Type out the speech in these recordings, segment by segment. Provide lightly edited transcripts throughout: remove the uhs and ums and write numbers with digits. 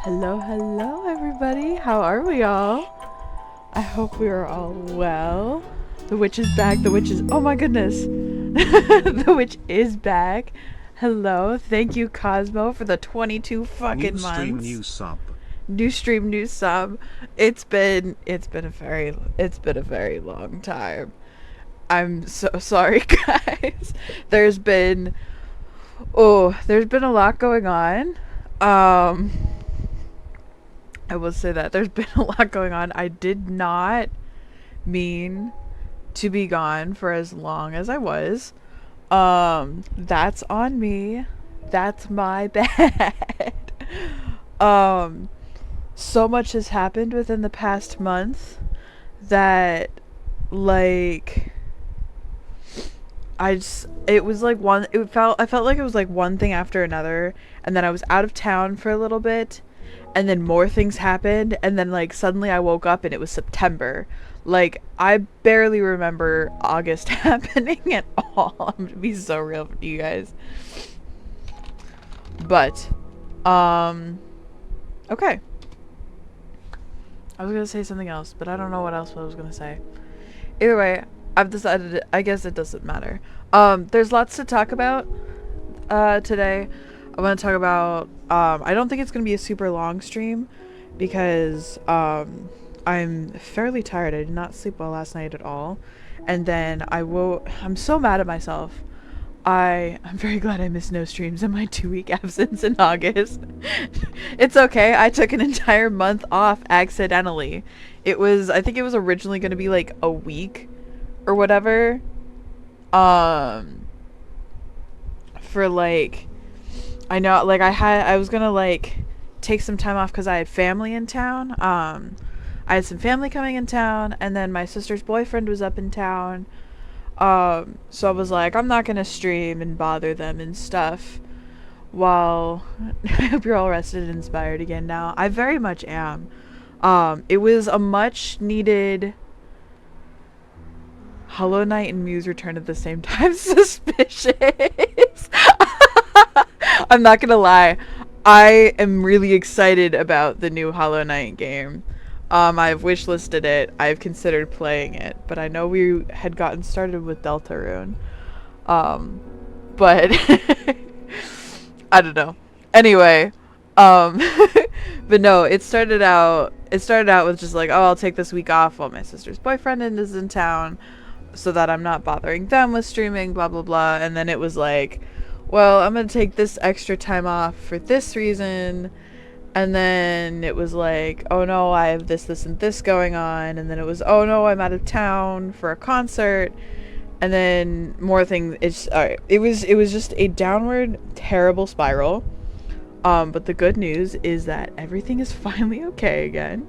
Hello, everybody. How are we all? I hope we are all well. The witch is back. The witch is. Oh my goodness. The witch is back. Hello. Thank you, Cosmo, for the 22 fucking New stream, months. new sub. New stream, new sub. It's been a very long time. I'm so sorry, guys. There's been there's been a lot going on. Um I will say that there's been a lot going on. I did not mean to be gone for as long as I was. That's on me. That's my bad. um, so much has happened within the past month that, like, it was like I felt like it was like one thing after another, and then I was out of town for a little bit, and then more things happened, and then like suddenly I woke up and it was September. Like, I barely remember August happening at all. I'm gonna be so real with you guys. But okay, I was gonna say something else, but I don't know what else I was gonna say. Either way, I've decided I guess it doesn't matter. There's lots to talk about today. I want to talk about I don't think it's going to be a super long stream because I'm fairly tired. I did not sleep well last night at all. And then I'm so mad at myself. I'm very glad I missed no streams in my 2-week absence in August. It's okay. I took an entire month off accidentally. I think it was originally going to be like a week or whatever. For like, I know, like, I was gonna like take some time off because I had family in town. I had some family coming in town, and then my sister's boyfriend was up in town. So I was like, I'm not gonna stream and bother them and stuff. While I hope you're all rested and inspired again now. I very much am. It was a much needed Hollow Knight and Muse return at the same time suspicious. I'm not gonna lie. I am really excited about the new Hollow Knight game. I've wishlisted it. I've considered playing it, but I know we had gotten started with Deltarune. But I don't know. Anyway, but no, it started out with just like, oh, I'll take this week off while my sister's boyfriend is in town, so that I'm not bothering them with streaming, blah blah blah. And then it was like, well, I'm gonna take this extra time off for this reason. And then it was like, oh no, I have this and this going on. And then it was, oh no, I'm out of town for a concert. And then more things. It was just a downward terrible spiral. But the good news is that everything is finally okay again.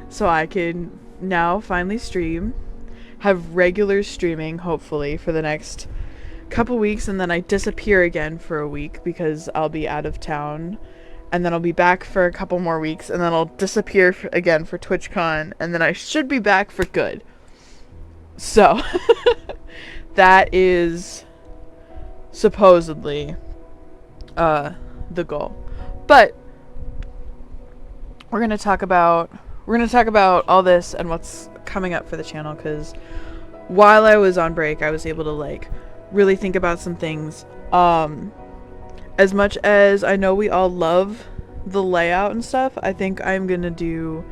So I can now finally stream, have regular streaming, hopefully, for the next couple weeks, and then I disappear again for a week because I'll be out of town, and then I'll be back for a couple more weeks, and then I'll disappear again for TwitchCon, and then I should be back for good. So that is supposedly the goal. But we're gonna talk about all this and what's coming up for the channel, because while I was on break, I was able to like really think about some things. As much as I know we all love the layout and stuff, I think I'm not gonna do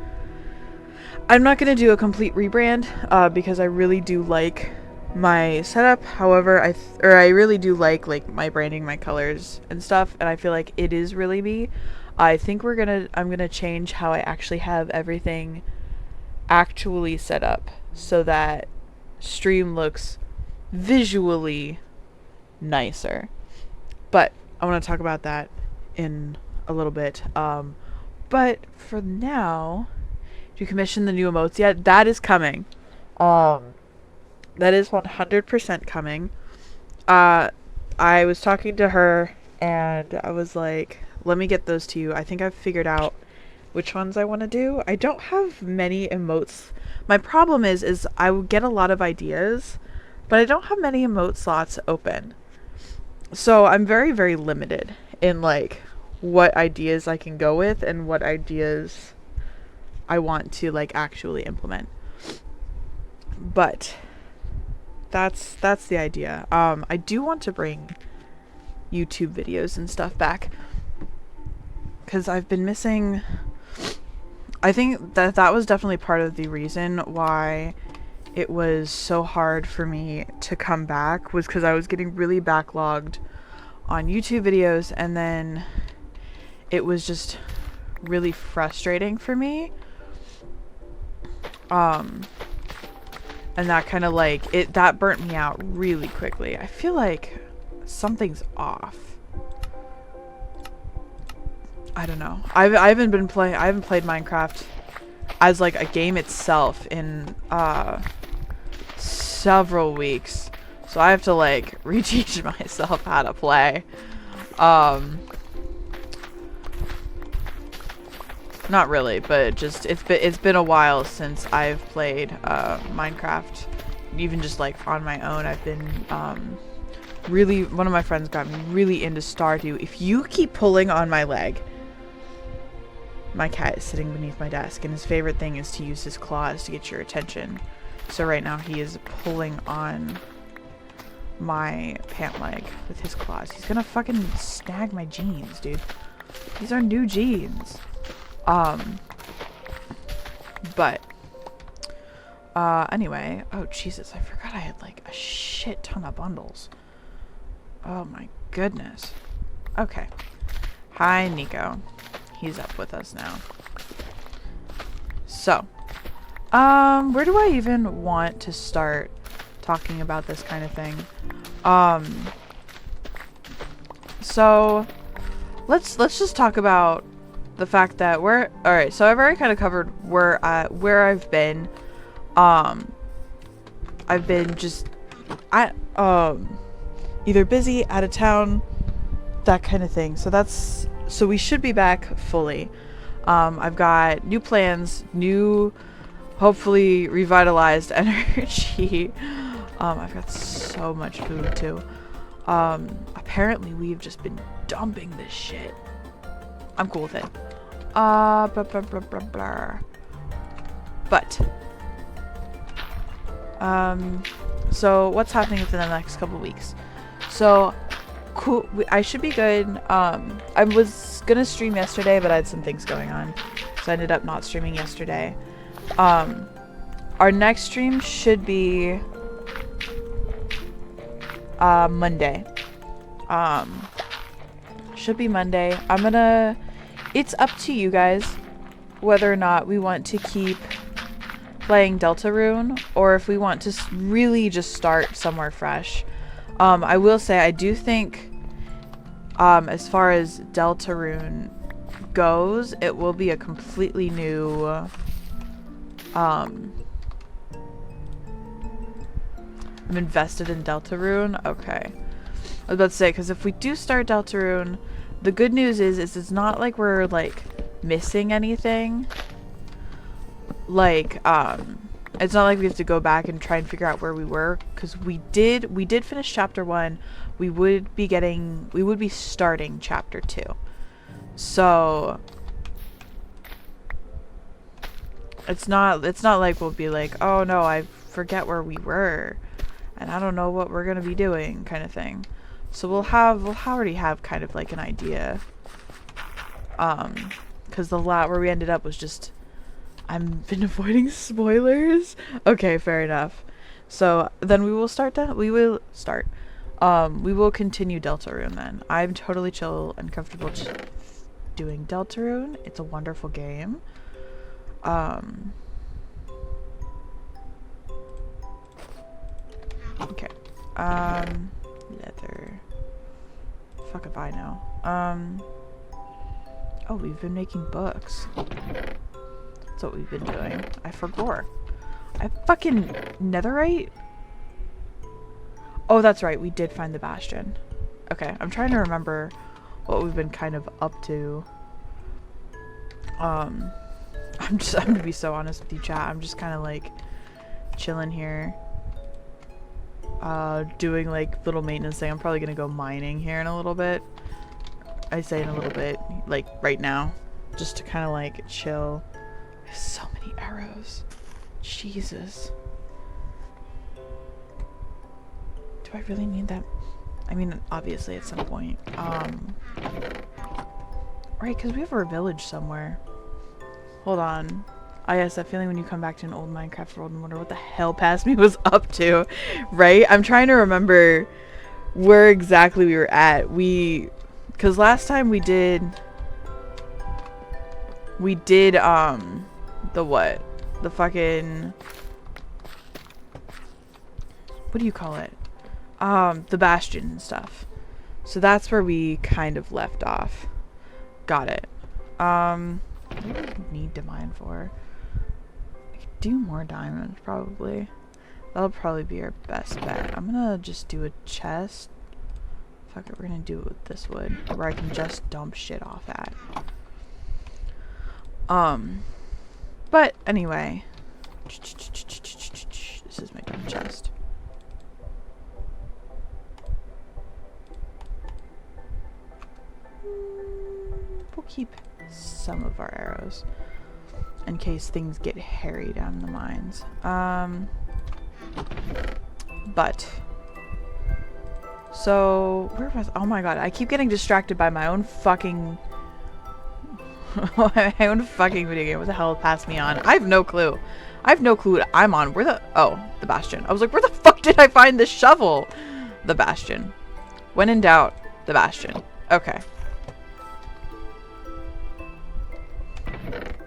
a complete rebrand, because I really do like my setup. However, I really do like my branding, my colors and stuff, and I feel like it is really me. I think I'm gonna change how I actually have everything actually set up so that stream looks visually nicer. But I want to talk about that in a little bit. But for now, do you commission the new emotes yet? That is coming. That is 100% coming. I was talking to her and I was like, let me get those to you. I think I've figured out which ones I want to do. I don't have many emotes. My problem is I would get a lot of ideas, but I don't have many emote slots open. So I'm very, very limited in like what ideas I can go with and what ideas I want to like actually implement. But that's the idea. I do want to bring YouTube videos and stuff back, because I've been missing. I think that was definitely part of the reason why it was so hard for me to come back, was because I was getting really backlogged on YouTube videos, and then it was just really frustrating for me. And that kind of like that burnt me out really quickly. I feel like something's off. I don't know. I haven't played Minecraft as like a game itself in several weeks. So I have to like reteach myself how to play. Not really, but just it's been a while since I've played Minecraft. Even just like on my own, I've been really, one of my friends got me really into Stardew. If you keep pulling on my leg, my cat is sitting beneath my desk, and his favorite thing is to use his claws to get your attention. So right now he is pulling on my pant leg with his claws. He's gonna fucking snag my jeans, dude. These are new jeans. But anyway, oh Jesus, I forgot I had like a shit ton of bundles. Oh my goodness. Okay. Hi, Nico. He's up with us now. So, where do I even want to start talking about this kind of thing? So let's just talk about the fact that alright, so I've already kind of covered where I've been. I've been just either busy, out of town, that kind of thing. So we should be back fully. I've got new plans, new, hopefully revitalized energy. I've got so much food too. Apparently we've just been dumping this shit. I'm cool with it. Blah, blah, blah, blah, blah. But so what's happening within the next couple weeks? So cool, I should be good. I was gonna stream yesterday, but I had some things going on, so I ended up not streaming yesterday. Our next stream should be Monday. Should be Monday. It's up to you guys whether or not we want to keep playing Deltarune, or if we want to really just start somewhere fresh. I will say, I do think, as far as Deltarune goes, it will be a completely new, I'm invested in Deltarune. Okay. I was about to say, because if we do start Deltarune, the good news is it's not like we're, like, missing anything. Like, it's not like we have to go back and try and figure out where we were, because we did finish chapter 1. We would be starting chapter 2. So it's not like we'll be like, oh no, I forget where we were and I don't know what we're gonna be doing, kind of thing. So we'll already have kind of like an idea. Because the lot where we ended up was just, I've been avoiding spoilers. Okay, fair enough. So then we will continue Deltarune then. I'm totally chill and comfortable just doing Deltarune. It's a wonderful game. Okay. Leather. Fuck if I know. Oh, we've been making books. That's what we've been doing. I forgot. I fucking netherite? Oh, that's right. We did find the bastion. Okay, I'm trying to remember what we've been kind of up to. I'm gonna be so honest with you, chat. I'm just kind of like chilling here. Doing like little maintenance thing. I'm probably gonna go mining here in a little bit. I say in a little bit, like right now, just to kind of like chill. There's so many arrows. Jesus. Do I really need that? I mean, obviously at some point. Right, because we have our village somewhere. Hold on. Yes, that feeling when you come back to an old Minecraft world and wonder what the hell past me was up to. Right? I'm trying to remember where exactly we were at. Because last time we did, the what? The fucking, what do you call it? The Bastion and stuff. So that's where we kind of left off. Got it. What do we need to mine for? I could do more diamonds, probably. That'll probably be our best bet. I'm gonna just do a chest. Fuck it, we're gonna do it with this wood, where I can just dump shit off at. But anyway. This is my dump chest. We'll keep some of our arrows in case things get hairy down the mines. But so where was, oh my god, I keep getting distracted by my own fucking my own fucking video game. What the hell passed me on? I have no clue. I have no clue what I'm on. Where the, oh, the Bastion. I was like, where the fuck did I find this shovel? The Bastion. When in doubt, the Bastion. Okay.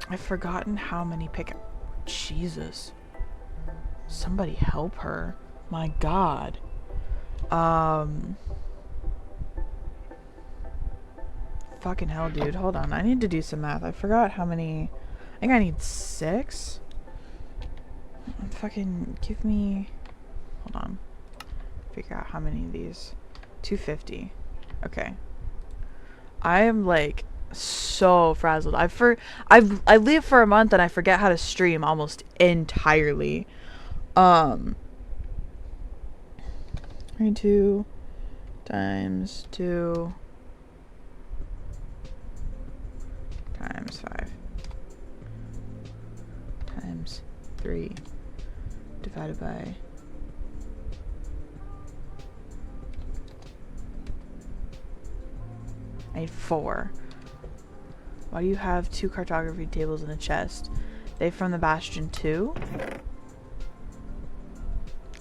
I've forgotten how many Jesus. Somebody help her. My god. Fucking hell, dude. Hold on. I need to do some math. I forgot how many. I think I need 6. Fucking give me. Hold on. Figure out how many of these. 250. Okay. I am like so frazzled. I live for a month and I forget how to stream almost entirely. 32 times 2 times 5 times 3 divided by I need 4. Why do you have 2 cartography tables in a chest? They from the Bastion too?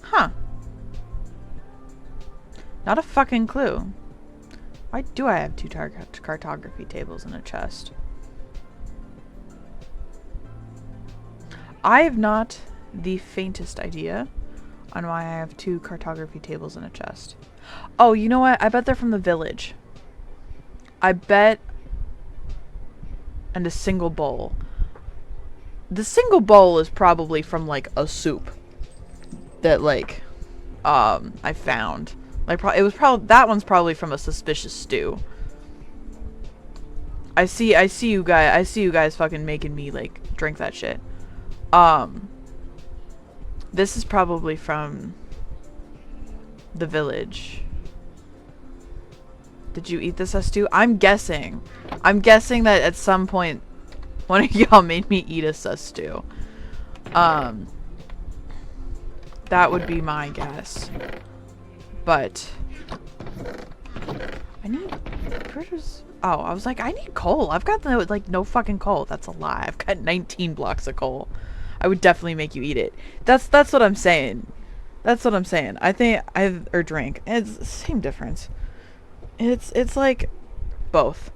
Huh. Not a fucking clue. Why do I have 2 cartography tables in a chest? I have not the faintest idea on why I have 2 cartography tables in a chest. Oh, you know what? I bet they're from the village. I bet. And a single bowl. The single bowl is probably from like a soup that like I found. Like it was probably, that one's probably from a suspicious stew. I see you guys fucking making me like drink that shit. This is probably from the village. Did you eat this as stew? I'm guessing that at some point one of y'all made me eat a sus stew. That would be my guess. But I need, oh, I was like, I need coal. I've got no fucking coal. That's a lie. I've got 19 blocks of coal. I would definitely make you eat it. That's what I'm saying. That's what I'm saying. I think or drink. It's the same difference. It's like both.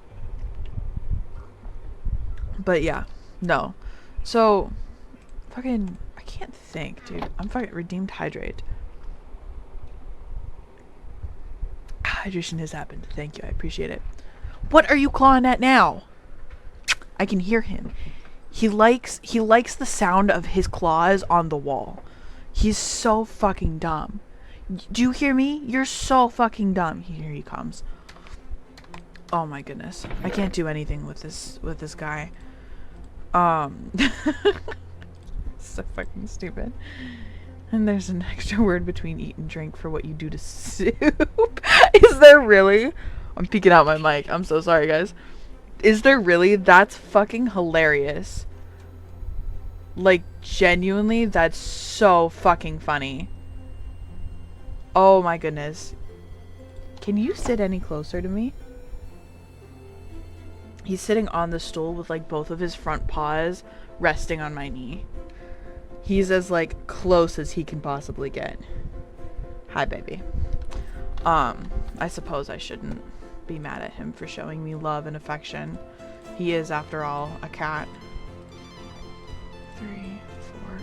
But yeah, no. So fucking, I can't think, dude. I'm fucking redeemed hydrate. Hydration has happened. Thank you. I appreciate it. What are you clawing at now? I can hear him. He likes the sound of his claws on the wall. He's so fucking dumb. Do you hear me? You're so fucking dumb. Here he comes. Oh my goodness. I can't do anything with this guy. So fucking stupid. And there's an extra word between eat and drink for what you do to soup. Is there really? I'm peeking out my mic. I'm so sorry, guys. Is there really? That's fucking hilarious. Like, genuinely, that's so fucking funny. Oh my goodness. Can you sit any closer to me? He's sitting on the stool with like both of his front paws resting on my knee. He's as like close as he can possibly get. Hi, baby. I suppose I shouldn't be mad at him for showing me love and affection. He is, after all, a cat. 3, 4.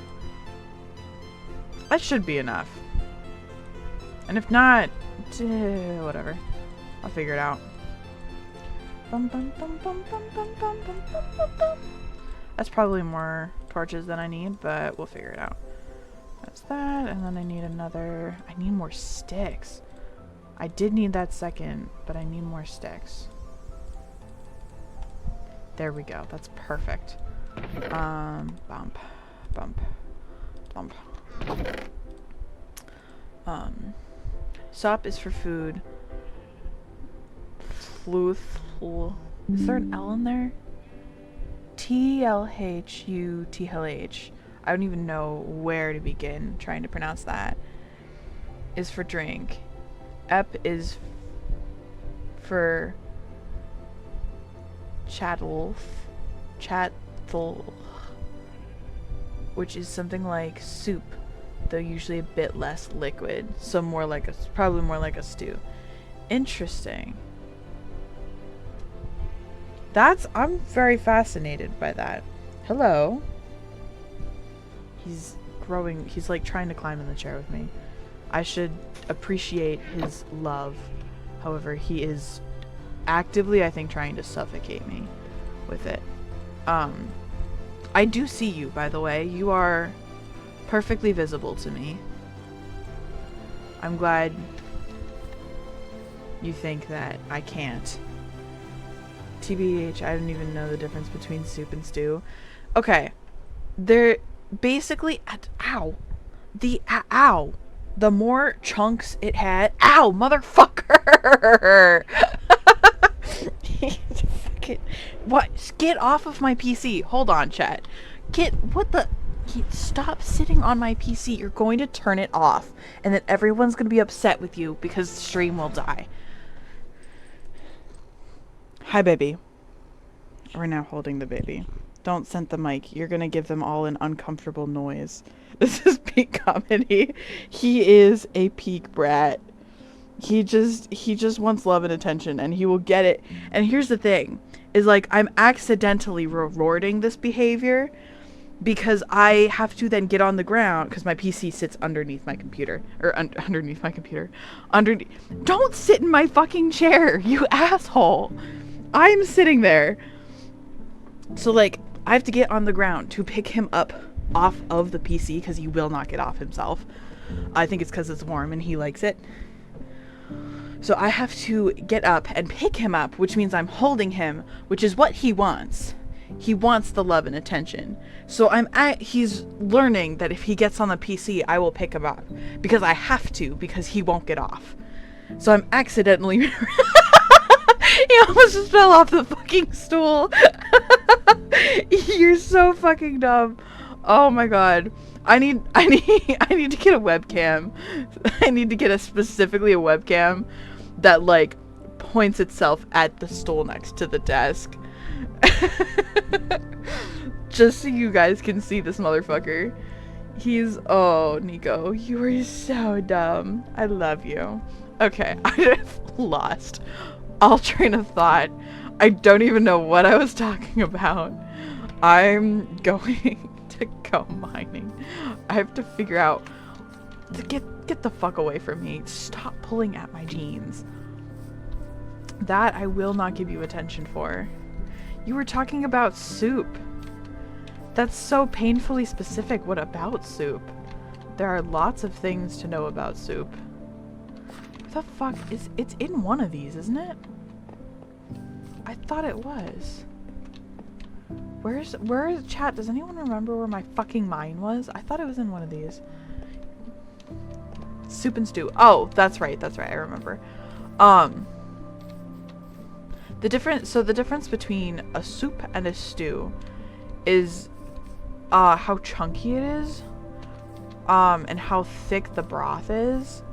That should be enough. And if not, whatever. I'll figure it out. That's probably more torches than I need, but we'll figure it out. That's that, and then I need another... I need more sticks. I did need that second, but I need more sticks. There we go. That's perfect. Bump. Sop is for food. Fluth. Is there an L in there? TLHUTLH. I don't even know where to begin trying to pronounce that. Is for drink. Ep is for chattel, which is something like soup, though usually a bit less liquid, so more like a, probably more like a stew. Interesting. I'm very fascinated by that. Hello. He's growing, he's like trying to climb in the chair with me. I should appreciate his love. However, he is actively, I think, trying to suffocate me with it. I do see you, by the way. You are perfectly visible to me. I'm glad you think that I can't. TBH, I don't even know the difference between soup and stew. Okay. They're basically the more chunks it had. Ow, motherfucker! What? Get off of my PC. Hold on, chat. Stop sitting on my PC. You're going to turn it off. And then everyone's going to be upset with you because the stream will die. Hi, baby. We're now holding the baby. Don't send the mic. You're going to give them all an uncomfortable noise. This is peak comedy. He is a peak brat. He just wants love and attention, and he will get it. And here's the thing, is like, I'm accidentally rewarding this behavior because I have to then get on the ground because my PC sits underneath my computer. Or underneath my computer. Don't sit in my fucking chair, you asshole. I'm sitting there. So, like, I have to get on the ground to pick him up off of the PC because he will not get off himself. I think it's because it's warm and he likes it. So I have to get up and pick him up, which means I'm holding him, which is what he wants. He wants the love and attention. So he's learning that if he gets on the PC, I will pick him up because I have to, because he won't get off. So I'm accidentally he almost just fell off the fucking stool. You're so fucking dumb. Oh my god. I need to get a webcam. I need to get specifically a webcam that like points itself at the stool next to the desk. Just so you guys can see this motherfucker. Oh, Nico, you are so dumb. I love you. Okay, I've lost all train of thought. I don't even know what I was talking about. I'm going to go mining. I have to figure out to get the fuck away from me. Stop pulling at my jeans. That I will not give you attention for. You were talking about soup. That's so painfully specific. What about soup? There are lots of things to know about soup. What the fuck is it's in one of these, isn't it? I thought it was. Where is chat? Does anyone remember where my fucking mine was? I thought it was in one of these. Soup and stew. Oh, that's right. I remember. The difference between a soup and a stew is how chunky it is, and how thick the broth is.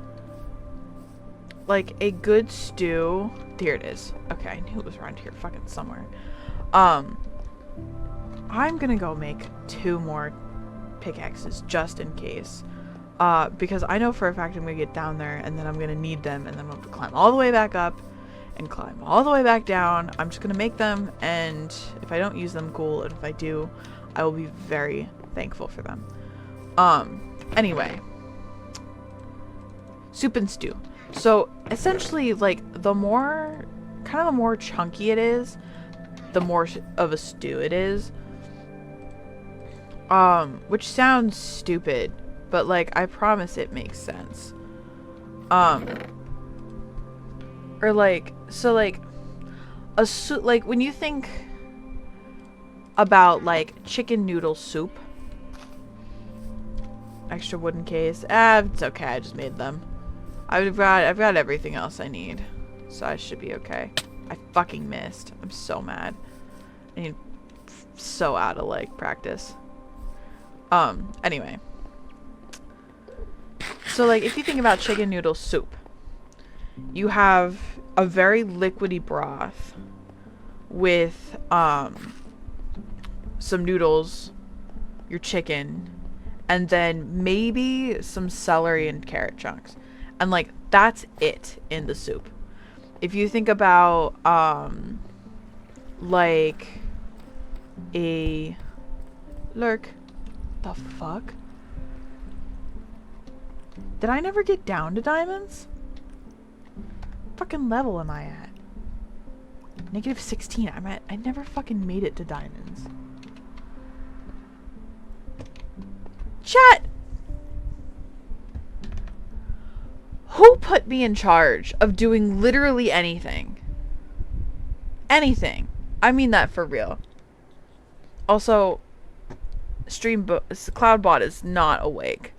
Like a good stew, here it is. Okay, I knew it was around here fucking somewhere. I'm gonna go make 2 more pickaxes just in case. Because I know for a fact I'm gonna get down there and then I'm gonna need them and then I'm gonna climb all the way back up and climb all the way back down. I'm just gonna make them, and if I don't use them, cool, and if I do, I will be very thankful for them. Anyway. Soup and stew. So essentially, like, the more chunky it is, the more of a stew it is. Which sounds stupid, but like, I promise it makes sense. Or like, so like, a soup, like when you think about like chicken noodle soup, extra wooden case, it's okay, I just made them. I've got everything else I need, so I should be okay. I fucking missed. I'm so mad. I need so out of like practice. Anyway. So like, if you think about chicken noodle soup, you have a very liquidy broth with some noodles, your chicken, and then maybe some celery and carrot chunks. And like, that's it in the soup. If you think about like a lurk, the fuck? Did I never get down to diamonds? Fucking level am I at? -16. I never fucking made it to diamonds. Chat! Who put me in charge of doing literally anything? Anything. I mean that for real. Also, Cloudbot is not awake.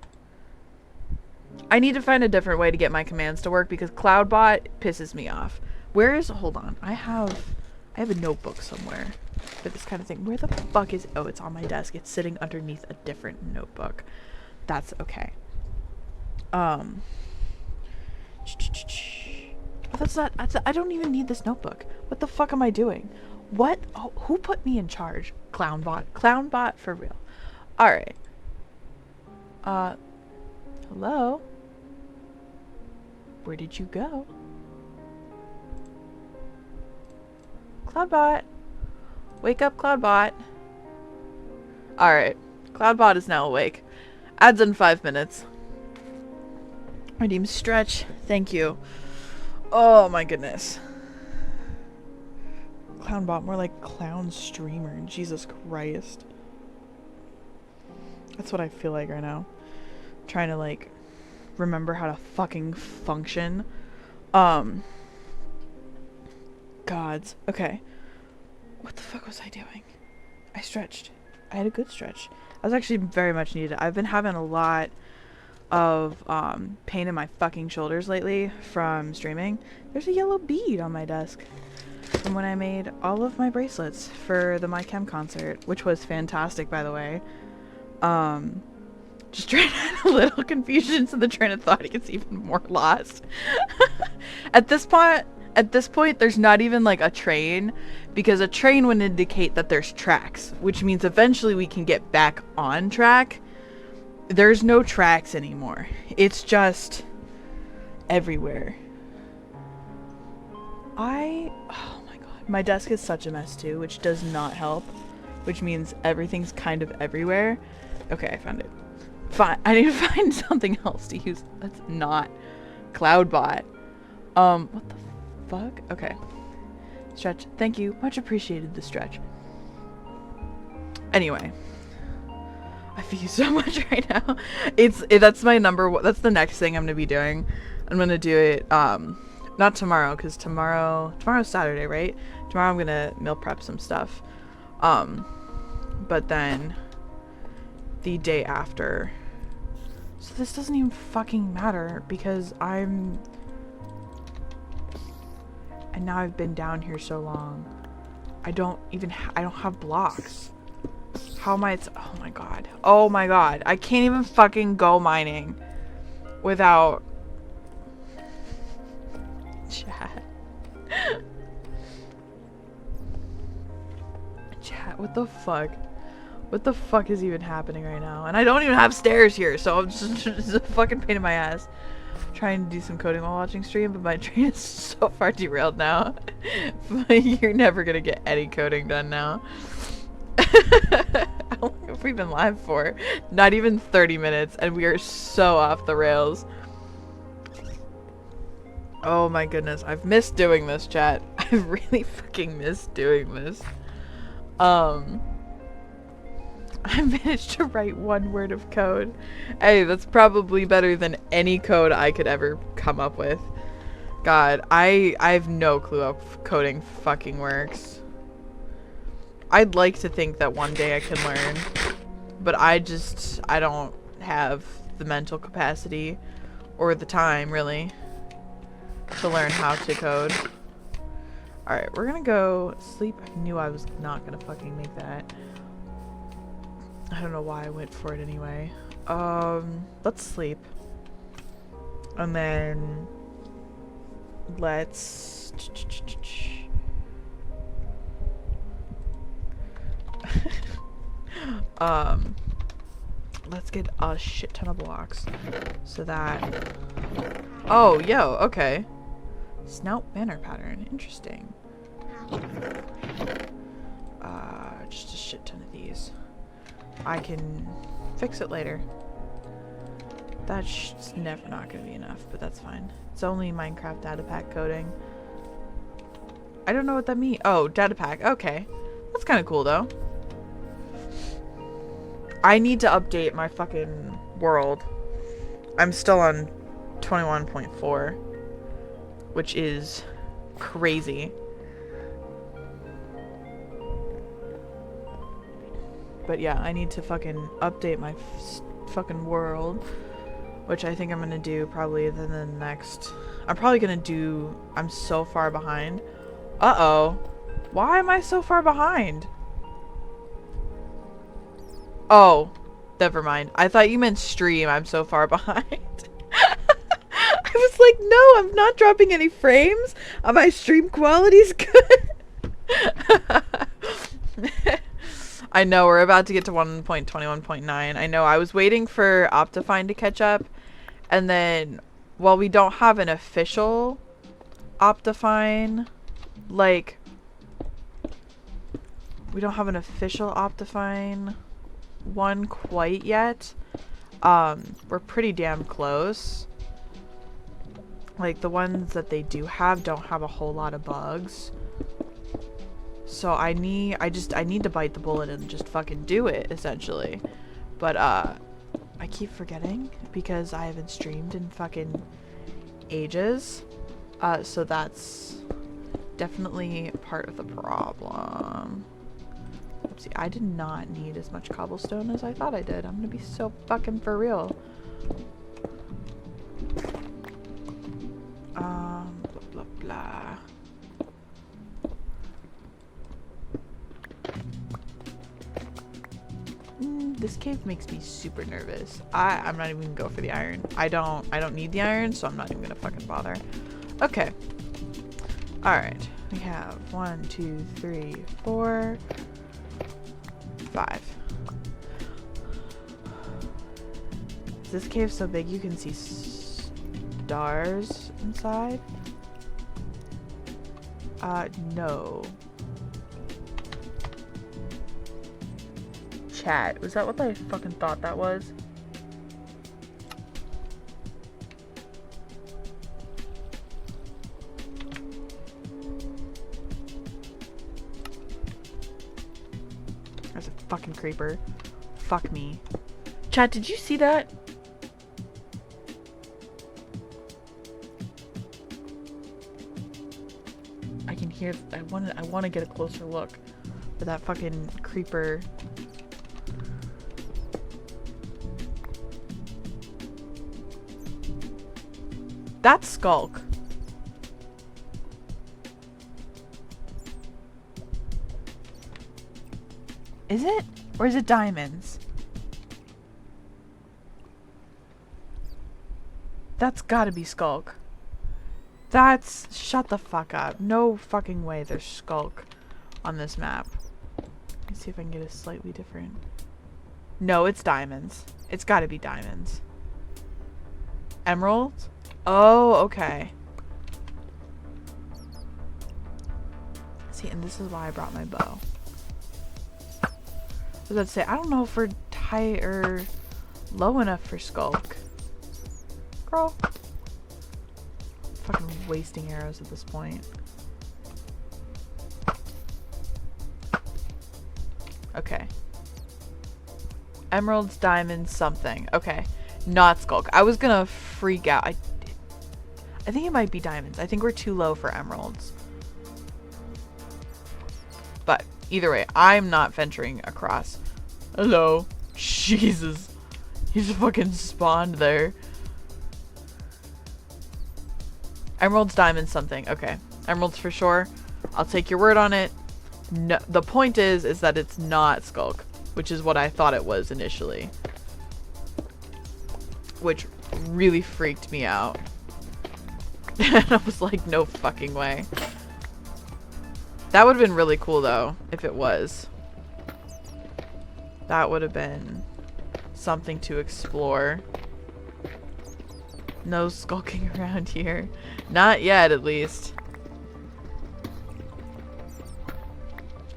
I need to find a different way to get my commands to work because Cloudbot pisses me off. Hold on. I have a notebook somewhere for this kind of thing. Where the fuck is, oh, it's on my desk. It's sitting underneath a different notebook. That's okay. Oh, I don't even need this notebook. What the fuck am I doing? What? Oh, who put me in charge? Clownbot. Clownbot for real. Alright. Hello? Where did you go? Cloudbot. Wake up, Cloudbot. Alright. Cloudbot is now awake. Adds in 5 minutes. Redeem stretch. Thank you. Oh my goodness. Clownbot, more like clown streamer. Jesus Christ. That's what I feel like right now. I'm trying to like remember how to fucking function. Gods. Okay. What the fuck was I doing? I stretched. I had a good stretch. I was actually very much needed. I've been having a lot of pain in my fucking shoulders lately from streaming. There's a yellow bead on my desk from when I made all of my bracelets for the My Chem concert, which was fantastic, by the way. Just trying to add a little confusion so the train of thought gets even more lost. At this point, there's not even like a train, because a train would indicate that there's tracks, which means eventually we can get back on track. There's no tracks anymore. It's just everywhere. Oh my god. My desk is such a mess too, which does not help, which means everything's kind of everywhere. Okay, I found it. Fine. I need to find something else to use that's not Cloudbot. What the fuck? Okay. Stretch. Thank you. Much appreciated the stretch. Anyway. I feel so much right now. That's my that's the next thing I'm gonna be doing. I'm gonna do it, not tomorrow, because tomorrow's Saturday, right? Tomorrow I'm gonna meal prep some stuff. But then the day after. So this doesn't even fucking matter because I And now I've been down here so long. I don't have blocks. How am I? Oh my god. Oh my god. I can't even fucking go mining without. Chat. Chat, what the fuck? What the fuck is even happening right now? And I don't even have stairs here, so I'm just a fucking pain in my ass. Trying to do some coding while watching stream, but my train is so far derailed now. You're never gonna get any coding done now. How long have we been live for? Not even 30 minutes, and we are so off the rails. Oh my goodness, I've missed doing this, chat. I've really fucking missed doing this. I managed to write 1 word of code. Hey, that's probably better than any code I could ever come up with. God, I have no clue how coding fucking works. I'd like to think that one day I can learn, but I don't have the mental capacity or the time, really, to learn how to code. Alright, we're gonna go sleep. I knew I was not gonna fucking make that. I don't know why I went for it anyway. Let's sleep. And then let's let's get a shit ton of blocks so that oh yo, okay. Snout banner pattern, interesting. Just a shit ton of these. I can fix it later. That's never not gonna be enough, but that's fine. It's only Minecraft data pack coding. I don't know what that means. Oh, data pack. Okay. That's kind of cool, though. I need to update my fucking world. I'm still on 21.4, which is crazy. But yeah, I need to fucking update my fucking world, which I think I'm gonna do probably within the next. I'm so far behind. Uh-oh. Why am I so far behind? Oh, never mind. I thought you meant stream. I'm so far behind. I was like, no, I'm not dropping any frames. My stream quality's good. I know, we're about to get to 1.21.9. I know, I was waiting for Optifine to catch up. And then, while we don't have an official Optifine, like, we don't have an official Optifine one quite yet. We're pretty damn close. Like, the ones that they do have don't have a whole lot of bugs. So I need to bite the bullet and just fucking do it, essentially. But, I keep forgetting because I haven't streamed in fucking ages. So that's definitely part of the problem. Oopsie, I did not need as much cobblestone as I thought I did. I'm gonna be so fucking for real. Blah, blah, blah. This cave makes me super nervous. I'm not even gonna go for the iron. I don't need the iron, so I'm not even gonna fucking bother. Okay. Alright. We have 1, 2, 3, 4, 5. Is this cave so big you can see stars inside? No. Chat, was that what I fucking thought that was? There's a fucking creeper. Fuck me. Chat, did you see that? I can hear. I want to get a closer look for that fucking creeper. That's Skulk. Is it? Or is it diamonds? That's gotta be Skulk. That's... Shut the fuck up. No fucking way there's Skulk on this map. Let's see if I can get a slightly different... No, it's diamonds. It's gotta be diamonds. Emeralds? Oh, okay. See, and this is why I brought my bow. I was about to say, I don't know if we're high or low enough for Skulk. Girl. Fucking wasting arrows at this point. Okay. Emeralds, diamonds, something. Okay. Not Skulk. I was gonna freak out. I think it might be diamonds. I think we're too low for emeralds. But either way, I'm not venturing across. Hello. Jesus. He just fucking spawned there. Emeralds, diamonds, something. Okay. Emeralds for sure. I'll take your word on it. No, the point is that it's not Skulk, which is what I thought it was initially. Which really freaked me out. And I was like, no fucking way. That would have been really cool though, if it was. That would have been something to explore. No skulking around here. Not yet, at least.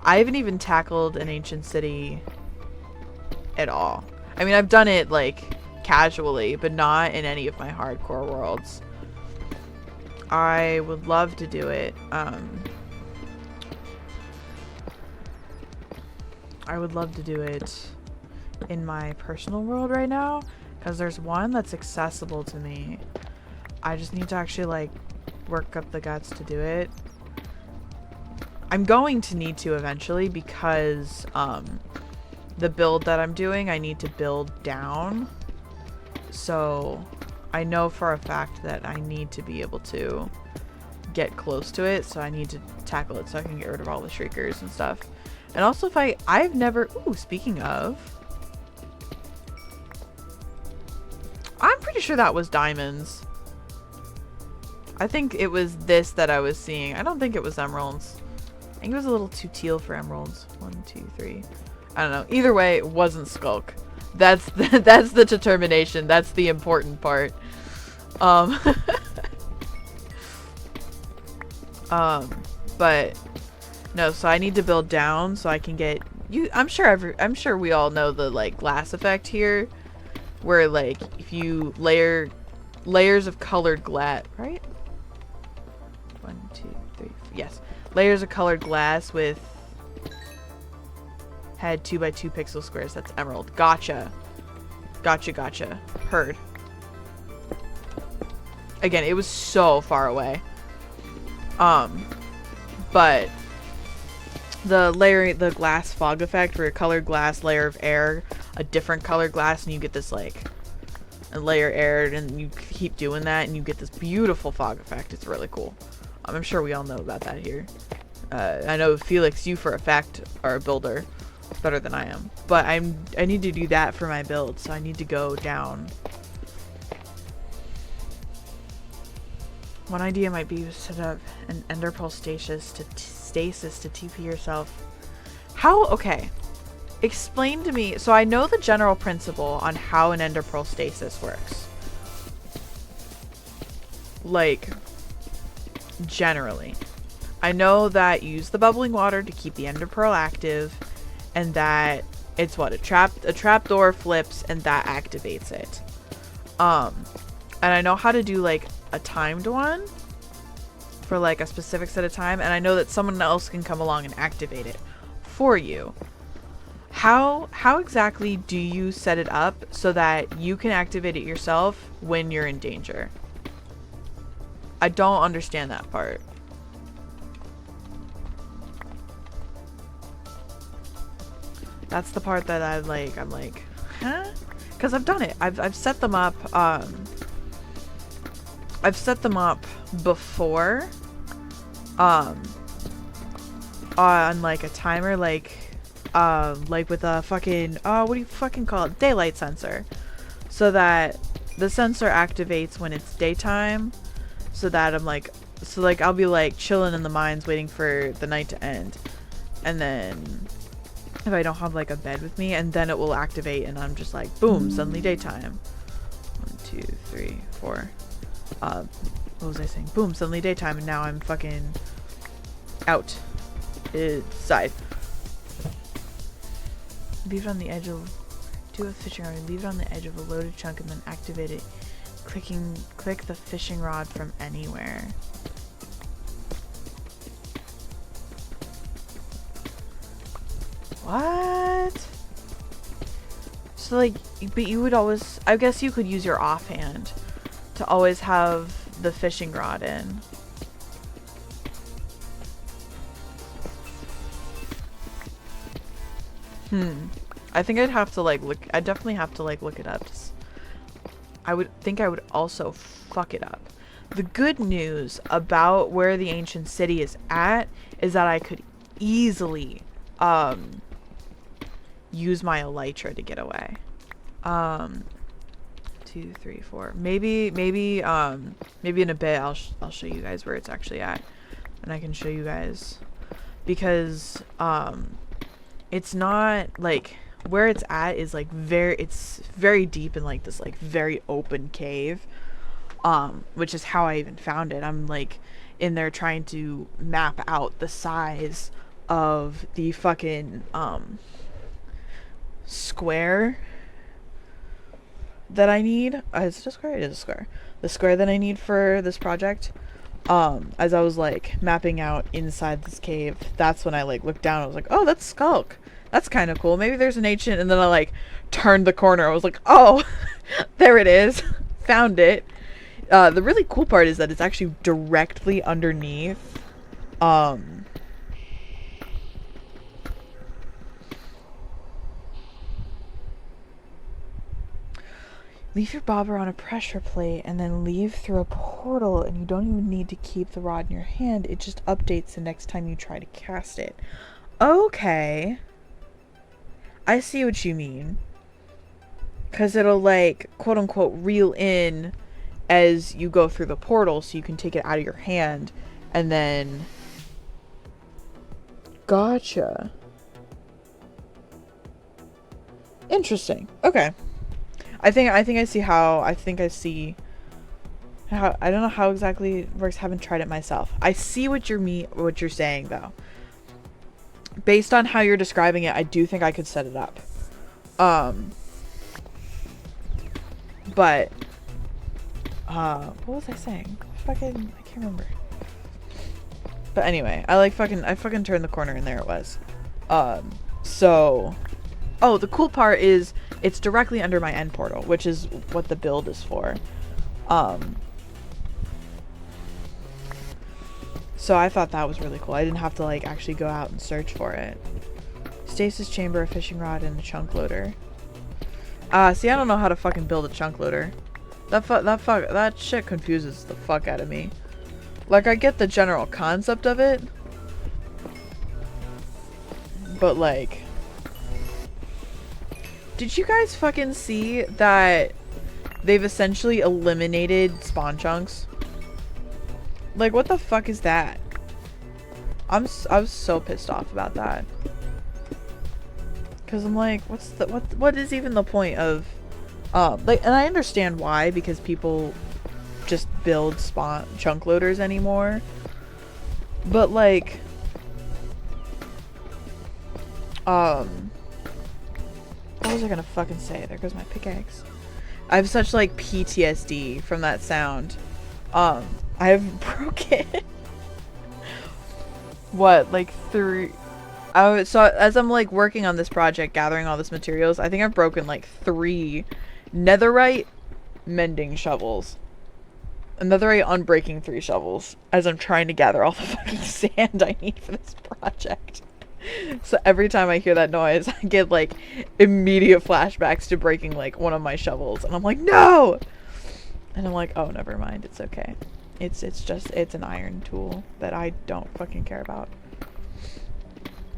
I haven't even tackled an ancient city at all. I mean, I've done it, like, casually, but not in any of my hardcore worlds. I would love to do it. I would love to do it in my personal world right now, because there's one that's accessible to me. I just need to actually, like, work up the guts to do it. I'm going to need to eventually, because the build that I'm doing, I need to build down. So I know for a fact that I need to be able to get close to it, so I need to tackle it so I can get rid of all the shriekers and stuff. And also if I've never, ooh, speaking of, I'm pretty sure that was diamonds. I think it was this that I was seeing. I don't think it was emeralds. I think it was a little too teal for emeralds. 1, 2, 3. I don't know. Either way, it wasn't Skulk. That's the determination. That's the important part. But no, so I need to build down so I can get you. I'm sure we all know the like glass effect here, where like if you layer layers of colored glass, right? 1, 2, 3. Yes, layers of colored glass with head 2 by 2 pixel squares. That's emerald. Gotcha. Gotcha. Heard. Again, it was so far away. But the glass fog effect, where a colored glass layer of air, a different colored glass, and you get this like a layer aired, and you keep doing that, and you get this beautiful fog effect. It's really cool. I'm sure we all know about that here. I know Felix, you for a fact are a builder better than I am, but I need to do that for my build, so I need to go down. One idea might be to set up an ender pearl stasis to TP yourself. How? Okay. Explain to me. So I know the general principle on how an ender pearl stasis works. Like, generally. I know that you use the bubbling water to keep the ender pearl active, and that it's what? A trap door flips and that activates it. And I know how to do like a timed one for like a specific set of time, and I know that someone else can come along and activate it for you. How exactly do you set it up so that you can activate it yourself when you're in danger? I don't understand that part. That's the part that I'm like, huh? Because I've done it. I've set them up. I've set them up before, on like a timer, like like with a fucking, what do you fucking call it? Daylight sensor. So that the sensor activates when it's daytime. So that I'm like, I'll be like chilling in the mines waiting for the night to end. And then if I don't have like a bed with me, and then it will activate and I'm just like, boom, suddenly daytime. 1, 2, 3, 4. What was I saying? Boom, suddenly daytime, and now I'm fucking outside. Leave it on the edge of, do a fishing rod, leave it on the edge of a loaded chunk and then activate it. Click the fishing rod from anywhere. What? So like, but you would always, I guess you could use your offhand to always have the fishing rod in. I think I'd have to like look, I'd definitely have to like look it up. I would think I would also fuck it up. The good news about where the ancient city is at is that I could easily use my elytra to get away. 2, 3, 4. Maybe in a bit I'll show you guys where it's actually at, and I can show you guys, because it's not like, where it's at is like it's very deep in like this like very open cave, which is how I even found it. I'm like in there trying to map out the size of the fucking square that I need. Is it a square? It is a square. The square that I need for this project. As I was like mapping out inside this cave, that's when I like looked down. I was like, oh, that's Skulk. That's kind of cool. Maybe there's an ancient. And then I like turned the corner. I was like, oh, there it is. Found it. The really cool part is that it's actually directly underneath. Leave your bobber on a pressure plate and then leave through a portal, and you don't even need to keep the rod in your hand. It just updates the next time you try to cast it. Okay. I see what you mean. Because it'll like, quote unquote, reel in as you go through the portal, so you can take it out of your hand and then... Gotcha. Interesting. Okay. I think I see how, I don't know how exactly it works. Haven't tried it myself. I see what you're saying though. Based on how you're describing it, I do think I could set it up. But what was I saying? I can't remember. But anyway, I fucking turned the corner and there it was. So, oh, the cool part is it's directly under my end portal, which is what the build is for. So I thought that was really cool. I didn't have to like actually go out and search for it. Stasis chamber, a fishing rod, and a chunk loader. See, I don't know how to fucking build a chunk loader. That shit confuses the fuck out of me. Like, I get the general concept of it, but like, did you guys fucking see that they've essentially eliminated spawn chunks? Like, what the fuck is that? I was so pissed off about that. Cause I'm like, what is even the point of, like, and I understand why, because people just build spawn chunk loaders anymore. But like, what was I gonna fucking say? There goes my pickaxe. I have such like PTSD from that sound. I have broken what, like 3. So as I'm like working on this project, gathering all this materials, I think I've broken like 3 netherite mending shovels. Netherite unbreaking 3 shovels as I'm trying to gather all the fucking sand I need for this project. So every time I hear that noise, I get like immediate flashbacks to breaking like one of my shovels, and I'm like, no! And I'm like, oh, never mind, it's okay. It's an iron tool that I don't fucking care about.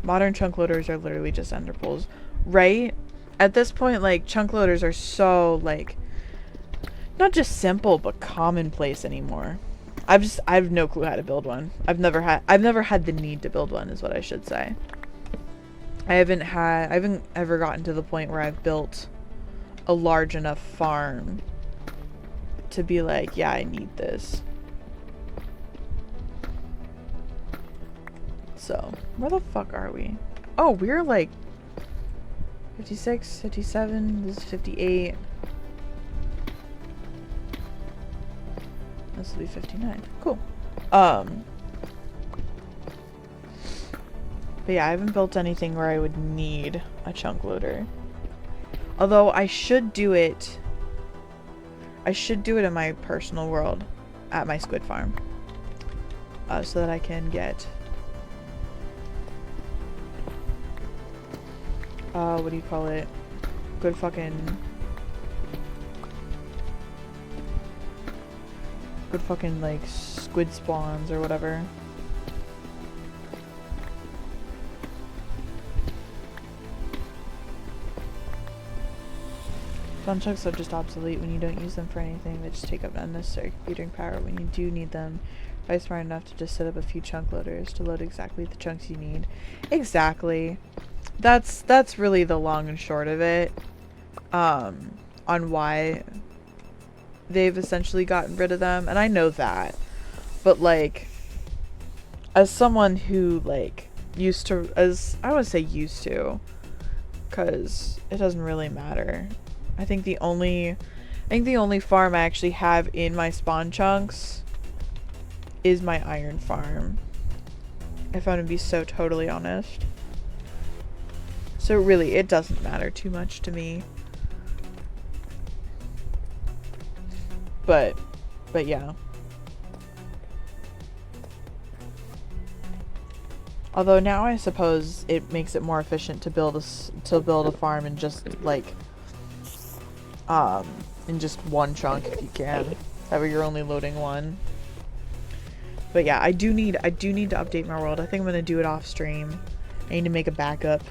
Modern chunk loaders are literally just ender pearls. Right? At this point, like, chunk loaders are so, like, not just simple, but commonplace anymore. I have no clue how to build one. I've never had the need to build one, is what I should say. I haven't ever gotten to the point where I've built a large enough farm to be like, yeah, I need this. So, where the fuck are we? Oh, we're like 56, 57, this is 58. This will be 59. Cool. But yeah, I haven't built anything where I would need a chunk loader. Although I should do it in my personal world at my squid farm. So that I can get what do you call it? Good fucking like squid spawns or whatever. Spawn chunks are just obsolete when you don't use them for anything. They just take up unnecessary computing power. When you do need them, try smart enough to just set up a few chunk loaders to load exactly the chunks you need. Exactly. That's really the long and short of it. On why they've essentially gotten rid of them, and I know that, but like, as someone who like used to, I would say used to, because it doesn't really matter. I think the only farm I actually have in my spawn chunks is my iron farm, if I'm gonna be so totally honest. So really, it doesn't matter too much to me. But yeah. Although now I suppose it makes it more efficient to build a farm in just like in just one chunk if you can. That way you're only loading one. But yeah, I do need to update my world. I think I'm gonna do it off stream. I need to make a backup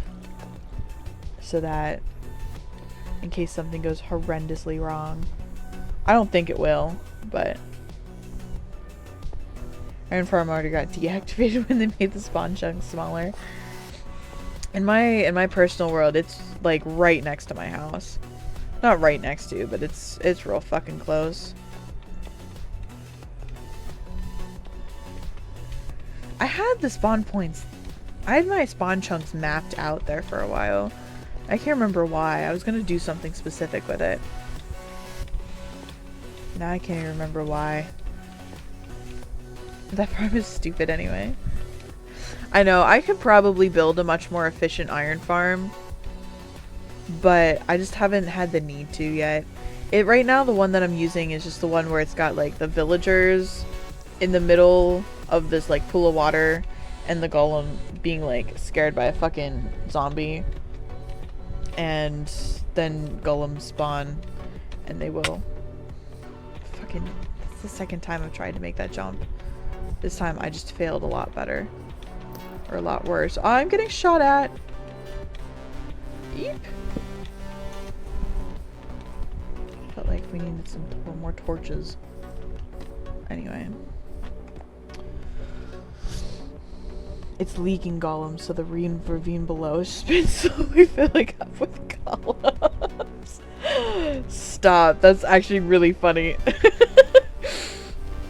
so that in case something goes horrendously wrong. I don't think it will, but Iron Farm already got deactivated when they made the spawn chunks smaller. In my personal world, it's like right next to my house. Not right next to, but it's real fucking close. I had the spawn points. I had my spawn chunks mapped out there for a while. I can't remember why. I was gonna do something specific with it. Now I can't even remember why. That farm is stupid anyway. I know, I could probably build a much more efficient iron farm, but I just haven't had the need to yet. Right now, the one that I'm using is just the one where it's got like the villagers in the middle of this like pool of water and the golem being like scared by a fucking zombie. And then golems spawn and they will fucking... That's the second time I've tried to make that jump. This time I just failed a lot better. Or a lot worse. Oh, I'm getting shot at! Eep! Felt like we needed some more torches. Anyway. It's leaking golems, so the ravine below has just been slowly filling up with golems. Stop. That's actually really funny.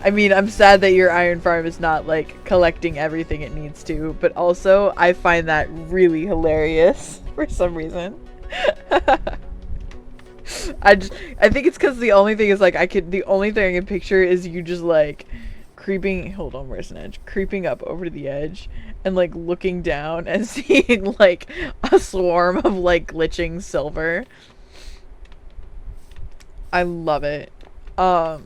I mean, I'm sad that your iron farm is not, like, collecting everything it needs to, but also, I find that really hilarious for some reason. I think it's because the only thing is, like, the only thing I can picture is you just, like, hold on, where's an edge? Creeping up over to the edge and, like, looking down and seeing, like, a swarm of, like, glitching silver. I love it. Oh,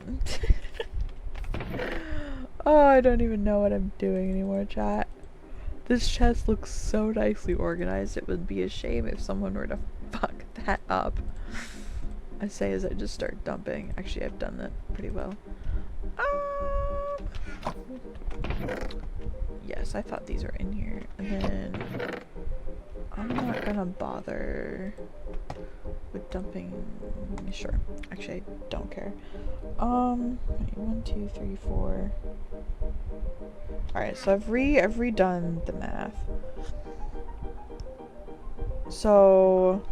I don't even know what I'm doing anymore, chat. This chest looks so nicely organized. It would be a shame if someone were to fuck that up. I say as I just start dumping. Actually, I've done that pretty well. Yes, I thought these were in here. And then I'm not gonna bother with dumping. Sure. Actually, I don't care. Wait, 1, 2, 3, 4. Alright, so I've redone the math. So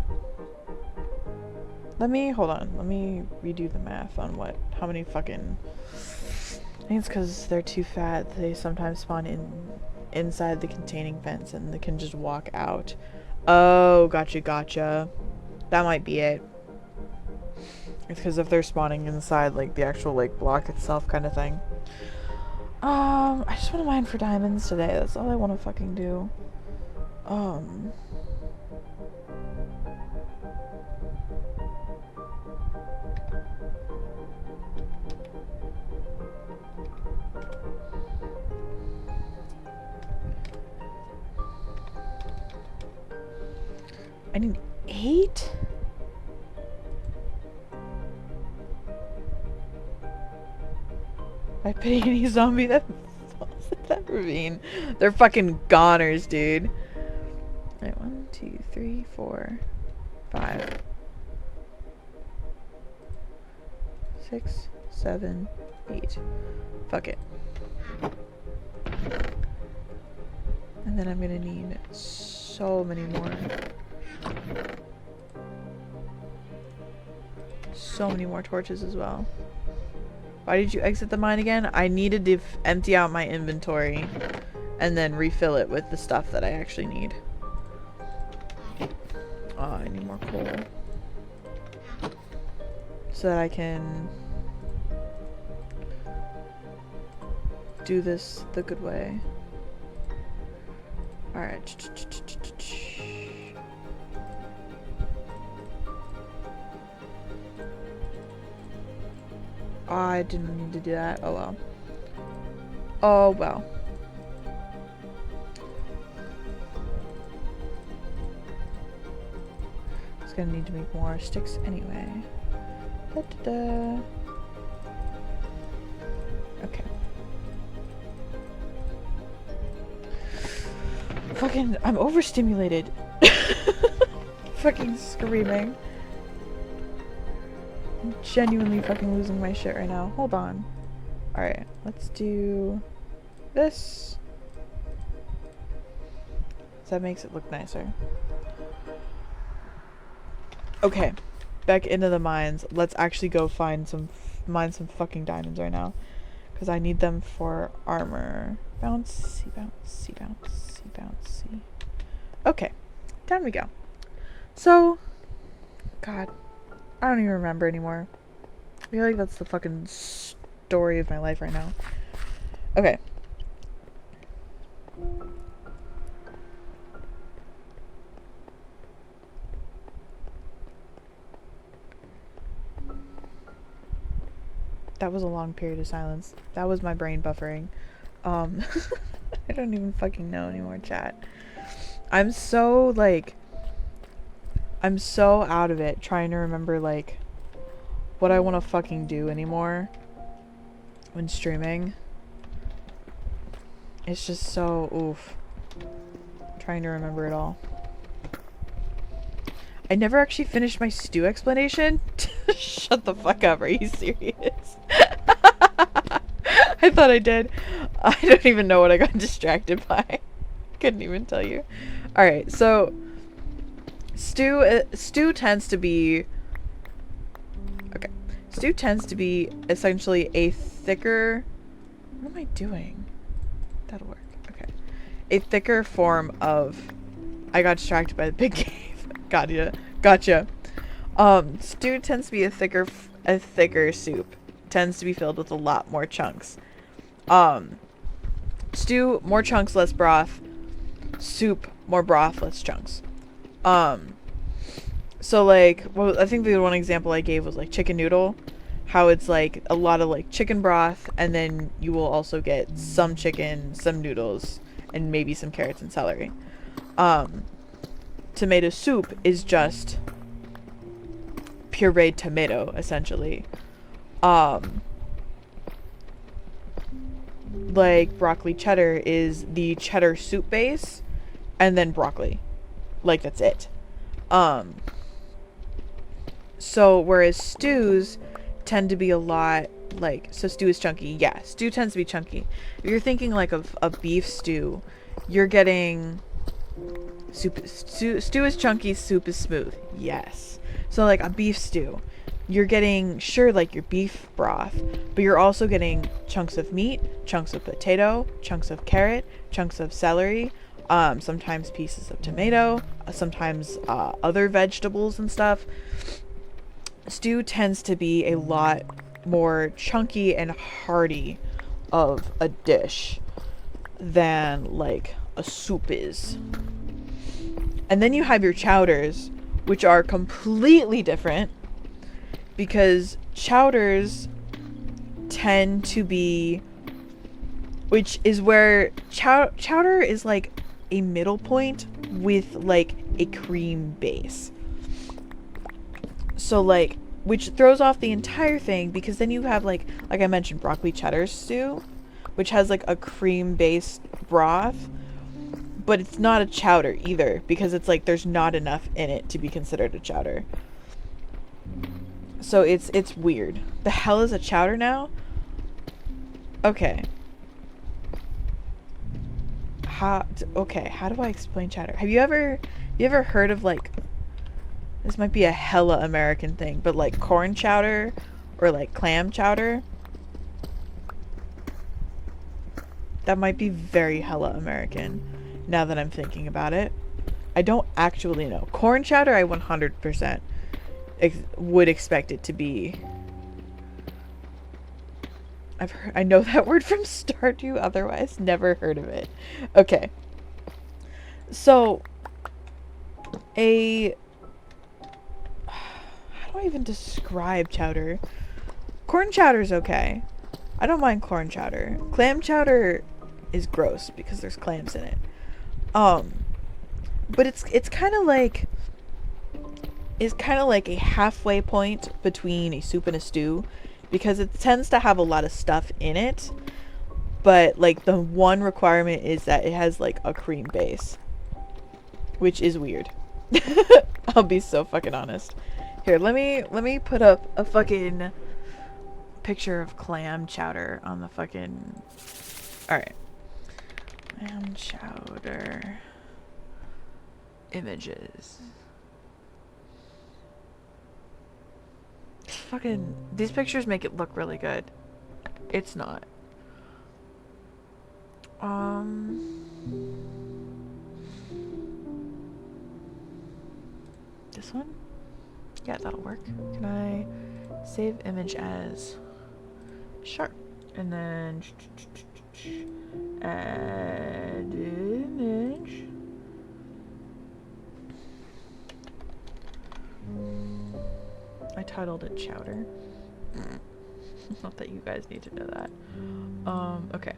hold on. Let me redo the math on how many fucking. I think it's because they're too fat. They sometimes spawn inside the containing fence and they can just walk out. Oh, gotcha. That might be it. It's because if they're spawning inside, like, the actual, like, block itself kind of thing. I just want to mine for diamonds today. That's all I want to fucking do. I need 8? I pity any zombie that falls in that ravine. They're fucking goners, dude. Alright, 1, 2, 3, 4, 5, 6, 7, 8. Fuck it. And then I'm gonna need so many more. So many more torches as well. Why did you exit the mine again? I needed to empty out my inventory and then refill it with the stuff that I actually need. Oh, I need more coal. So that I can do this the good way. Alright. I didn't need to do that. Oh well. Oh well. It's gonna need to make more sticks anyway. Da-da-da. Okay. Fucking, I'm overstimulated. Fucking screaming. I'm genuinely fucking losing my shit right now. Hold on. Alright, let's do this. So that makes it look nicer. Okay, back into the mines. Let's actually go mine some fucking diamonds right now. Because I need them for armor. Bouncy, bouncy, bouncy, bouncy. Okay, down we go. So, God, I don't even remember anymore. I feel like that's the fucking story of my life right now. Okay. That was a long period of silence. That was my brain buffering. I don't even fucking know anymore, chat. I'm so out of it trying to remember, like, what I want to fucking do anymore when streaming. It's just so, oof. Trying to remember it all. I never actually finished my stew explanation. Shut the fuck up, are you serious? I thought I did. I don't even know what I got distracted by. Couldn't even tell you. Alright, so stew tends to be essentially a thicker, what am I doing? That'll work. Okay. A thicker form of, I got distracted by the big cave. Gotcha. Stew tends to be a thicker soup. Tends to be filled with a lot more chunks. Stew, more chunks, less broth. Soup, more broth, less chunks. So like, well, I think the one example I gave was like chicken noodle. How it's like a lot of like chicken broth, and then you will also get some chicken, some noodles, and maybe some carrots and celery. Tomato soup is just pureed tomato, essentially. Like broccoli cheddar is the cheddar soup base, and then broccoli. Like, that's it. So whereas stews tend to be a lot like, so stew is chunky. Yeah, stew tends to be chunky. If you're thinking like of a beef stew, you're getting stew is chunky, soup is smooth. Yes. So like a beef stew, you're getting, sure, like your beef broth, but you're also getting chunks of meat, chunks of potato, chunks of carrot, chunks of celery, sometimes pieces of tomato, sometimes other vegetables and stuff. Stew tends to be a lot more chunky and hearty of a dish than like a soup is. And then you have your chowders, which are completely different, because chowders tend to be, which is where chowder is like a middle point with like a cream base. So like, which throws off the entire thing, because then you have like I mentioned, broccoli cheddar stew, which has like a cream based broth, but it's not a chowder either, because it's like there's not enough in it to be considered a chowder. So it's weird. The hell is a chowder now? Okay. How do I explain chowder? Have you ever heard of like, this might be a hella American thing, but like corn chowder or like clam chowder? That might be very hella American now that I'm thinking about it. I don't actually know. Corn chowder, I 100% would expect it to be. I know that word from Stardew, otherwise never heard of it. Okay. So, how do I even describe chowder? Corn chowder's okay. I don't mind corn chowder. Clam chowder is gross because there's clams in it. But it's kind of like a halfway point between a soup and a stew, because it tends to have a lot of stuff in it, but like the one requirement is that it has like a cream base, which is weird. I'll be so fucking honest. Here, let me put up a fucking picture of clam chowder on the fucking. All right, clam chowder images. Fucking, these pictures make it look really good. It's not. This one? Yeah, that'll work. Can I save image as? Sure. And then add image. I titled it chowder. Not that you guys need to know that. Okay.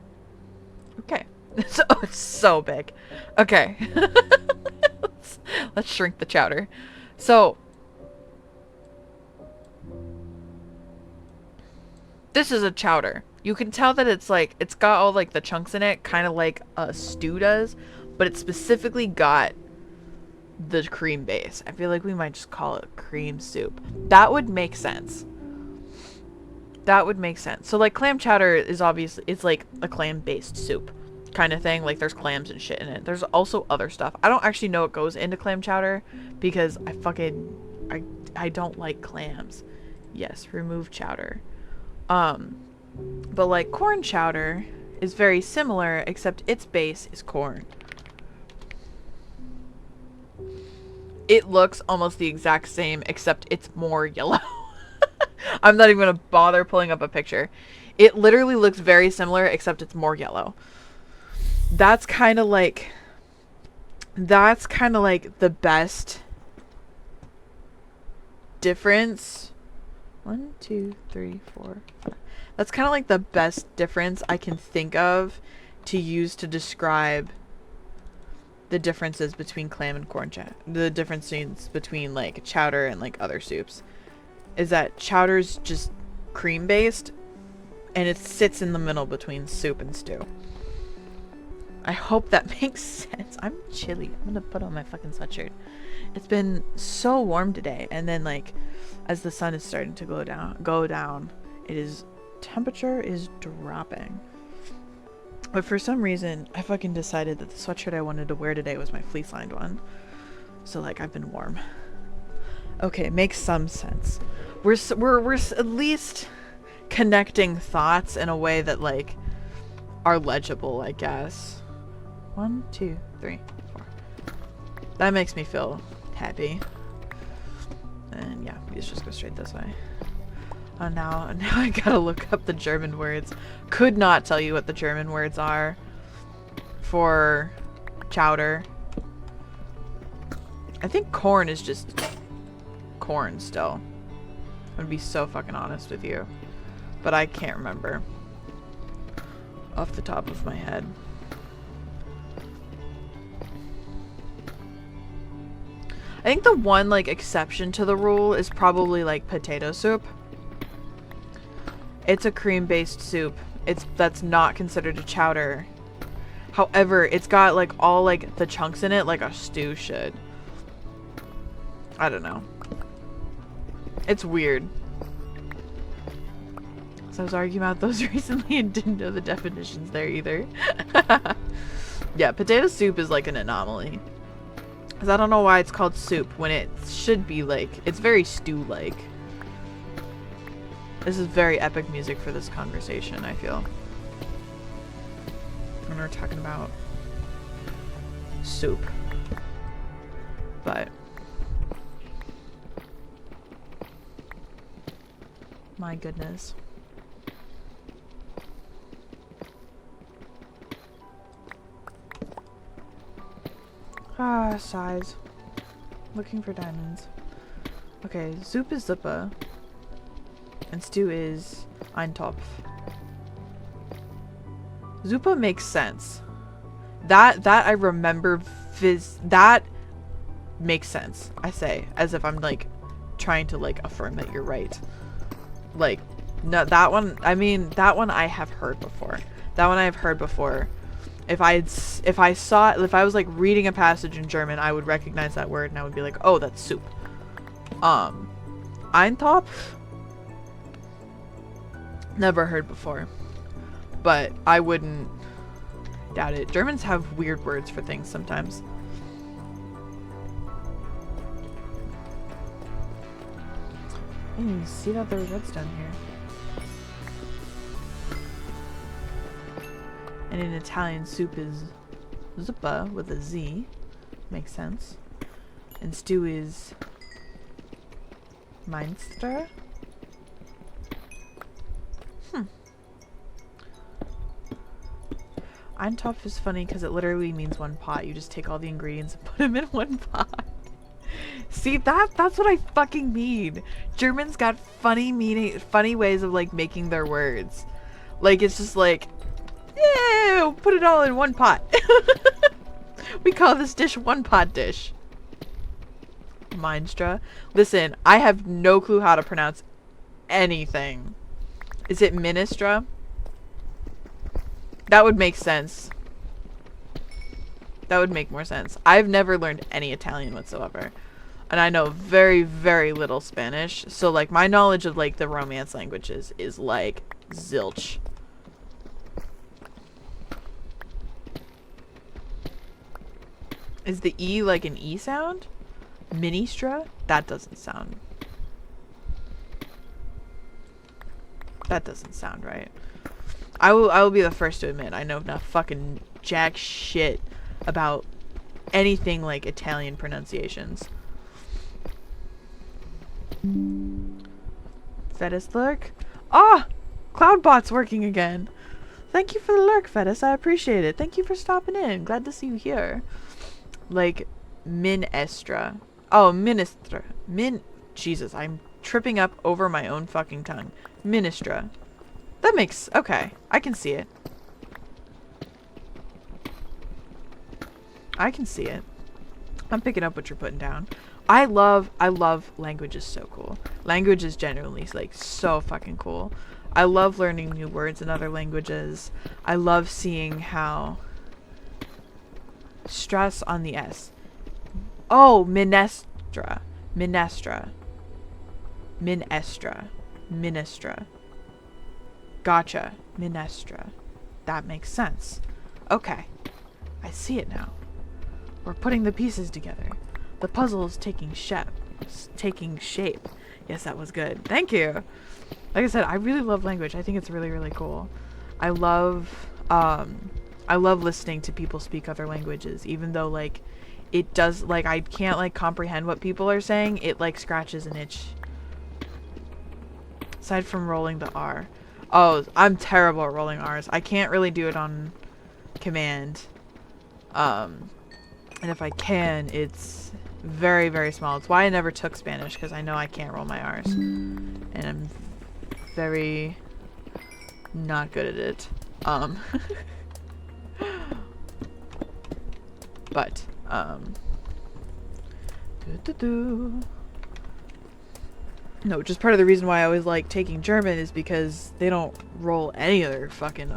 Okay. So, it's so big. Okay. let's shrink the chowder. So, this is a chowder. You can tell that it's like, it's got all like the chunks in it, kind of like a stew does, but it's specifically got the cream base. I feel like we might just call it cream soup. That would make sense. That would make sense. So like clam chowder is obviously, it's like a clam based soup kind of thing. Like there's clams and shit in it. There's also other stuff. I don't actually know what goes into clam chowder because I don't like clams. Yes, remove chowder. But like corn chowder is very similar, except its base is corn. It looks almost the exact same, except it's more yellow. I'm not even gonna bother pulling up a picture. It literally looks very similar, except it's more yellow. That's kind of like the best difference. 1, 2, 3, 4, 5. That's kind of like the best difference I can think of to use to describe the differences between clam and corn chowder. The differences between like chowder and like other soups is that chowder's just cream based and it sits in the middle between soup and stew. I hope that makes sense. I'm chilly. I'm gonna put on my fucking sweatshirt. It's been so warm today, and then like as the sun is starting to go down, temperature is dropping. But for some reason, I fucking decided that the sweatshirt I wanted to wear today was my fleece lined one. So like I've been warm. Okay, makes some sense. We're at least connecting thoughts in a way that like are legible, I guess. 1, 2, 3, 4. That makes me feel happy. And yeah, let's just go straight this way. Now I gotta look up the German words. Could not tell you what the German words are for chowder. I think corn is just corn still. I'm gonna be so fucking honest with you. But I can't remember off the top of my head. I think the one like exception to the rule is probably like potato soup. It's a cream-based soup. That's not considered a chowder. However, it's got like all like the chunks in it like a stew should. I don't know. It's weird. So I was arguing about those recently and didn't know the definitions there either. Yeah, potato soup is like an anomaly. Because I don't know why it's called soup when it should be like, it's very stew-like. This is very epic music for this conversation, I feel. When we're talking about soup. But my goodness. Ah, sighs. Looking for diamonds. Okay, soup is Suppe. And stew is Eintopf. Suppe makes sense. That I remember that makes sense. I say, as if I'm like trying to like affirm that you're right. Like, no, that one, I mean, that one I have heard before. That one I have heard before. If I was like reading a passage in German, I would recognize that word and I would be like, oh, that's soup. Eintopf? Never heard before. But I wouldn't doubt it. Germans have weird words for things sometimes. You see that there's redstone here. And in Italian, soup is zuppa with a Z. Makes sense. And stew is Meinster. Eintopf is funny because it literally means one pot. You just take all the ingredients and put them in one pot. See, that's what I fucking mean. Germans got funny ways of like making their words. Like it's just like, ew, put it all in one pot. We call this dish one pot dish. Meinstra. Listen, I have no clue how to pronounce anything. Is it Ministra? That would make sense. That would make more sense. I've never learned any Italian whatsoever. And I know very, very little Spanish. So, like, my knowledge of, like, the Romance languages is, like, zilch. Is the E, like, an E sound? Ministra? That doesn't sound... That doesn't sound right. I will be the first to admit I know not fucking jack shit about anything like Italian pronunciations. Fedis lurk. Ah! Cloudbot's working again. Thank you for the lurk, Fedis. I appreciate it. Thank you for stopping in. Glad to see you here. Like, Minestra. Oh, Ministra. Jesus, I'm tripping up over my own fucking tongue. Ministra. That makes... Okay. I can see it. I can see it. I'm picking up what you're putting down. I love language is so cool. Language is generally like so fucking cool. I love learning new words in other languages. I love seeing how Stress on the S. Oh, minestra. Minestra. Minestra. Minestra. Gotcha. Minestra. That makes sense. Okay. I see it now. We're putting the pieces together. The puzzle is taking shape. Yes, that was good. Thank you. Like I said, I really love language. I think it's really, really cool. I love listening to people speak other languages, even though, like, it does, like, I can't, like, comprehend what people are saying. It, like, scratches an itch. Aside from rolling the R. Oh, I'm terrible at rolling R's. I can't really do it on command. And if I can, it's very, very small. It's why I never took Spanish, because I know I can't roll my R's. And I'm very not good at it. But, no, just part of the reason why I always like taking German is because they don't roll any of their fucking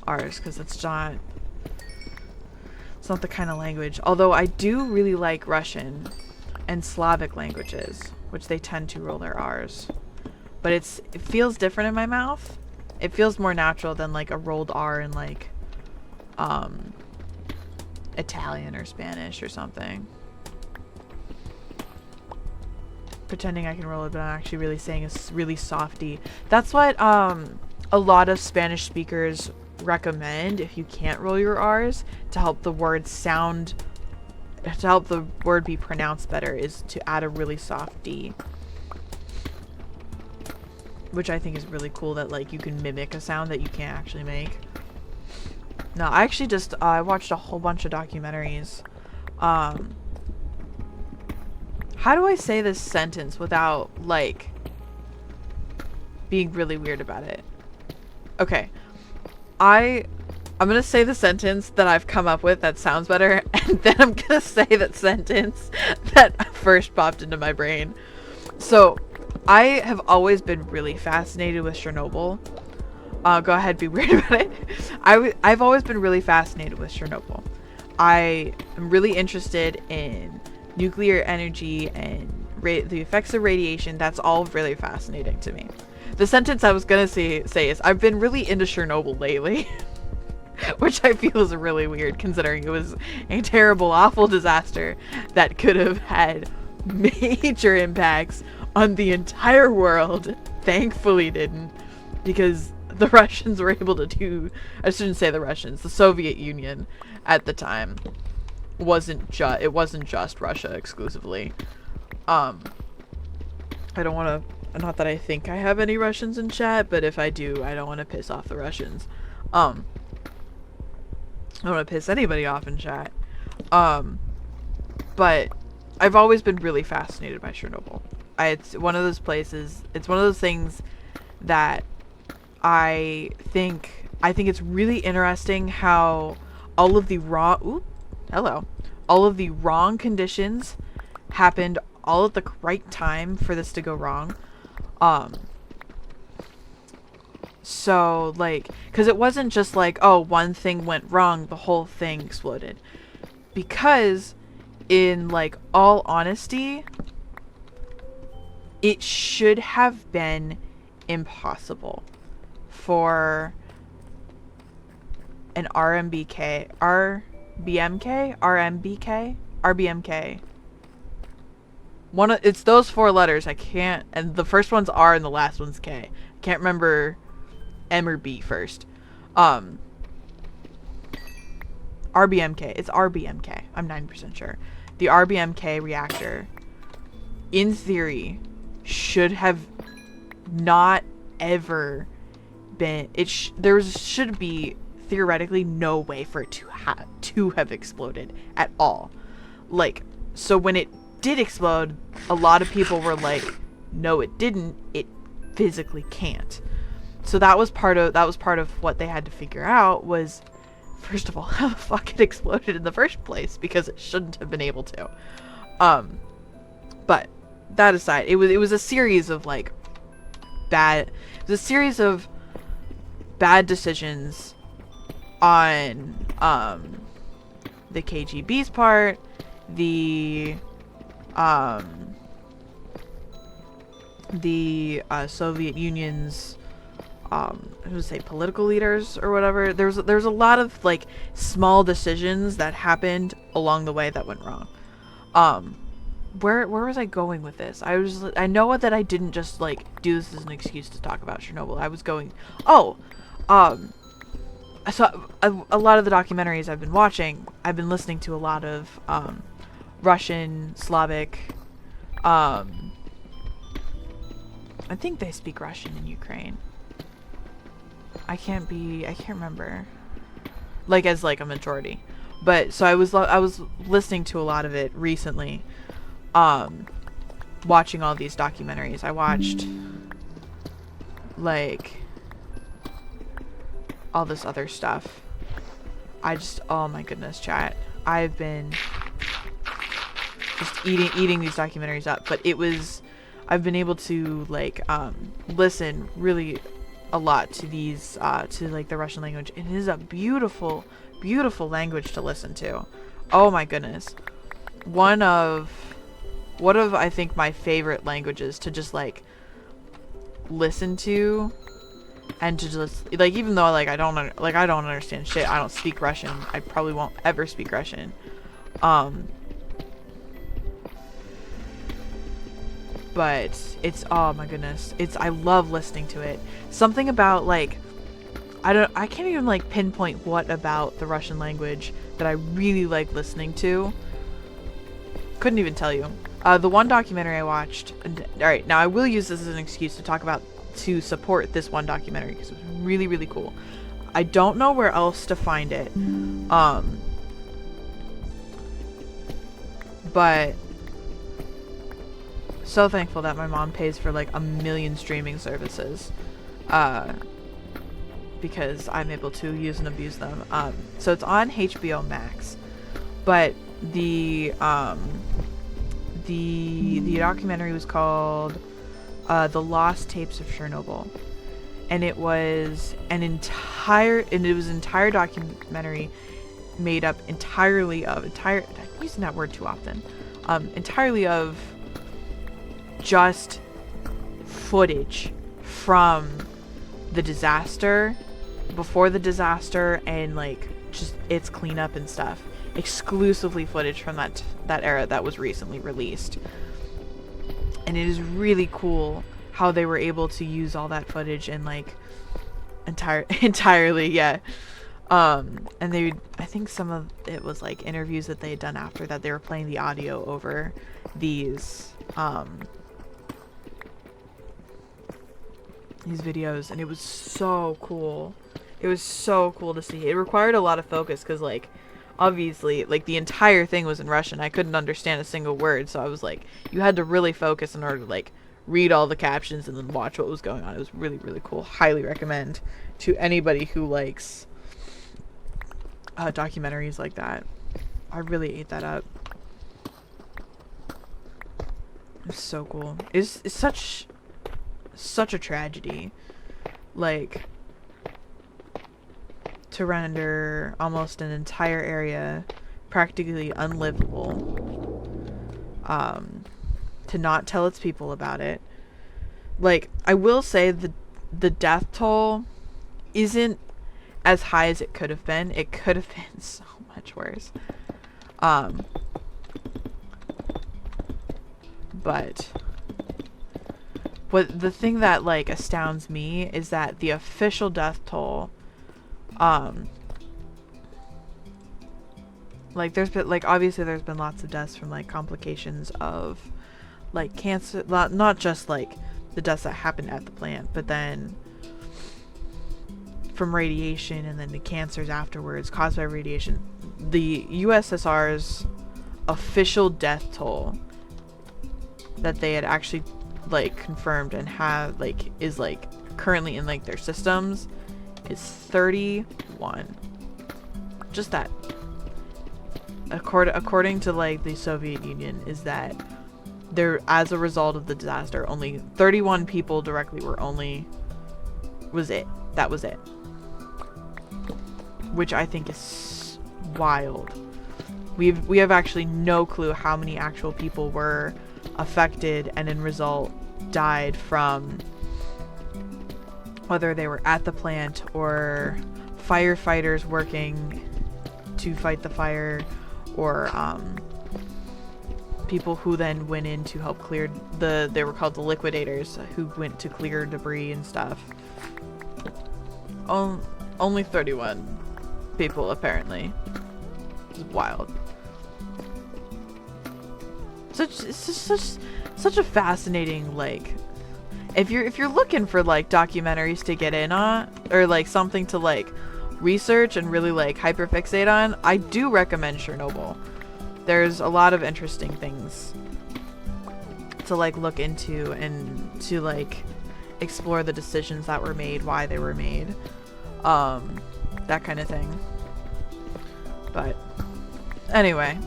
R's, because it's not the kind of language. Although I do really like Russian and Slavic languages, which they tend to roll their R's. But it feels different in my mouth. It feels more natural than like a rolled R in like Italian or Spanish or something. Pretending I can roll it, but I'm actually really saying it's really softy. That's what a lot of Spanish speakers recommend if you can't roll your R's, to help the word be pronounced better, is to add a really soft D. Which I think is really cool, that like you can mimic a sound that you can't actually make. No, I actually just I watched a whole bunch of documentaries. How do I say this sentence without like being really weird about it? Okay. I'm gonna say the sentence that I've come up with that sounds better, and then I'm gonna say that sentence that first popped into my brain. So, I have always been really fascinated with Chernobyl. Go ahead, be weird about it. I've always been really fascinated with Chernobyl. I am really interested in nuclear energy and the effects of radiation. That's all really fascinating to me. The sentence I was gonna say is, I've been really into Chernobyl lately. Which I feel is really weird, considering it was a terrible, awful disaster that could have had major impacts on the entire world. Thankfully didn't, because the Russians were able to do, I shouldn't say the Russians, the Soviet Union at the time it wasn't just Russia exclusively. I don't want to, not that I think I have any Russians in chat, but if I do, I don't want to piss off the Russians. I don't want to piss anybody off in chat. But I've always been really fascinated by Chernobyl. It's one of those places, it's one of those things that I think it's really interesting how all of the wrong conditions happened all at the right time for this to go wrong. So, like, because it wasn't just like, oh, one thing went wrong, the whole thing exploded. Because, in, like, all honesty, it should have been impossible for an RBMK. It's those four letters. I can't, and the first one's R and the last one's K. I can't remember M or B first. RBMK. It's RBMK. I'm 90% sure. The RBMK reactor, in theory, should have not ever been. There should be theoretically no way for it to have exploded at all. Like, so when it did explode, a lot of people were like, no, it didn't. It physically can't. So that was part of what they had to figure out, was, first of all, how the fuck it exploded in the first place, because it shouldn't have been able to. But that aside, it was a series of like bad decisions on the KGB's part, the Soviet Union's I would say political leaders or whatever. There's a lot of like small decisions that happened along the way that went wrong. Where was I going with this? I know that I didn't just like do this as an excuse to talk about Chernobyl. I was going, so a lot of the documentaries I've been watching, I've been listening to a lot of Russian, Slavic. I think they speak Russian in Ukraine. I can't remember. Like as like a majority. But so I was listening to a lot of it recently. Watching all these documentaries. I watched like all this other stuff. Oh my goodness, chat. I've been just eating these documentaries up, but I've been able to like listen really a lot to these to like the Russian language. It is a beautiful language to listen to. Oh my goodness. One of I think my favorite languages to just like listen to, and to just like, even though like I don't understand shit, I don't speak Russian, I probably won't ever speak Russian, but it's, oh my goodness, I love listening to it. Something about like, I can't even like pinpoint what about the Russian language that I really like listening to. Couldn't even tell you. The one documentary I watched, alright, now I will use this as an excuse to support this one documentary because it was really, really cool. I don't know where else to find it. But so thankful that my mom pays for like 1 million streaming services. Because I'm able to use and abuse them. So it's on HBO Max. But the documentary was called The Lost Tapes of Chernobyl, and it was an entire documentary made up entirely of I'm using that word too often, entirely of just footage from the disaster, before the disaster, and like just its cleanup and stuff. Exclusively footage from that era that was recently released. And it is really cool how they were able to use all that footage and like entirely, yeah. And I think some of it was like interviews that they had done after that. They were playing the audio over these videos, and it was so cool. It was so cool to see. It required a lot of focus because like obviously like the entire thing was in Russian. I couldn't understand a single word, so I was like, you had to really focus in order to like read all the captions and then watch what was going on. It was really, really cool. Highly recommend to anybody who likes documentaries like that. I really ate that up. It's so cool. It's such a tragedy, like, to render almost an entire area practically unlivable, to not tell its people about it. Like, I will say the death toll isn't as high as it could have been. It could have been so much worse. But the thing that like astounds me is that the official death toll, like there's been like, obviously there's been lots of deaths from like complications of like cancer, not just like the deaths that happened at the plant, but then from radiation and then the cancers afterwards caused by radiation. The USSR's official death toll that they had actually like confirmed and have like is like currently in like their systems is 31. Just that. According to like the Soviet Union, is that there, as a result of the disaster, only 31 people directly that was it, which I think is wild. We have actually no clue how many actual people were affected and in result died from, whether they were at the plant or firefighters working to fight the fire, or people who then went in to help clear they were called the liquidators, who went to clear debris and stuff. Only 31 people apparently. It's wild. Such a fascinating, like, if you're looking for like documentaries to get in on, or like something to like research and really like hyperfixate on, I do recommend Chernobyl. There's a lot of interesting things to like look into and to like explore the decisions that were made, why they were made, that kind of thing. But anyway.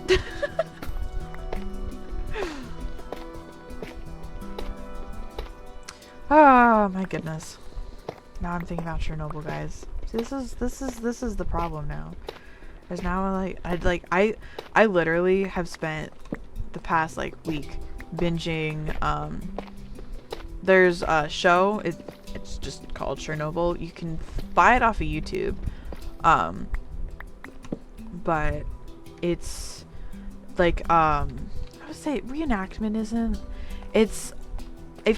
Oh my goodness. Now I'm thinking about Chernobyl, guys. See, this is the problem now. There's now like I literally have spent the past like week binging there's a show, it's just called Chernobyl. You can buy it off of YouTube. But it's like I would say reenactment isn't. It's a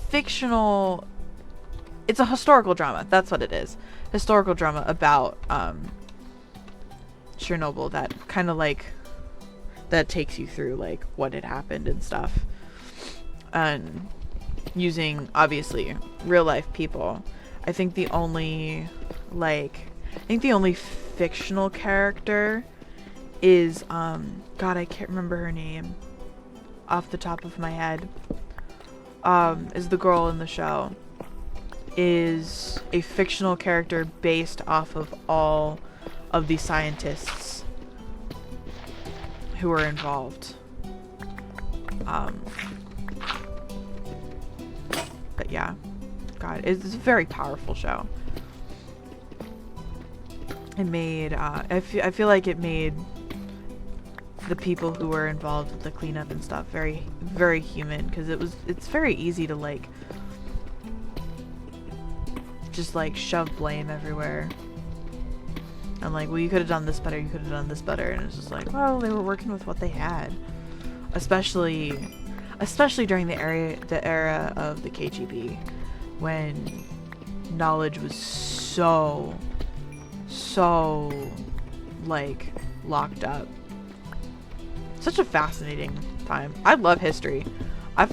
fictional, it's a historical drama. That's what it is. Historical drama about Chernobyl, that kind of like that takes you through like what had happened and stuff, and using obviously real life people. I think the only fictional character is God, I can't remember her name off the top of my head. Is the girl in the show, is a fictional character based off of all of the scientists who are involved. But yeah, God, it's a very powerful show. It made, I feel like it made the people who were involved with the cleanup and stuff very, very human, because it's very easy to like just like shove blame everywhere. And like, well, you could have done this better, you could have done this better, and it's just like, well, they were working with what they had. Especially during the era of the KGB, when knowledge was so like locked up. Such a fascinating time. I love history. I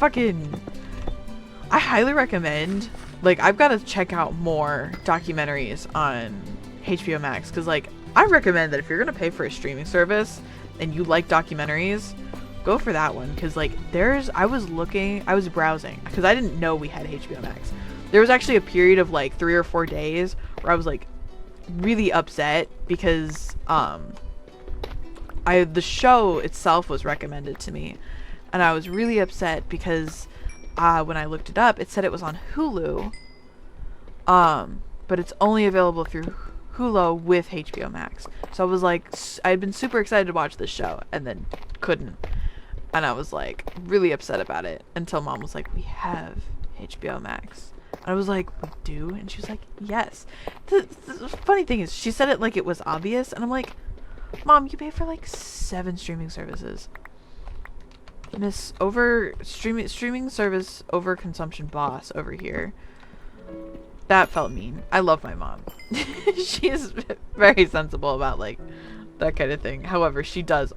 highly recommend, like, I've got to check out more documentaries on HBO Max, because like I recommend that if you're gonna pay for a streaming service and you like documentaries, go for that one, because like I was browsing because I didn't know we had HBO Max. There was actually a period of like 3 or 4 days where I was like really upset because the show itself was recommended to me, and I was really upset because when I looked it up, it said it was on Hulu, but it's only available through Hulu with HBO Max. So I was like, I'd been super excited to watch this show and then couldn't, and I was like really upset about it until Mom was like, we have HBO Max. And I was like, we do? And she was like, yes. The funny thing is, she said it like it was obvious, and I'm like, Mom, you pay for like 7 streaming services. Miss streaming service over consumption boss over here. That felt mean. I love my mom. She is very sensible about like that kind of thing. However, she does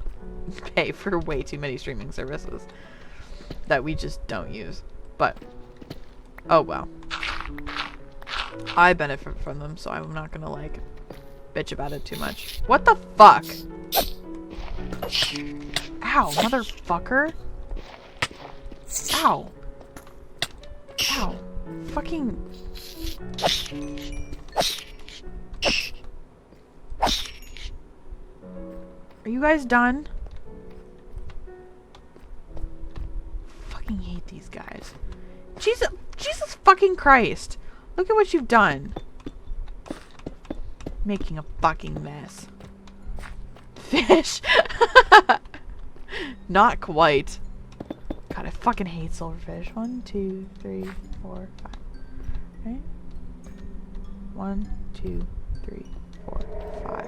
pay for way too many streaming services that we just don't use. But oh well. I benefit from them, so I'm not gonna like bitch about it too much. What the fuck? Ow, motherfucker. Ow. Ow. Fucking. Are you guys done? Fucking hate these guys. Jesus fucking Christ. Look at what you've done. Making a fucking mess. fish. Not quite. God, I fucking hate silverfish. 1, 2, 3, 4, 5. Right? 1, 2, 3, 4, 5.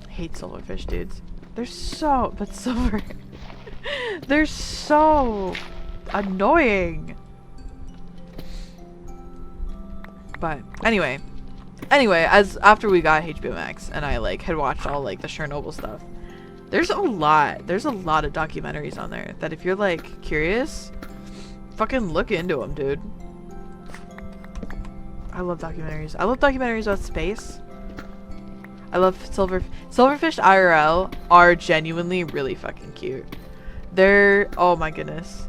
I hate silverfish, dudes. They're so, but silver. They're so annoying. But anyway, as after we got HBO Max and I like had watched all like the Chernobyl stuff, there's a lot of documentaries on there that if you're like curious, fucking look into them, dude. I love documentaries. I love documentaries about space. I love silverfish IRL are genuinely really fucking cute. They're, oh my goodness,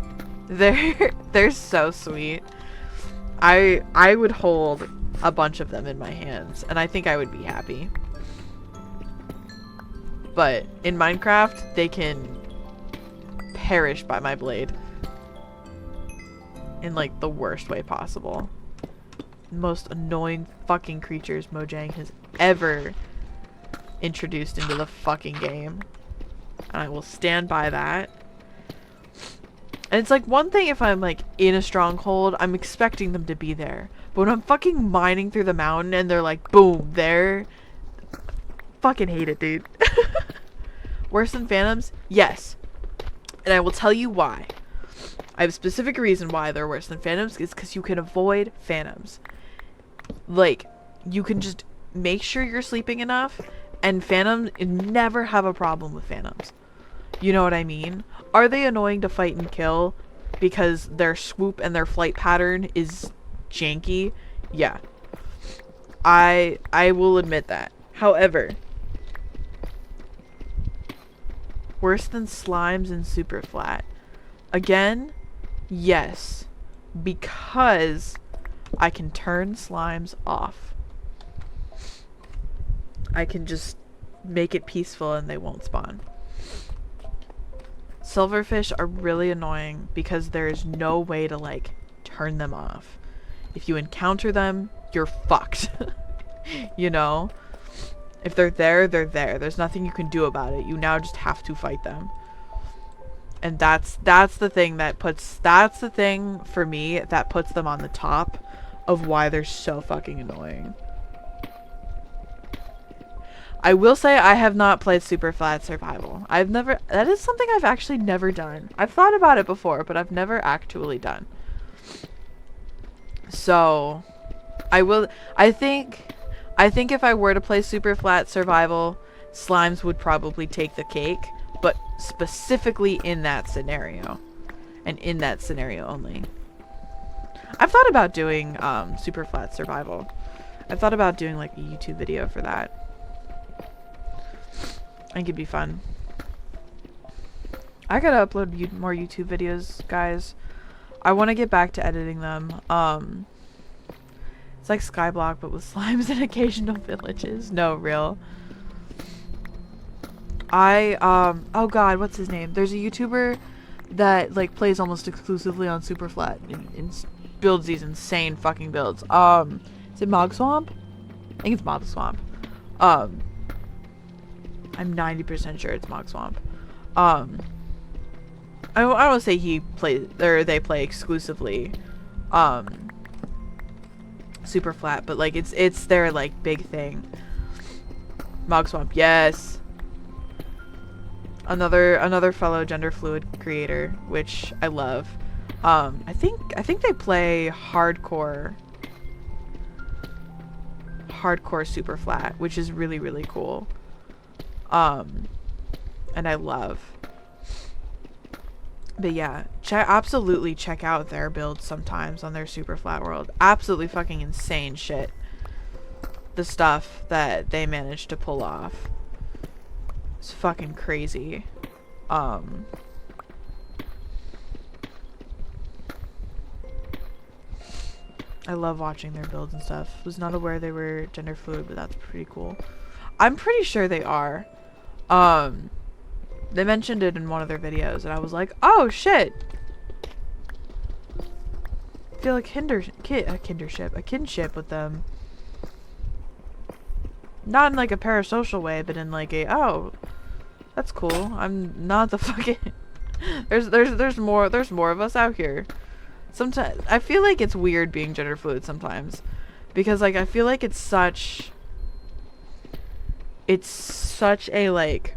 they're so sweet. I would hold a bunch of them in my hands and I think I would be happy. But in Minecraft, they can perish by my blade in like the worst way possible. Most annoying fucking creatures Mojang has ever introduced into the fucking game. And I will stand by that. And it's like one thing if I'm like in a stronghold, I'm expecting them to be there. But when I'm fucking mining through the mountain and they're like, boom, there. Fucking hate it, dude. Worse than phantoms? Yes. And I will tell you why. I have a specific reason why they're worse than phantoms. It's because you can avoid phantoms. Like, you can just make sure you're sleeping enough. And phantoms, never have a problem with phantoms. You know what I mean? Are they annoying to fight and kill because their swoop and their flight pattern is janky? Yeah. I will admit that. However, worse than slimes and super flat. Again, yes. Because I can turn slimes off. I can just make it peaceful and they won't spawn. Silverfish are really annoying because there's no way to like turn them off. If you encounter them, you're fucked. You know? If they're there, they're there. There's nothing you can do about it. You now just have to fight them. And that's the thing that puts, that's the thing for me that puts them on the top of why they're so fucking annoying. I will say I have not played Super Flat Survival. That is something I've actually never done. I've thought about it before, but I've never actually done. So, I think if I were to play Super Flat Survival, slimes would probably take the cake, but specifically in that scenario. And in that scenario only. I've thought about doing Super Flat Survival. I've thought about doing like a YouTube video for that. I think it'd be fun. I gotta upload more YouTube videos, guys. I want to get back to editing them. It's like Skyblock, but with slimes and occasional villages. No, real. Oh god, what's his name? There's a YouTuber that like plays almost exclusively on Super Flat and builds these insane fucking builds. Is it Mogswamp? I think it's Mogswamp. I'm 90% sure it's Mogswamp. I don't want to say he plays or they play exclusively Super Flat, but like it's their like big thing. Mogswamp, yes. Another fellow gender fluid creator, which I love. I think they play hardcore Super Flat, which is really, really cool. And I love. But yeah, absolutely check out their builds sometimes on their Super Flat World. Absolutely fucking insane shit. The stuff that they managed to pull off. It's fucking crazy. I love watching their builds and stuff. Was not aware they were gender fluid, but that's pretty cool. I'm pretty sure they are. They mentioned it in one of their videos, and I was like, oh shit! I feel like a kinship with them. Not in like a parasocial way, but in like a, oh, that's cool. I'm not the fucking there's more of us out here. Sometimes I feel like it's weird being gender fluid sometimes, because like I feel like it's such a like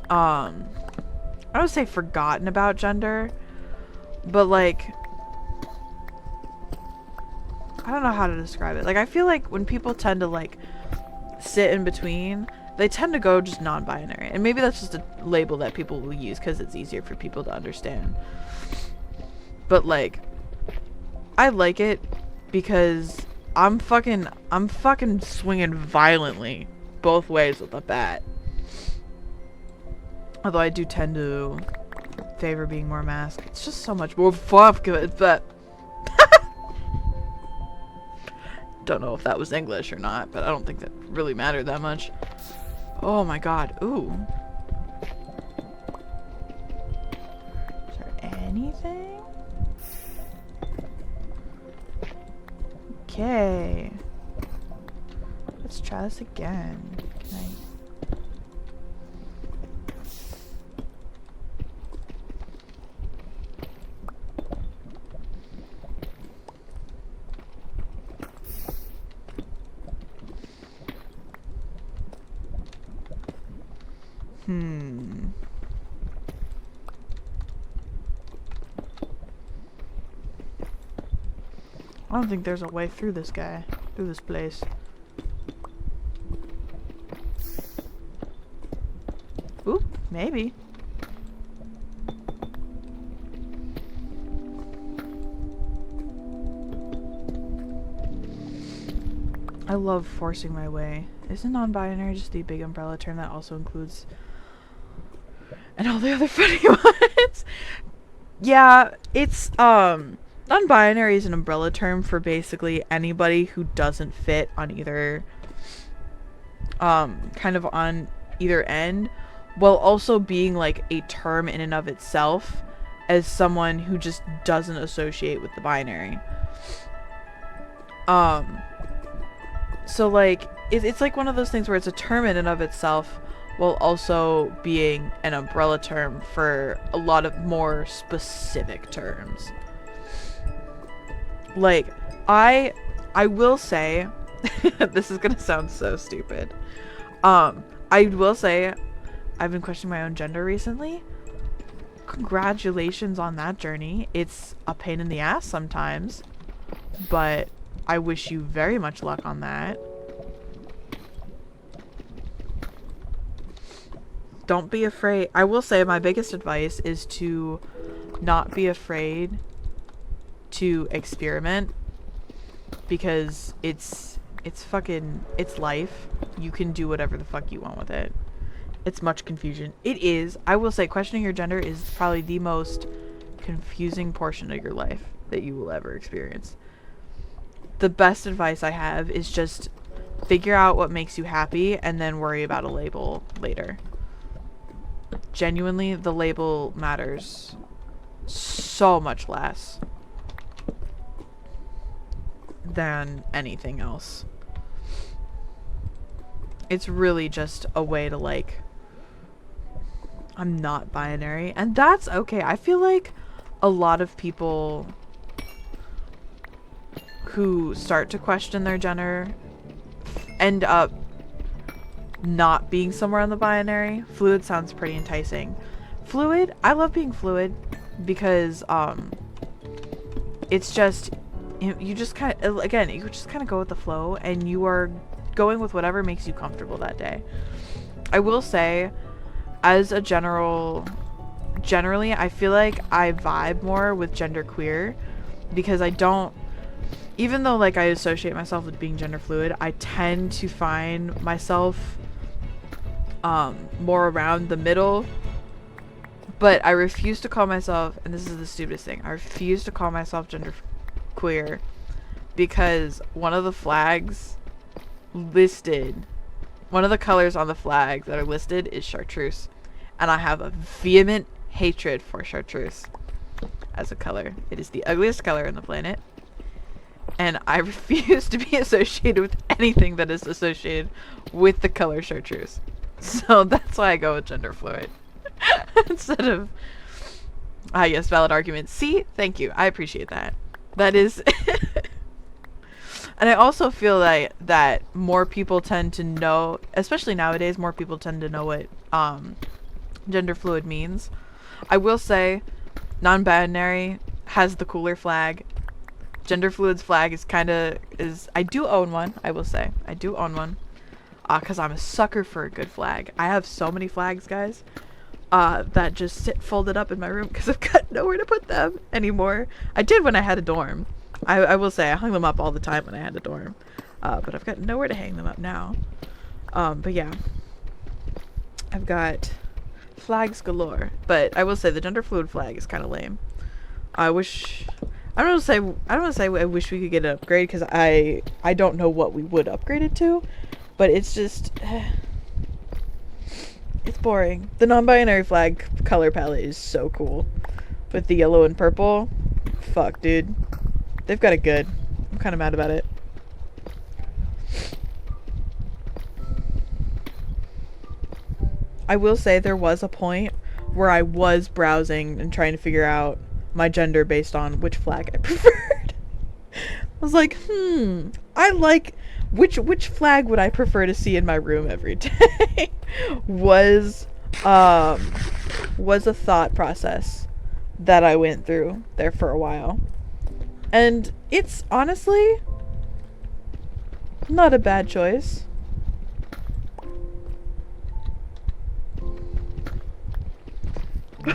I don't say forgotten about gender, but like I don't know how to describe it. Like I feel like when people tend to like sit in between, they tend to go just non-binary, and maybe that's just a label that people will use because it's easier for people to understand. But like I like it because I'm fucking swinging violently both ways with a bat. Although I do tend to favor being more masked. It's just so much more fun, but don't know if that was English or not, but I don't think that really mattered that much. Oh my god. Ooh. Is there anything? Okay. Let's try this again. Can I... I don't think there's a way through this guy. Through this place. Ooh, maybe. I love forcing my way. Isn't non-binary just the big umbrella term that also includes... and all the other funny ones? Yeah, it's, non-binary is an umbrella term for basically anybody who doesn't fit on either, kind of on either end, while also being like a term in and of itself as someone who just doesn't associate with the binary. So like, it's like one of those things where it's a term in and of itself, while also being an umbrella term for a lot of more specific terms. Like, I will say, this is gonna sound so stupid. I will say, I've been questioning my own gender recently. Congratulations on that journey. It's a pain in the ass sometimes, but I wish you very much luck on that. Don't be afraid. I will say my biggest advice is to not be afraid to experiment, because it's life. You can do whatever the fuck you want with it. It's much confusion. It is. I will say questioning your gender is probably the most confusing portion of your life that you will ever experience. The best advice I have is just figure out what makes you happy and then worry about a label later. Genuinely, the label matters so much less than anything else. It's really just a way to like, I'm not binary, and that's okay. I feel like a lot of people who start to question their gender end up not being somewhere on the binary. Fluid sounds pretty enticing. Fluid, I love being fluid because it's just, you just kind of, again, you just kind of go with the flow, and you are going with whatever makes you comfortable that day. I will say, as a generally, I feel like I vibe more with genderqueer, because I don't, even though like I associate myself with being gender fluid, I tend to find myself more around the middle. But I refuse to call myself, and this is the stupidest thing, I refuse to call myself genderqueer because one of the flags listed, one of the colors on the flag that are listed is chartreuse, and I have a vehement hatred for chartreuse as a color. It is the ugliest color on the planet, and I refuse to be associated with anything that is associated with the color chartreuse. So that's why I go with gender fluid instead of, yes, valid argument. See, thank you. I appreciate that. That is, and I also feel that more people tend to know, especially nowadays, more people tend to know what gender fluid means. I will say, non-binary has the cooler flag. Gender fluid's flag is I do own one, I will say. I do own one. Because I'm a sucker for a good flag. I have so many flags, guys, that just sit folded up in my room because I've got nowhere to put them anymore. I did when I had a dorm. I will say I hung them up all the time when I had a dorm. But I've got nowhere to hang them up now. But yeah. I've got flags galore. But I will say the gender fluid flag is kind of lame. I don't want to say I wish we could get an upgrade because I don't know what we would upgrade it to. But it's just, it's boring. The non-binary flag color palette is so cool. With the yellow and purple. Fuck, dude. They've got it good. I'm kind of mad about it. I will say there was a point where I was browsing and trying to figure out my gender based on which flag I preferred. I was like, I like... Which flag would I prefer to see in my room every day? was a thought process that I went through there for a while. And it's honestly not a bad choice.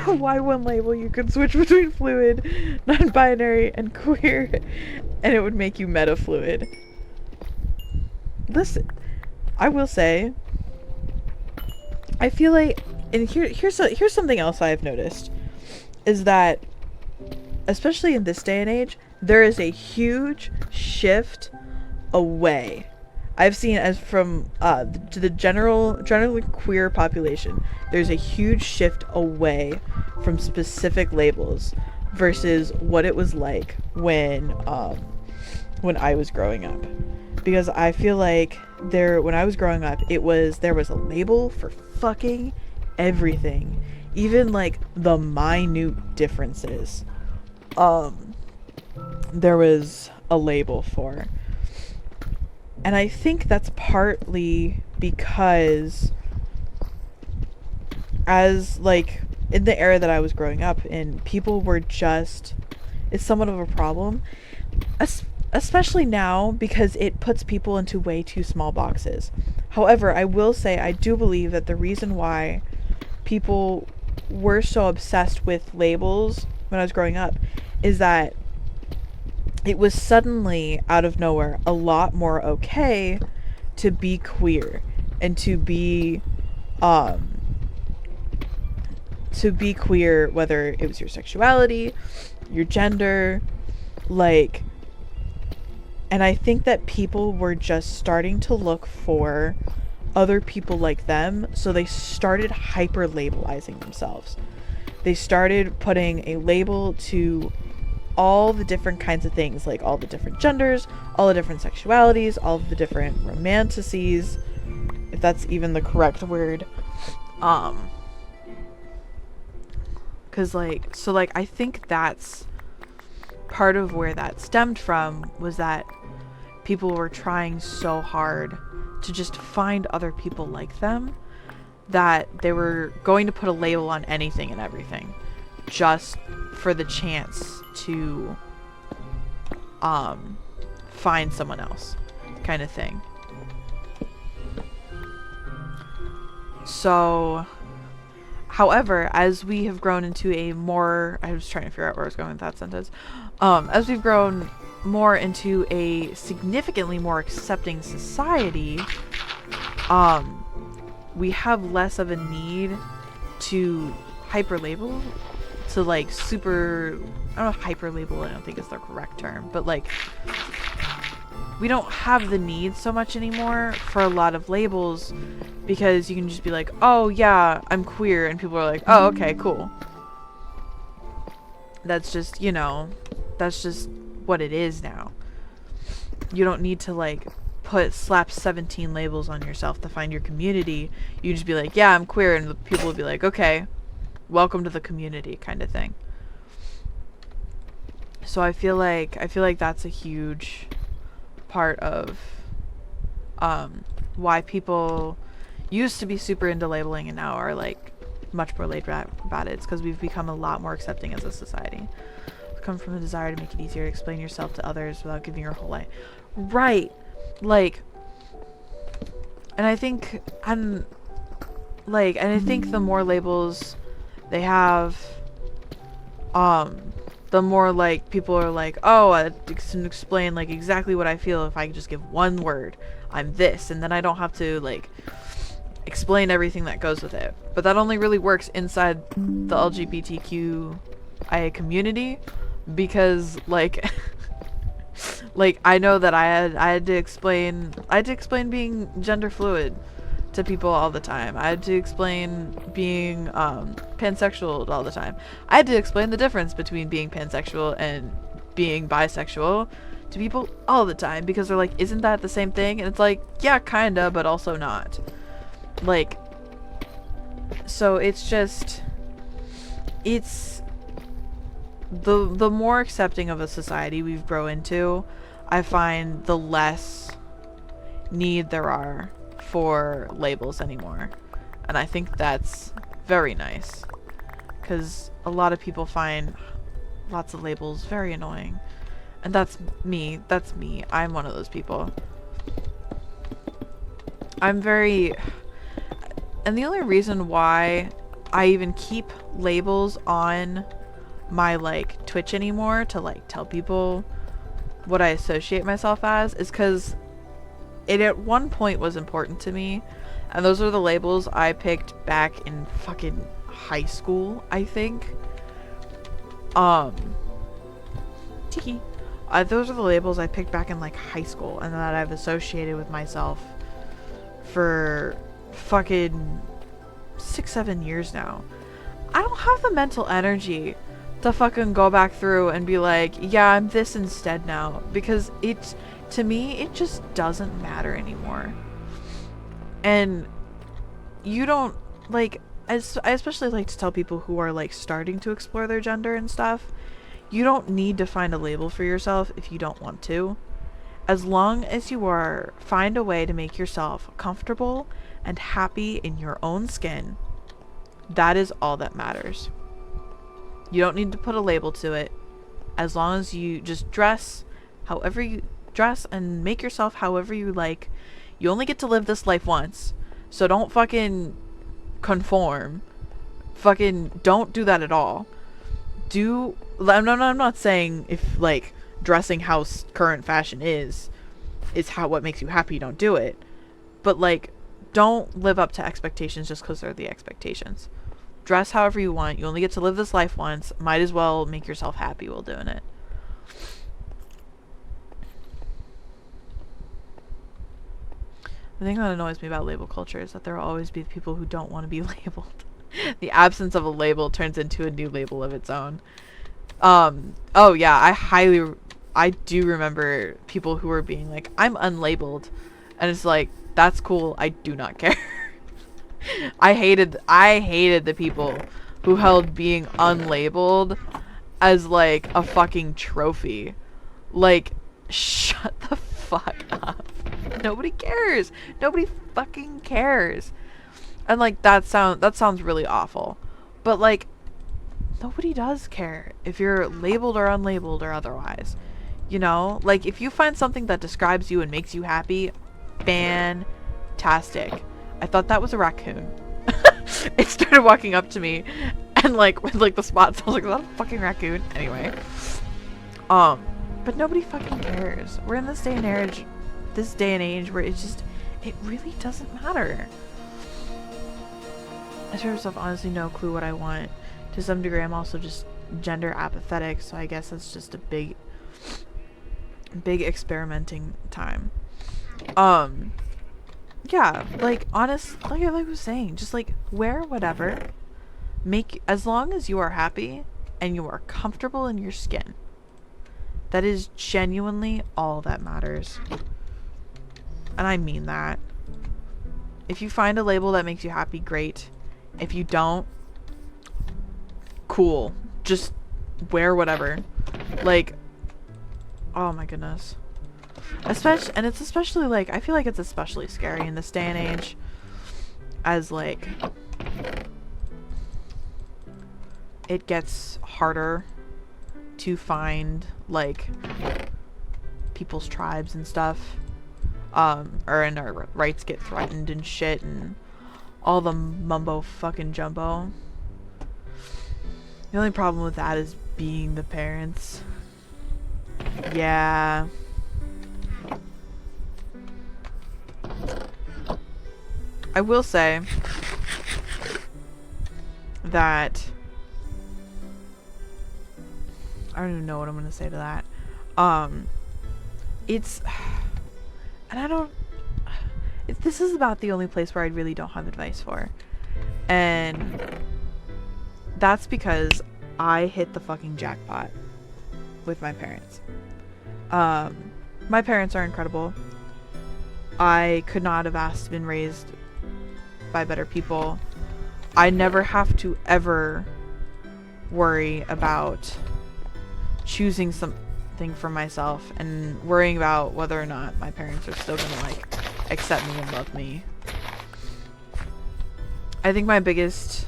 Why one label? You could switch between fluid, non-binary, and queer, and it would make you meta fluid. Listen, I will say, I feel like, and here's something else I've noticed, is that, especially in this day and age, there is a huge shift away. I've seen as from to the generally queer population, there's a huge shift away from specific labels versus what it was like when I was growing up. Because I feel like when I was growing up, there was a label for fucking everything. Even like the minute differences. There was a label for. And I think that's partly because as like in the era that I was growing up in, people were just, it's somewhat of a problem. Especially now, because it puts people into way too small boxes. However, I will say I do believe that the reason why people were so obsessed with labels when I was growing up is that it was suddenly, out of nowhere, a lot more okay to be queer and to be queer, whether it was your sexuality, your gender, like... And I think that people were just starting to look for other people like them, so they started hyper-labelizing themselves. They started putting a label to all the different kinds of things, like all the different genders, all the different sexualities, all of the different romanticities, if that's even the correct word. Cause I think that's part of where that stemmed from, was that people were trying so hard to just find other people like them that they were going to put a label on anything and everything just for the chance to find someone else, kind of thing. So, however, as we have grown into a more, I was trying to figure out where I was going with that sentence. As we've grown more into a significantly more accepting society, we have less of a need to hyper-label, to like super, I don't know, hyper-label, I don't think is the correct term, but like, we don't have the need so much anymore for a lot of labels, because you can just be like, oh yeah, I'm queer, and people are like, oh okay, cool. That's just, you know, that's just what it is now. You don't need to like slap 17 labels on yourself to find your community. You just be like, yeah, I'm queer, and the people will be like, okay, welcome to the community, kind of thing. So I feel like that's a huge part of why people used to be super into labeling and now are like much more laid back about it. It's because we've become a lot more accepting as a society. We've come from a desire to make it easier to explain yourself to others without giving your whole life. Right. Like, and I think and I think the more labels they have, the more like people are like, oh, I can explain like exactly what I feel if I just give one word. I'm this, and then I don't have to like explain everything that goes with it. But that only really works inside the LGBTQIA community, because like like I know that I had to explain being gender fluid to people all the time. I had to explain being pansexual all the time. I had to explain the difference between being pansexual and being bisexual to people all the time, because they're like, isn't that the same thing? And it's like, yeah, kinda, but also not. Like, so it's just, it's the more accepting of a society we've grown into, I find the less need there are for labels anymore. And I think that's very nice, because a lot of people find lots of labels very annoying. And that's me. I'm one of those people. I'm very... And the only reason why I even keep labels on my, like, Twitch anymore to, like, tell people what I associate myself as is because it at one point was important to me. And those are the labels I picked back in fucking high school, I think. Tiki. Those are the labels I picked back in like high school and that I've associated with myself for fucking 6-7 years now. I don't have the mental energy to fucking go back through and be like, yeah, I'm this instead now, because it, to me, it just doesn't matter anymore. And you don't, like, I especially like to tell people who are like starting to explore their gender and stuff, you don't need to find a label for yourself if you don't want to. As long as you find a way to make yourself comfortable and happy in your own skin, that is all that matters. You don't need to put a label to it. As long as you just dress however you dress and make yourself however you like. You only get to live this life once, so don't fucking conform. Fucking don't do that at all. I'm not saying if like dressing how current fashion is what makes you happy, don't do it. But like, don't live up to expectations just because they're the expectations. Dress however you want. You only get to live this life once. Might as well make yourself happy while doing it. The thing that annoys me about label culture is that there will always be people who don't want to be labeled. The absence of a label turns into a new label of its own. Oh yeah, I do remember people who were being like, I'm unlabeled. And it's like, that's cool, I do not care. I hated the people who held being unlabeled as like a fucking trophy. Like, shut the fuck up. Nobody cares. Nobody fucking cares. And like, that sounds really awful. But like, nobody does care if you're labeled or unlabeled or otherwise. You know? Like, if you find something that describes you and makes you happy, fantastic. I thought that was a raccoon. It started walking up to me and like with like the spots. I was like, is that a fucking raccoon? Anyway. But nobody fucking cares. We're in this day and age where it really doesn't matter. I sort of have honestly no clue what I want. To some degree, I'm also just gender apathetic, so I guess that's just a big experimenting time. Yeah, like, like I was saying, just like wear whatever, as long as you are happy and you are comfortable in your skin, That is genuinely all that matters. And I mean that. If you find a label that makes you happy, great. If you don't, cool. Just wear whatever. Like, oh my goodness. And it's especially like, I feel like it's especially scary in this day and age, as like it gets harder to find like people's tribes and stuff, and our rights get threatened and shit and all the mumbo fucking jumbo. The only problem with that is being the parents. Yeah. I will say that I don't even know what I'm gonna say to that. It's and I don't. This is about the only place where I really don't have advice for, and that's because I hit the fucking jackpot with my parents. My parents are incredible. I could not have asked to been raised by better people. I never have to ever worry about choosing something for myself and worrying about whether or not my parents are still gonna like accept me and love me. I think my biggest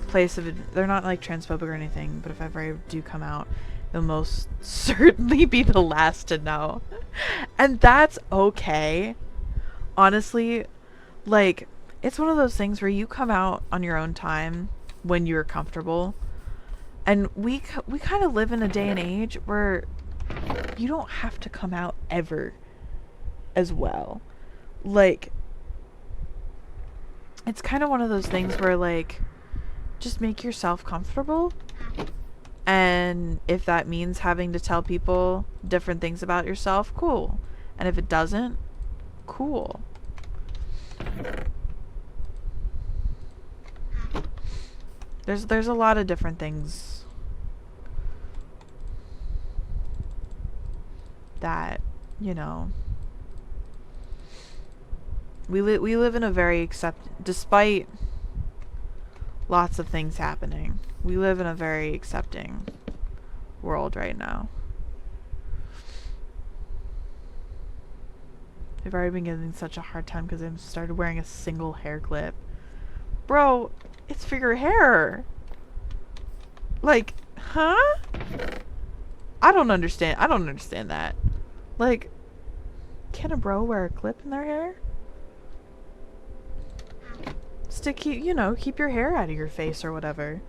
place of they're not like transphobic or anything, but if ever I do come out, they'll most certainly be the last to know. And that's okay. Honestly, like, it's one of those things where you come out on your own time when you're comfortable. And we kind of live in a day and age where you don't have to come out ever as well. Like, it's kind of one of those things where, like, just make yourself comfortable. And if that means having to tell people different things about yourself, cool. And if it doesn't, cool. There's a lot of different things that, you know, we live in a very despite lots of things happening, we live in a very accepting world right now. I've already been getting such a hard time because I've started wearing a single hair clip. Bro, it's for your hair. Like, huh? I don't understand that. Like, can a bro wear a clip in their hair? Keep your hair out of your face or whatever.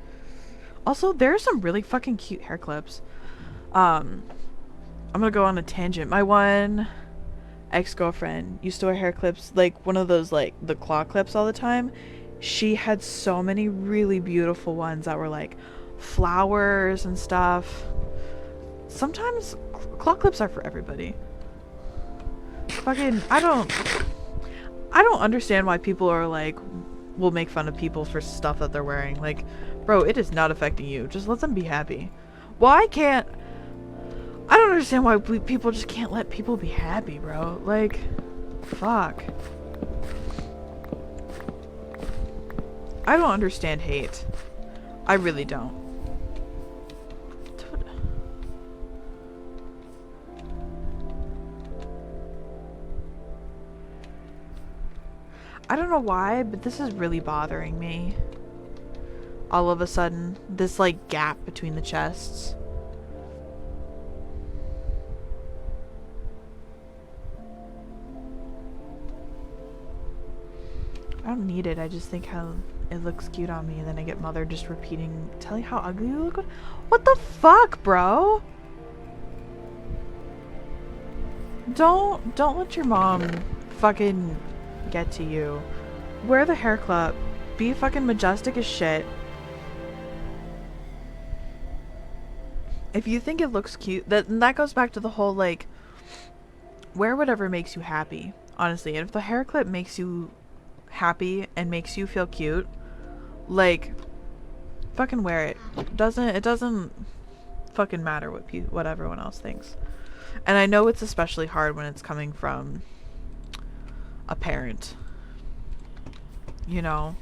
Also, there are some really fucking cute hair clips. I'm gonna go on a tangent. My one ex-girlfriend used to wear hair clips, like one of those, like, the claw clips all the time. She had so many really beautiful ones that were, like, flowers and stuff. Sometimes claw clips are for everybody. Fucking, I don't understand why people are, like, will make fun of people for stuff that they're wearing. Like, bro, it is not affecting you. Just let them be happy. I don't understand why people just can't let people be happy, bro. Like, fuck. I don't understand hate. I really don't. Dude. I don't know why, but this is really bothering me. All of a sudden, this, like, gap between the chests. I don't need it. I just think how it looks cute on me, and then I get mother just repeating, tell you how ugly you look. What the fuck, bro? Don't let your mom fucking get to you. Wear the hair clip. Be fucking majestic as shit. If you think it looks cute, that goes back to the whole, like, wear whatever makes you happy, honestly. And if the hair clip makes you happy and makes you feel cute, like, fucking wear it. It doesn't fucking matter what everyone else thinks. And I know it's especially hard when it's coming from a parent. You know?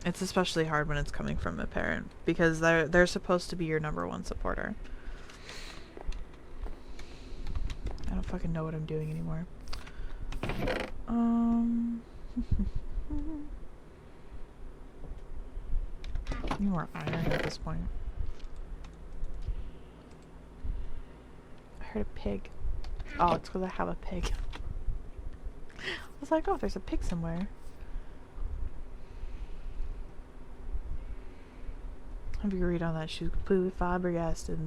It's especially hard when it's coming from a parent because they're supposed to be your number one supporter. I don't fucking know what I'm doing anymore. Need more iron at this point. I heard a pig. Oh, it's because I have a pig. I was like, oh, there's a pig somewhere. If you read on that, she's completely flabbergasted.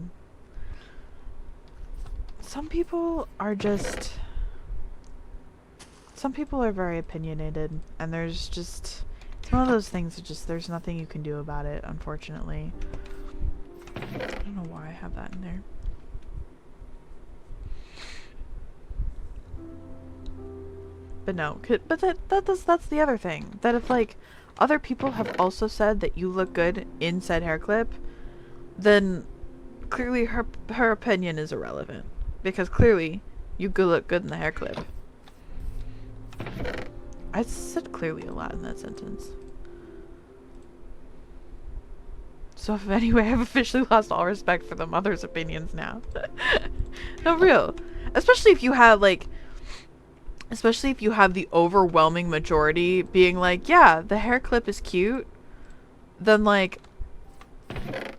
Some people are very opinionated, and there's just, it's one of those things that just, there's nothing you can do about it, unfortunately. I don't know why I have that in there. But no, but that's the other thing. That if, like, other people have also said that you look good in said hair clip, then clearly her opinion is irrelevant. Because clearly, you could look good in the hair clip. I said clearly a lot in that sentence. So if anyway, I've officially lost all respect for the mother's opinions now. No, real. Especially if you have, like, especially if you have the overwhelming majority being like, yeah, the hair clip is cute, then, like,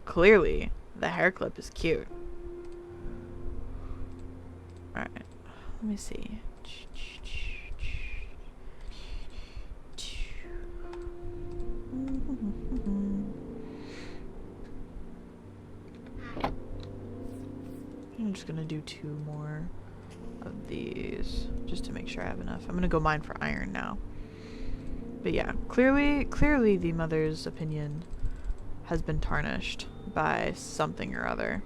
clearly, the hair clip is cute. Alright, let me see. I'm just gonna do 2 more of these just to make sure I have enough. I'm gonna go mine for iron now. But yeah, clearly the mother's opinion has been tarnished by something or other.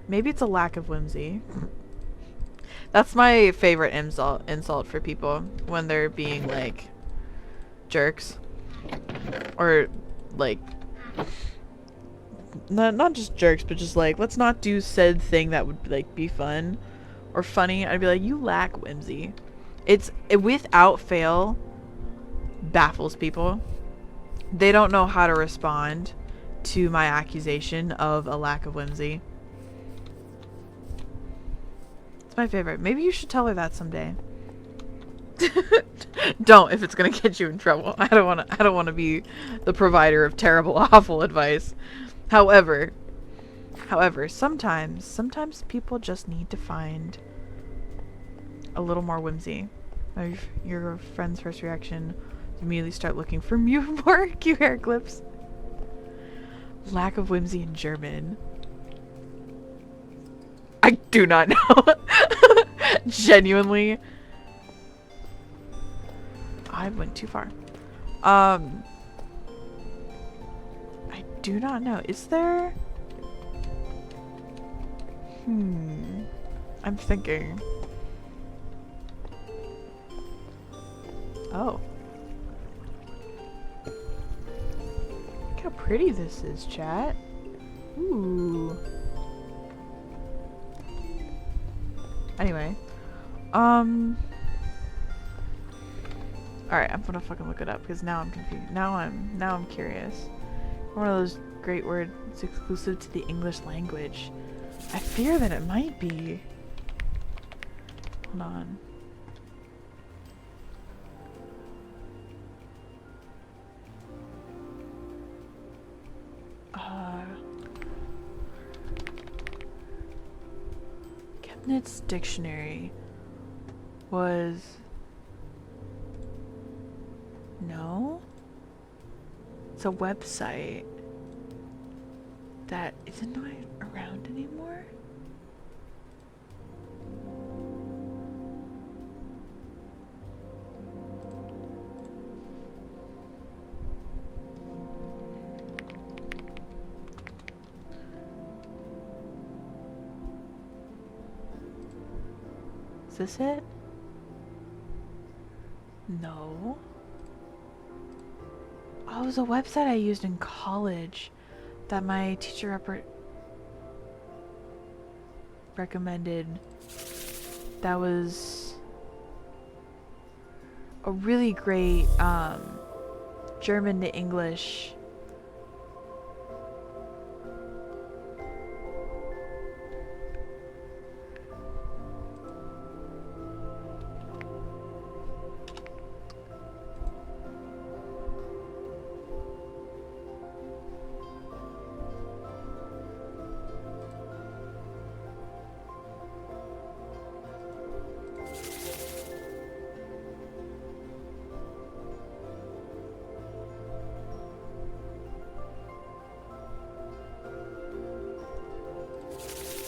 Maybe it's a lack of whimsy. That's my favorite insult for people when they're being, like, jerks. Or, like, not just jerks, but just, like, let's not do said thing that would, like, be fun or funny. I'd be like, you lack whimsy. It without fail baffles people. They don't know how to respond to my accusation of a lack of whimsy. It's my favorite. Maybe you should tell her that someday. Don't, if it's gonna get you in trouble. I don't want to be the provider of terrible, awful advice. However, sometimes people just need to find a little more whimsy. Your friend's first reaction is immediately start looking for more cute hair clips. Lack of whimsy in German. I do not know. Genuinely. I went too far. I do not know. Is there... I'm thinking. Oh. Look how pretty this is, chat. Ooh. Anyway. Alright, I'm gonna fucking look it up because now I'm confused. Now I'm curious. One of those great words exclusive to the English language. I fear that it might be. Hold on. Chemnitz dictionary was... No? It's a website that isn't around anymore? Is this it? No. Oh, it was a website I used in college that my teacher recommended. That was a really great German to English.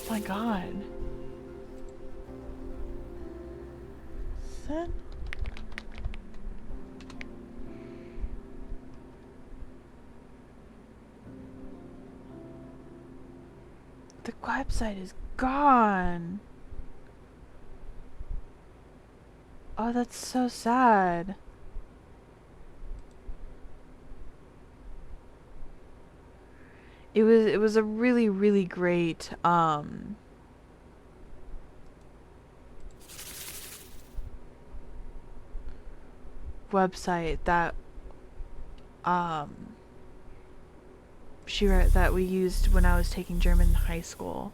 Oh my god. Set. The website is gone. Oh, that's so sad. It was a really, really great website that um that we used when I was taking German in high school.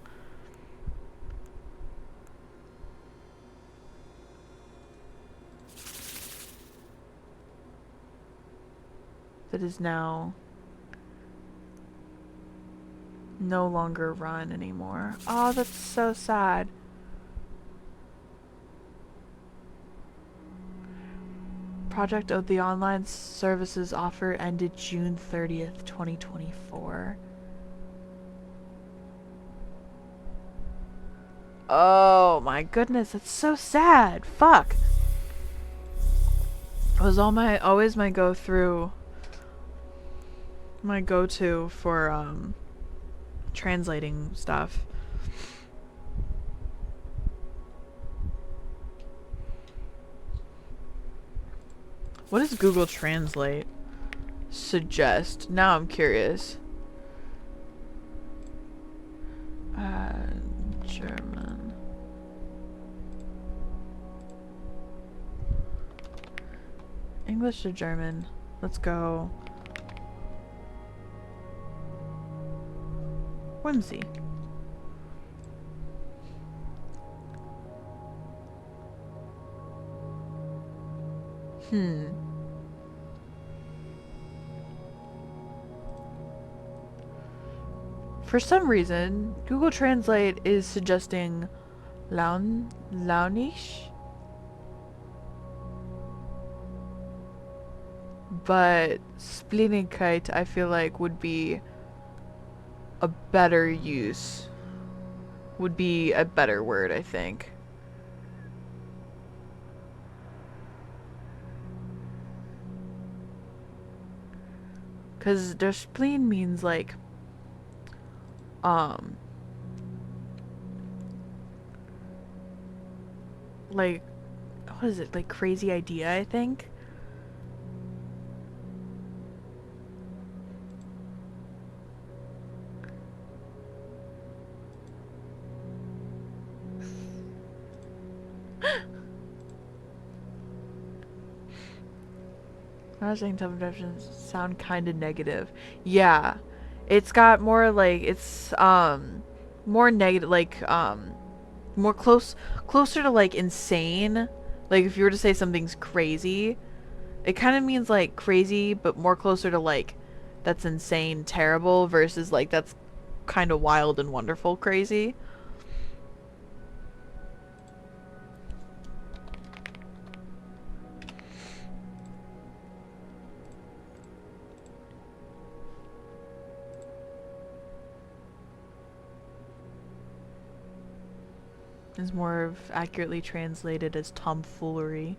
That is now no longer run anymore. Oh, that's so sad. Project of the online services offer ended June 30th, 2024. Oh my goodness, that's so sad. Fuck. It was always my go-to for translating stuff. What does Google Translate suggest? Now I'm curious. German. English to German. Let's go. Whimsy. For some reason, Google Translate is suggesting Launish? But Spleenigkeit, I feel like, would be a better use. Would be a better word, I think. Because their spleen means like like what is it, like crazy idea, I think. I was saying tough impressions sound kind of negative. Yeah, it's got more like it's more negative, like more closer to like insane. Like if you were to say something's crazy, it kind of means like crazy, but more closer to like that's insane, terrible versus like that's kind of wild and wonderful crazy. Is more of accurately translated as tomfoolery.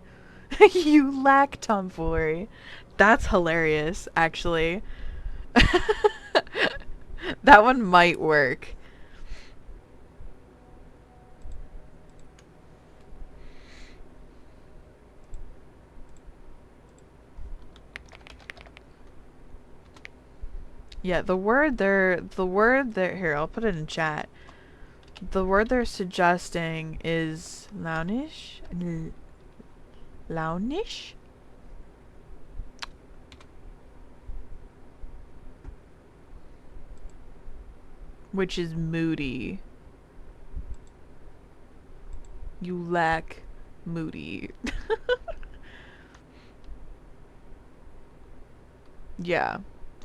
You lack tomfoolery. That's hilarious, actually. That one might work. Yeah, the word they're, here, I'll put it in chat. The word they're suggesting is launish? Launish? Which is moody. You lack moody. Yeah.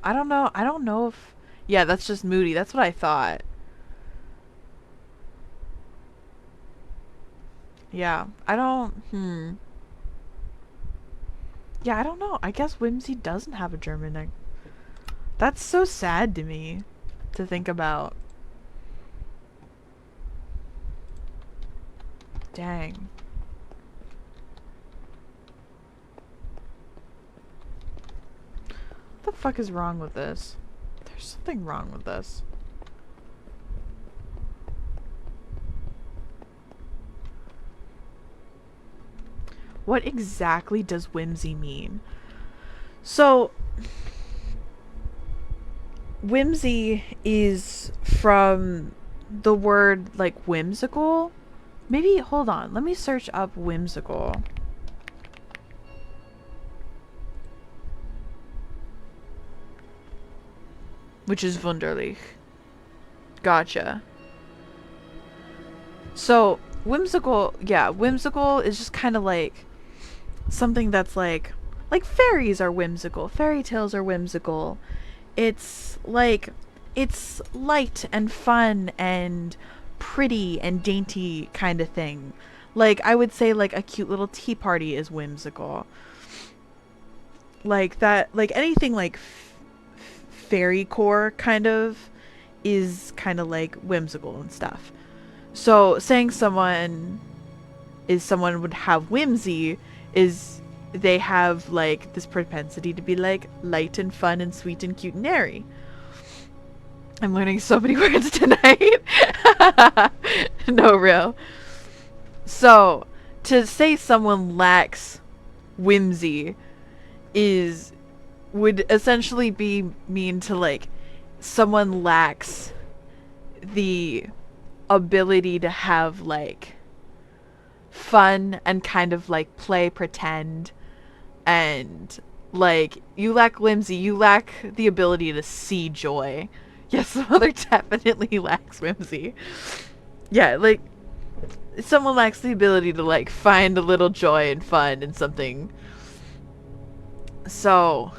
I don't know. I don't know if... Yeah, that's just moody. That's what I thought. Yeah. I don't... Yeah, I don't know. I guess whimsy doesn't have a German name. That's so sad to me to think about. Dang. What the fuck is wrong with this? There's something wrong with this. What exactly does whimsy mean? So, whimsy is from the word, like, whimsical. Maybe, hold on. Let me search up whimsical. Which is wunderlich. Gotcha. So, whimsical, yeah, whimsical is just kind of like something that's like fairies are whimsical. Fairy tales are whimsical. It's like, it's light and fun and pretty and dainty kind of thing. Like, I would say like a cute little tea party is whimsical. Like that, like anything like fairy core kind of is kind of like whimsical and stuff. So saying someone would have whimsy is they have like this propensity to be like light and fun and sweet and cute and airy. I'm learning so many words tonight. No, real. So to say someone lacks whimsy would essentially be mean to like someone lacks the ability to have like fun and kind of like play pretend, and like you lack whimsy, you lack the ability to see joy. Yes, the mother definitely lacks whimsy. Yeah, like someone lacks the ability to like find a little joy and fun in something. So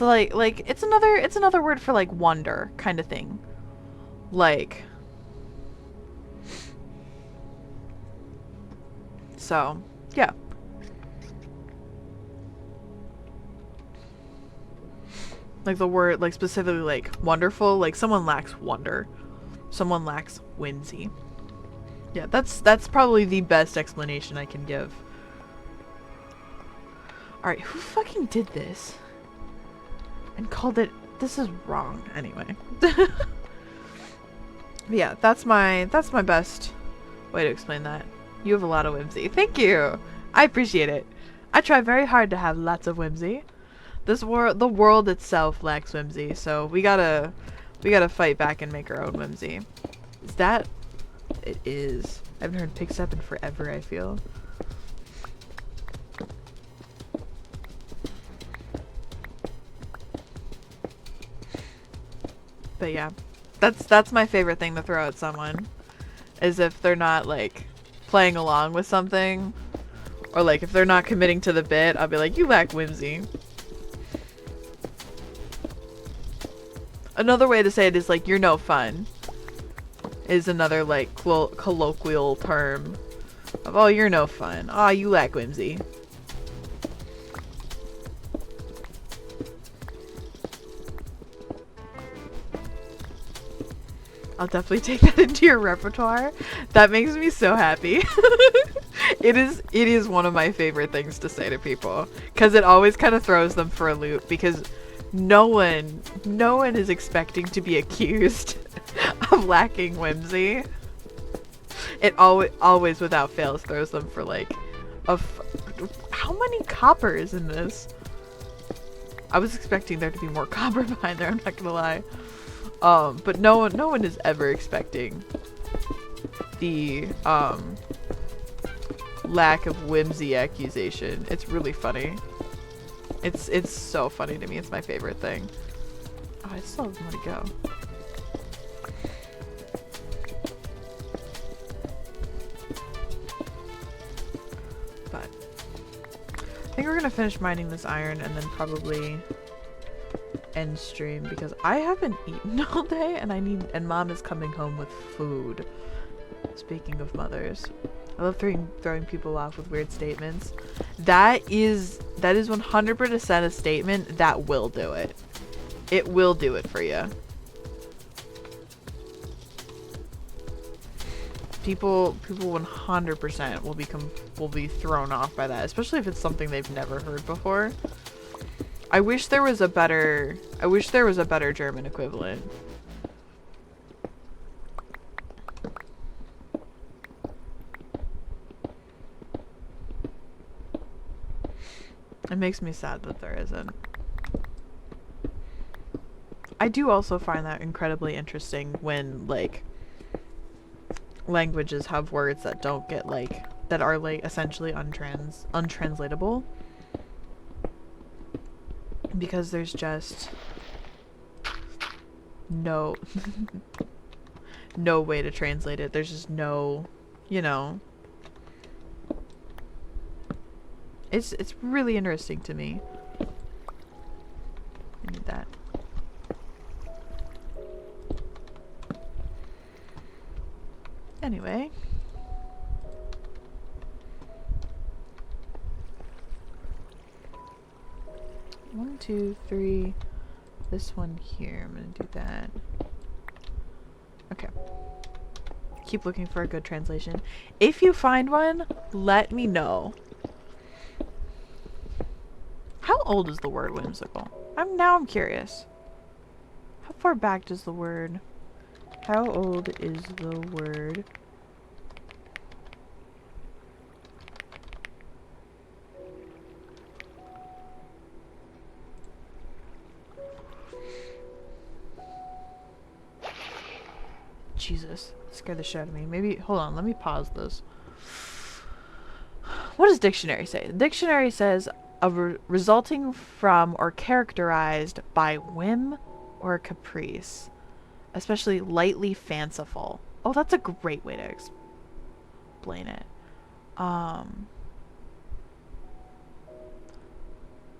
like it's another word for like wonder kind of thing. Like, so yeah. Like the word, like specifically like wonderful, like someone lacks wonder. Someone lacks whimsy. Yeah, that's probably the best explanation I can give. Alright, who fucking did this? And called it, this is wrong. Anyway. Yeah, that's my best way to explain that. You have a lot of whimsy. Thank you! I appreciate it. I try very hard to have lots of whimsy. The world itself lacks whimsy, so we gotta fight back and make our own whimsy. Is that? It is. I haven't heard Pick Step in forever, I feel. But yeah, that's my favorite thing to throw at someone, is if they're not like playing along with something, or like if they're not committing to the bit, I'll be like, you lack whimsy. Another way to say it is like, you're no fun, is another like colloquial term of, oh, you're no fun. Oh, you lack whimsy. I'll definitely take that into your repertoire. That makes me so happy. It is one of my favorite things to say to people, because it always kind of throws them for a loop, because no one is expecting to be accused of lacking whimsy. It always without fails throws them for like how many coppers in this? I was expecting there to be more copper behind there, I'm not gonna lie. But no one is ever expecting the lack of whimsy accusation. It's really funny. It's so funny to me. It's my favorite thing. Oh, I still have more to go. But I think we're gonna finish mining this iron and then probably end stream because I haven't eaten all day and mom is coming home with food. Speaking of mothers, I love throwing people off with weird statements. That is 100% a statement that will do it. It will do it for you. People 100% will be thrown off by that, especially if it's something they've never heard before. I wish there was a better German equivalent. It makes me sad that there isn't. I do also find that incredibly interesting when, like, languages have words that don't get, like, that are, like, essentially untranslatable. Because there's just no no way to translate it. There's just no, you know. It's really interesting to me. I need that. Anyway. One, two, three. This one here. I'm gonna do that. Okay. Keep looking for a good translation. If you find one, let me know. How old is the word whimsical? I'm curious. How far back does the word... How old is the word... Jesus, it scared the shit out of me. Maybe, hold on, let me pause this. What does dictionary say? The dictionary says resulting from or characterized by whim or caprice, especially lightly fanciful. Oh, that's a great way to explain it.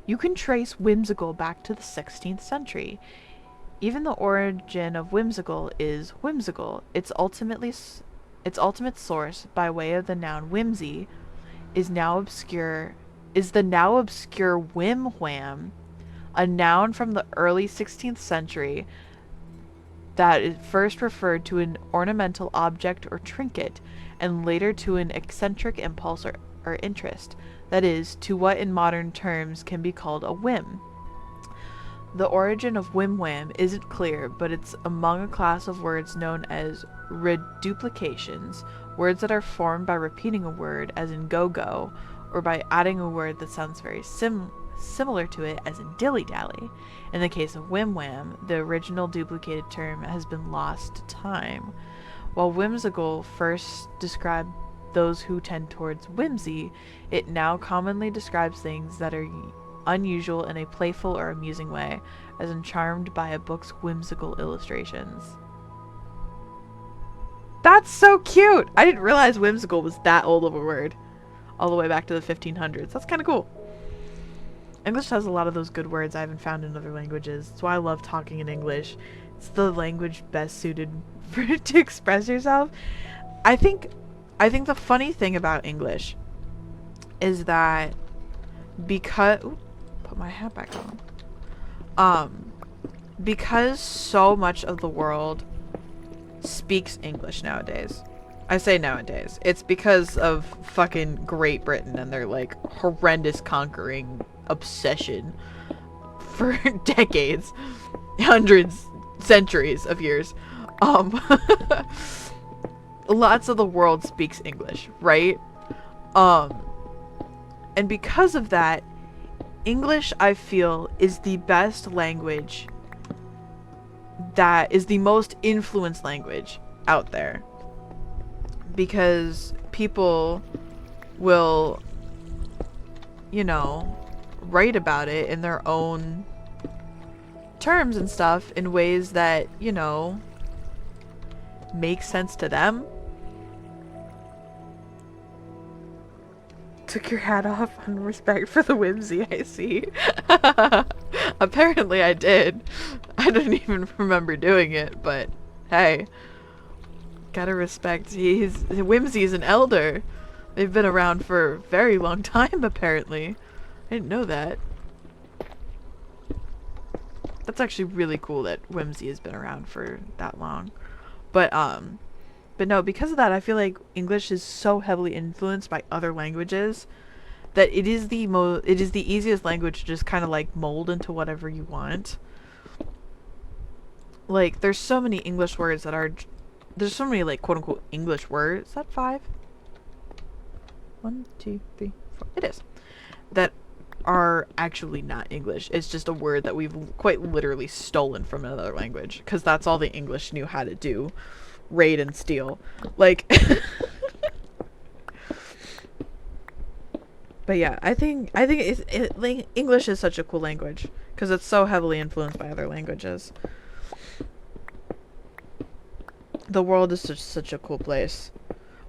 You can trace whimsical back to the 16th century. Even the origin of whimsical is whimsical. Its ultimate source, by way of the noun whimsy, is the now obscure whim wham, a noun from the early 16th century that is first referred to an ornamental object or trinket, and later to an eccentric impulse or interest, that is, to what in modern terms can be called a whim. The origin of whim wham isn't clear, but it's among a class of words known as reduplications, words that are formed by repeating a word, as in go-go, or by adding a word that sounds very similar to it, as in dilly-dally. In the case of whim wham, the original duplicated term has been lost to time. While whimsical first described those who tend towards whimsy, it now commonly describes things that are unusual in a playful or amusing way, as in charmed by a book's whimsical illustrations. That's so cute! I didn't realize whimsical was that old of a word. All the way back to the 1500s. That's kind of cool. English has a lot of those good words I haven't found in other languages. That's why I love talking in English. It's the language best suited to express yourself. I think the funny thing about English is that because... Ooh, put my hat back on. Because so much of the world speaks English nowadays. I say nowadays. It's because of fucking Great Britain and their, like, horrendous conquering obsession for decades, hundreds, centuries of years. Lots of the world speaks English, right? And because of that, English, I feel, is the best language that is the most influenced language out there, because people will, you know, write about it in their own terms and stuff in ways that, you know, make sense to them. Took your hat off on respect for the whimsy, I see. Apparently I did. I didn't even remember doing it, but hey. Gotta respect. Whimsy is an elder. They've been around for a very long time, apparently. I didn't know that. That's actually really cool that Whimsy has been around for that long. But no, because of that, I feel like English is so heavily influenced by other languages that it is the easiest language to just kind of like mold into whatever you want. Like, there's so many English words that are, there's so many like quote unquote English words. Is that 5? 1, 2, 3, 4. It is. That are actually not English. It's just a word that we've quite literally stolen from another language, because that's all the English knew how to do. Raid and steal. Like but yeah, I think like, English is such a cool language because it's so heavily influenced by other languages. The world is such a cool place.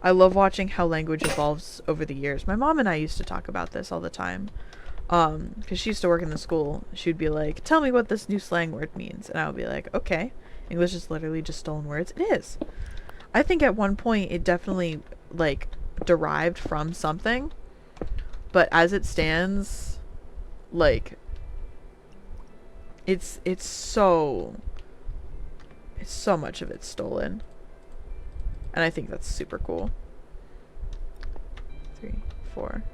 I love watching how language evolves over the years. My mom and I used to talk about this all the time. Because she used to work in the school. She'd be like, tell me what this new slang word means. And I would be like, okay. English is literally just stolen words. It is. I think at one point it definitely, like, derived from something. But as it stands, like, it's so much of it stolen. And I think that's super cool. 3, 4.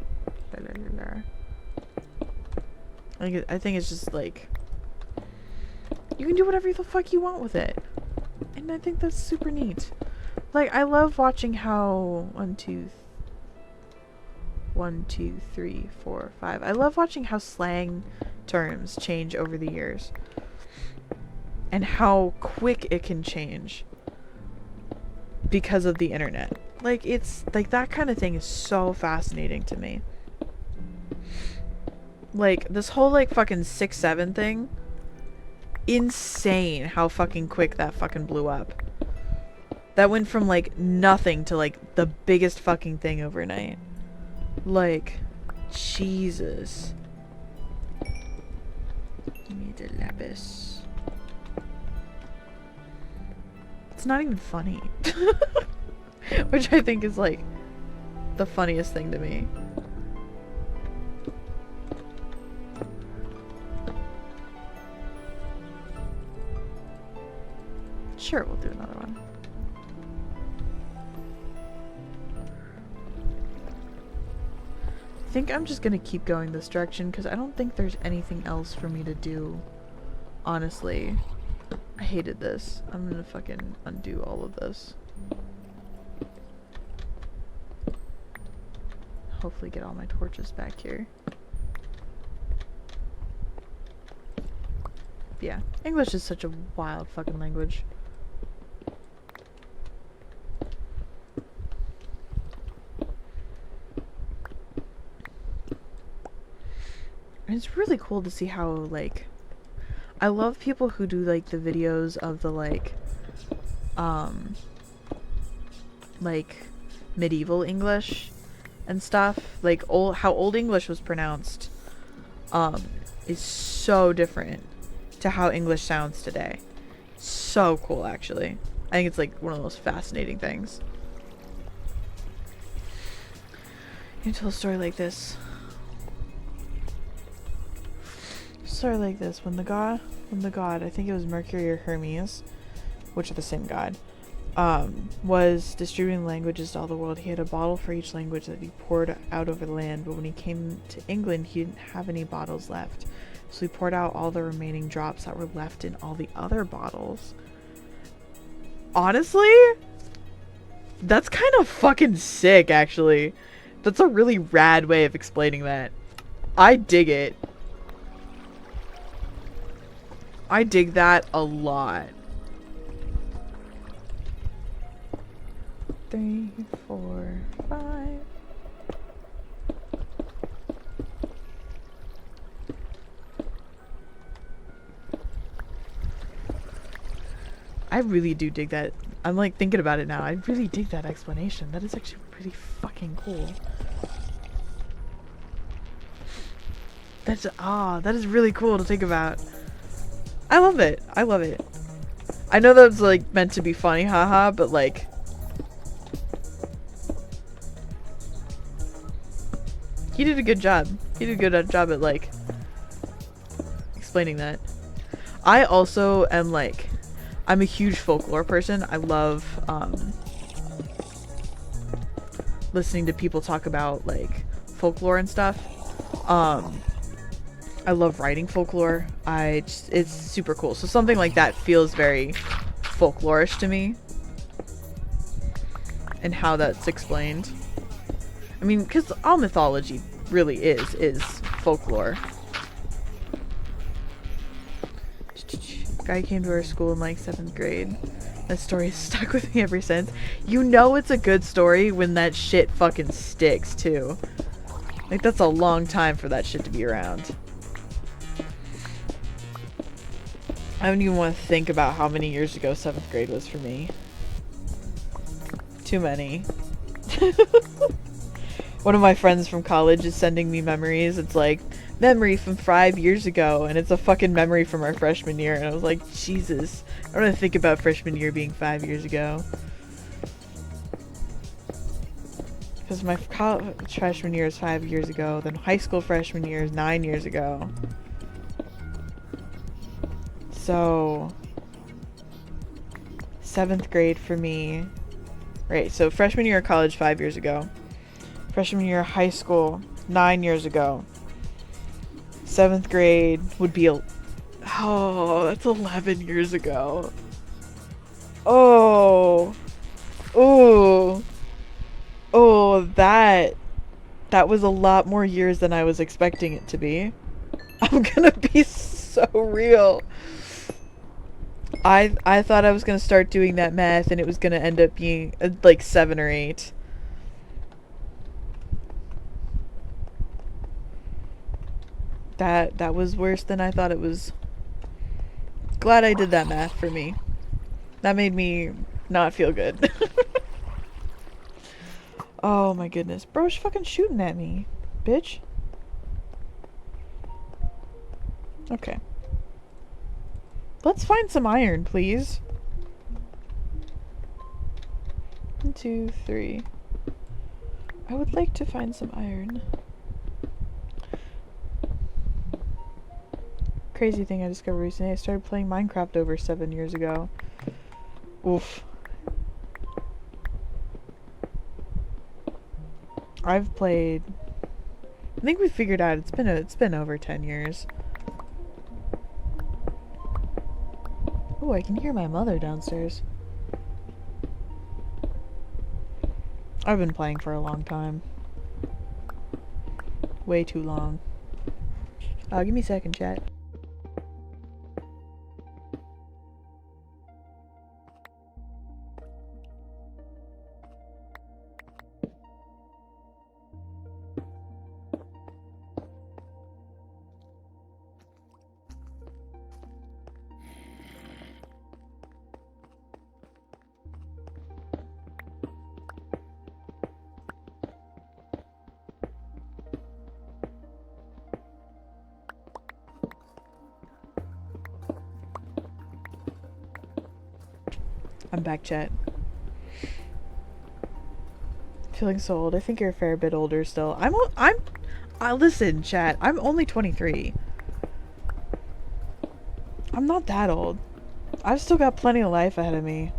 I think it's just like, you can do whatever the fuck you want with it. And I think that's super neat. Like, I love watching how 1, 2, 3, 4, 5. I love watching how slang terms change over the years. And how quick it can change because of the internet. Like, it's like that kind of thing is so fascinating to me. Like, this whole like fucking 6-7 thing, insane how fucking quick that fucking blew up. That went from like nothing to like the biggest fucking thing overnight. Like, Jesus. Give me the lapis. It's not even funny. Which I think is like the funniest thing to me. Sure, we'll do another one. I think I'm just gonna keep going this direction because I don't think there's anything else for me to do. Honestly, I hated this. I'm gonna fucking undo all of this. Hopefully get all my torches back here. Yeah, English is such a wild fucking language. And it's really cool to see how, like, I love people who do, like, the videos of the, like, medieval English and stuff. Like, how Old English was pronounced, is so different to how English sounds today. So cool, actually. I think it's, like, one of the most fascinating things. You tell a story like this. Story like this. When the god, I think it was Mercury or Hermes, which are the same god, was distributing languages to all the world, he had a bottle for each language that he poured out over the land, but when he came to England, he didn't have any bottles left. So he poured out all the remaining drops that were left in all the other bottles. Honestly, that's kind of fucking sick, actually. That's a really rad way of explaining that. I dig it. I dig that a lot. 3, 4, 5. I really do dig that. I'm like thinking about it now. I really dig that explanation. That is actually pretty fucking cool. That is really cool to think about. I love it. I love it. I know that's like meant to be funny, haha, but like he did a good job. He did a good job at like explaining that. I also am like, I'm a huge folklore person. I love listening to people talk about like folklore and stuff. I love writing folklore. It's super cool. So something like that feels very folklorish to me. And how that's explained. I mean, because all mythology really is folklore. Guy came to our school in like 7th grade. That story has stuck with me ever since. You know it's a good story when that shit fucking sticks too. Like that's a long time for that shit to be around. I don't even want to think about how many years ago 7th grade was for me. Too many. One of my friends from college is sending me memories. It's like, memory from 5 years ago, and it's a fucking memory from our freshman year. And I was like, Jesus, I don't want to think about freshman year being 5 years ago. Because my college freshman year is 5 years ago, then high school freshman year is 9 years ago. So 7th grade for me. Right, so freshman year of college 5 years ago. Freshman year of high school 9 years ago. 7th grade would be that's 11 years ago. Oh. Ooh. Oh, that was a lot more years than I was expecting it to be. I'm gonna be so real. I thought I was gonna start doing that math and it was gonna end up being like 7 or 8. That was worse than I thought it was. Glad I did that math for me. That made me not feel good. Oh my goodness. Bro's fucking shooting at me, bitch. Okay. Let's find some iron, please. 1, 2, 3. I would like to find some iron. Crazy thing I discovered recently. I started playing Minecraft over 7 years ago. Oof. I've played... I think we figured out it's been over 10 years. Oh, I can hear my mother downstairs. I've been playing for a long time. Way too long. Give me a second, chat. I'm back, chat. Feeling so old. I think you're a fair bit older still. Listen, chat. I'm only 23. I'm not that old. I've still got plenty of life ahead of me.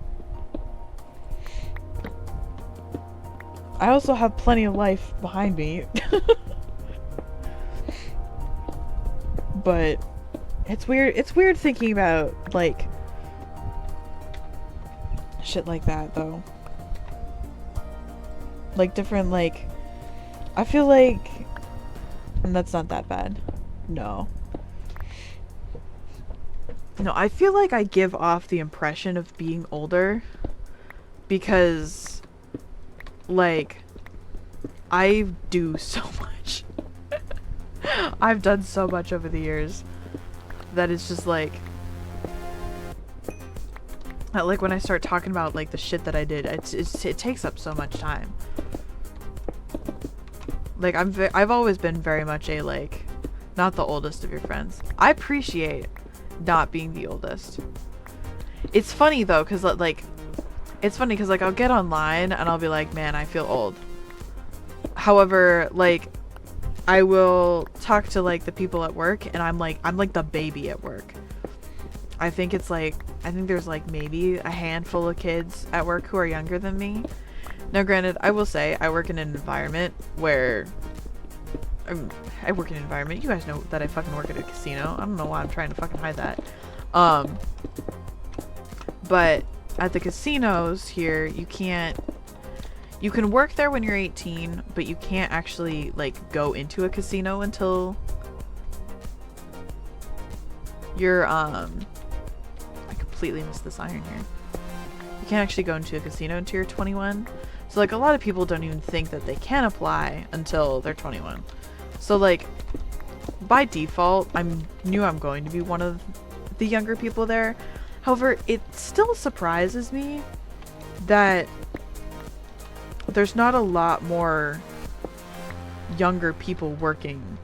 I also have plenty of life behind me. But it's weird thinking about, like, shit like that, though. Like, different, like... I feel like... And that's not that bad. No. No, I feel like I give off the impression of being older because, like, I do so much. I've done so much over the years that it's just like when I start talking about like the shit that I did, it takes up so much time. Like I've always been very much a like not the oldest of your friends. I appreciate not being the oldest. It's funny though, cause like I'll get online and I'll be like, man, I feel old. However, like I will talk to like the people at work and I'm like the baby at work. I think there's like maybe a handful of kids at work who are younger than me. Now granted, I will say I work in an environment where I work in an environment, you guys know that I fucking work at a casino. I don't know why I'm trying to fucking hide that. But at the casinos here, you can work there when you're 18, but you can't actually like go into a casino until you're I completely missed this iron here. You can't actually go into a casino until you're 21. So like a lot of people don't even think that they can apply until they're 21. So like by default, I'm going to be one of the younger people there. However, it still surprises me that there's not a lot more younger people working,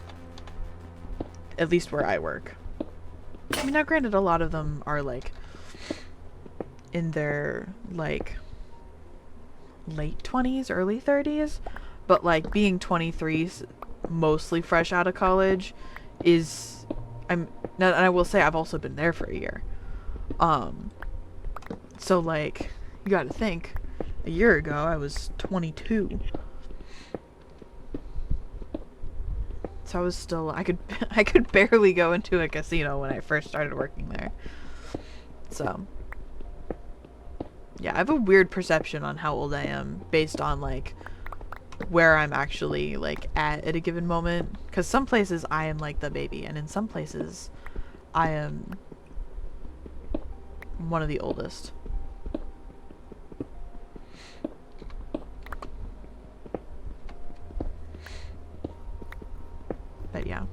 at least where I work. I mean, now granted, a lot of them are like in their like late 20s, early 30s, but like being 23, mostly fresh out of college, is and I will say I've also been there for a year. So like you got to think, a year ago I was 22. So I was still I could barely go into a casino when I first started working there. So yeah, I have a weird perception on how old I am based on like where I'm actually like at a given moment, because some places I am like the baby and in some places I am one of the oldest. But yeah.